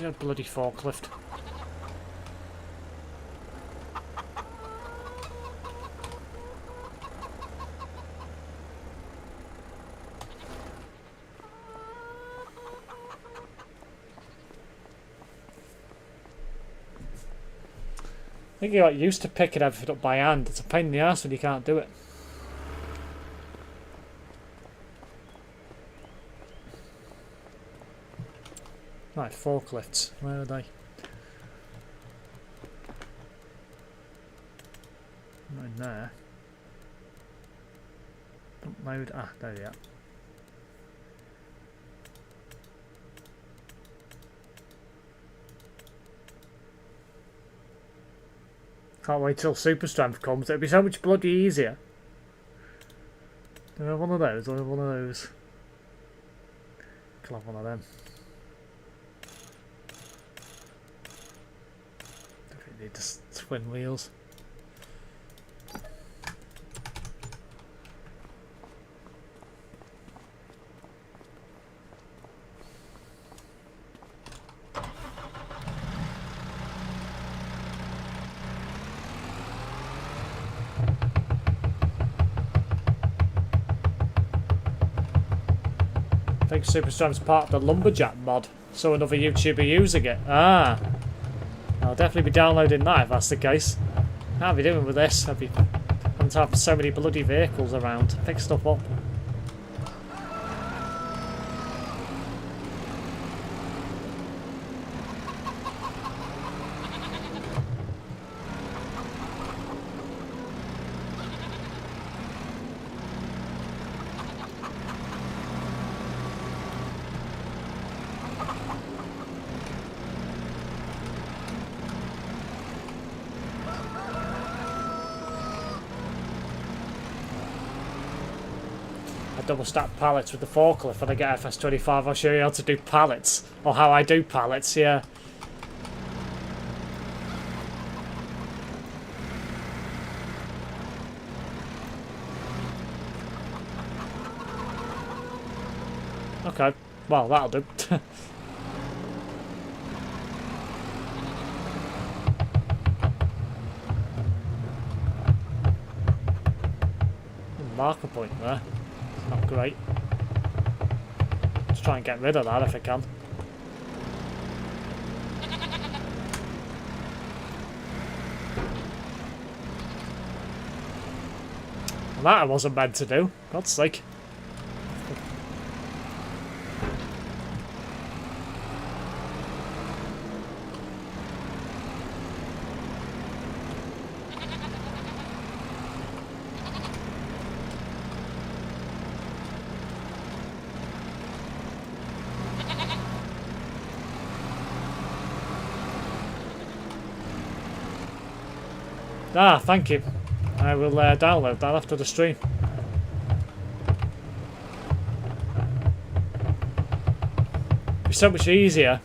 Speaker 1: You bloody forklift. I think you got used to picking everything up by hand. It's a pain in the ass when you can't do it. Right, forklifts. Where are they? Not in there. Don't load. Ah, there they are. Can't wait till super strength comes. It'll be so much bloody easier. Do I have one of those? Do I have one of those? Can have one of them. Definitely need the twin wheels. I think SuperStrand's part of the Lumberjack mod. Saw another YouTuber using it. Ah. I'll definitely be downloading that if that's the case. How are we doing with this? I've been having to have so many bloody vehicles around to pick stuff up. Double stack pallets with the forklift when I get FS25. I'll show you how to do pallets, or how I do pallets, yeah. Okay, well that'll do. Marker point there. Not great. Let's try and get rid of that if I can. Well, that I wasn't meant to do. God's sake. Ah, thank you. I will download that after the stream. It'd be so much easier.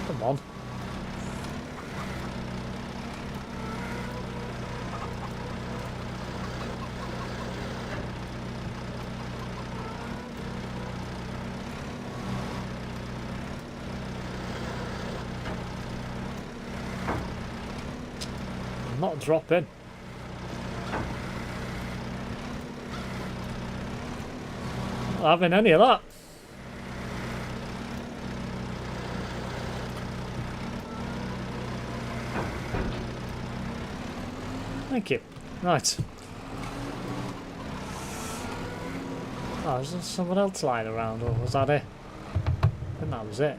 Speaker 1: Come on. I'm not dropping. Not having any of that. Thank you. Right. Oh, was there someone else lying around, or was that it? I think that was it.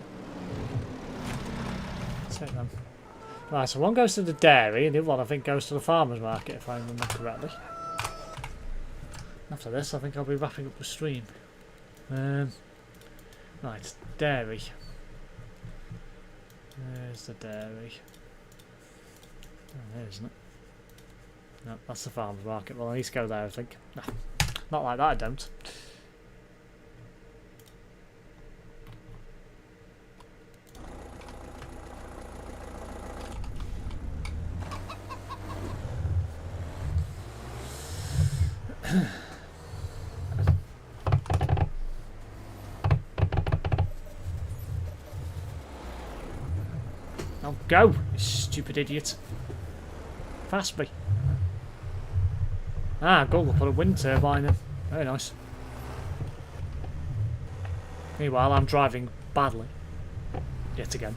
Speaker 1: That's it then. Right, so one goes to the dairy, and the other one I think goes to the farmer's market, if I remember correctly. After this, I think I'll be wrapping up the stream. Right, dairy. There's the dairy. Oh, there, isn't it? No, that's the farmer's market. Well, I need to go there, I think. No, not like that, I don't. Now go, you stupid idiot. Fast me. Ah, Google put a wind turbine in. Very nice. Meanwhile, I'm driving badly. Yet again.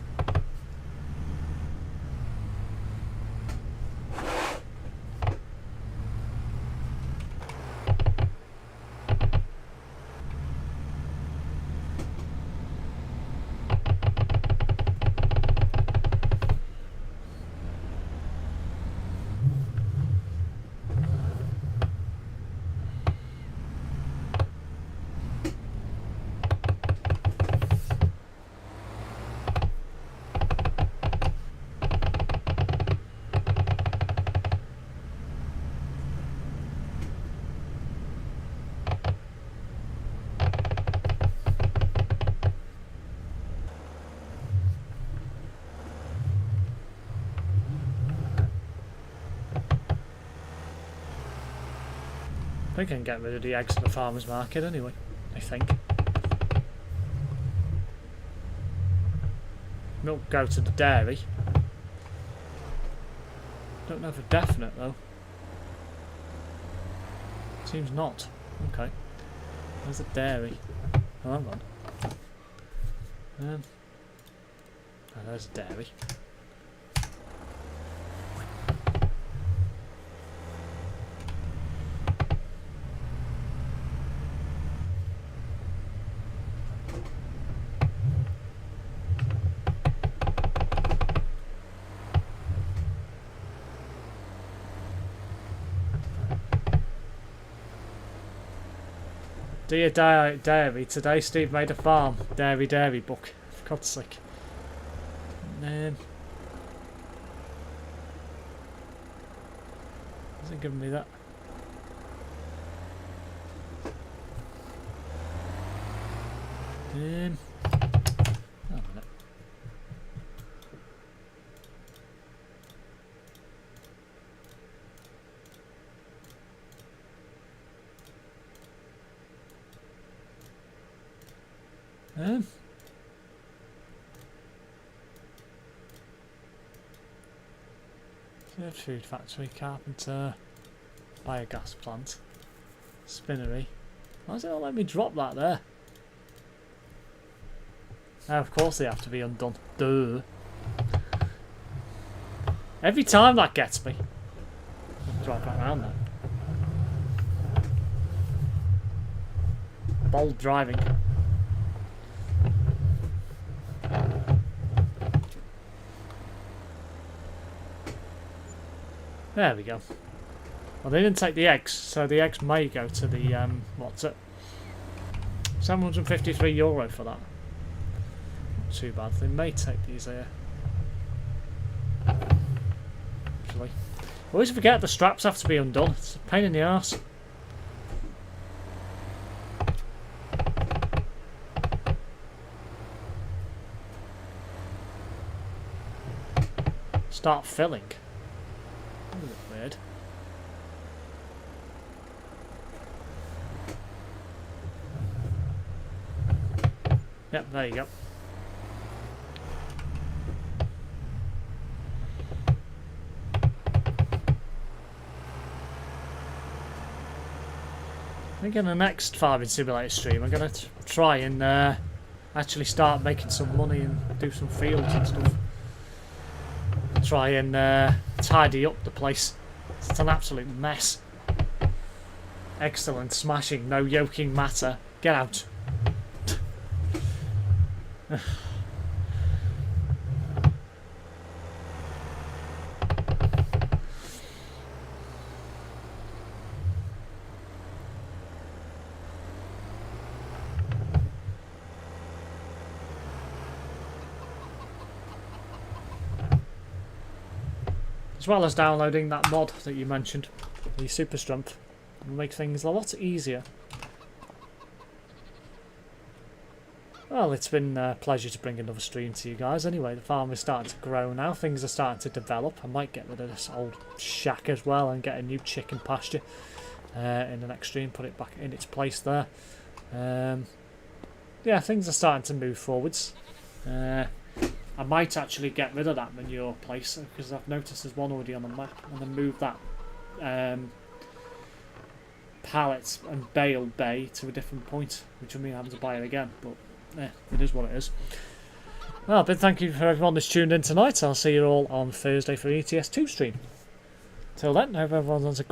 Speaker 1: I can get rid of the eggs at the farmer's market anyway, I think. Milk go to the dairy. Don't know for definite though. Seems not. Okay. Where's the dairy? Oh, hang on. Oh, there's the dairy. Dear Dairy, today Steve made a farm. Dairy book. For God's sake. Is it giving me that? Oh, a minute. Food factory, carpenter, biogas plant, spinnery. Why does it not let me drop that there? Now, of course they have to be undone. Duh. Every time that gets me. I'll drive back around now. Bold driving. There we go. Well, they didn't take the eggs, so the eggs may go to the, what's it? €753 for that. Not too bad. They may take these here. Actually. I always forget the straps have to be undone. It's a pain in the arse. Start filling. That's a bit weird. Yep, there you go. I think in the next Farming Simulator stream I'm going to try and actually start making some money and do some fields and stuff. Try and tidy up the place. It's an absolute mess. Excellent, smashing, no yoking matter. Get out. As well as downloading that mod that you mentioned, the Super Strength, will make things a lot easier. Well, it's been a pleasure to bring another stream to you guys. Anyway, the farm is starting to grow now. Things are starting to develop. I might get rid of this old shack as well and get a new chicken pasture in the next stream. Put it back in its place there. Yeah, things are starting to move forwards. I might actually get rid of that manure place because I've noticed there's one already on the map, and then move that pallet and bale bay to a different point, which will mean having to buy it again, but it is what it is. Well, big thank you for everyone that's tuned in tonight. I'll see you all on Thursday for ETS2 stream. Till then, I hope everyone has a good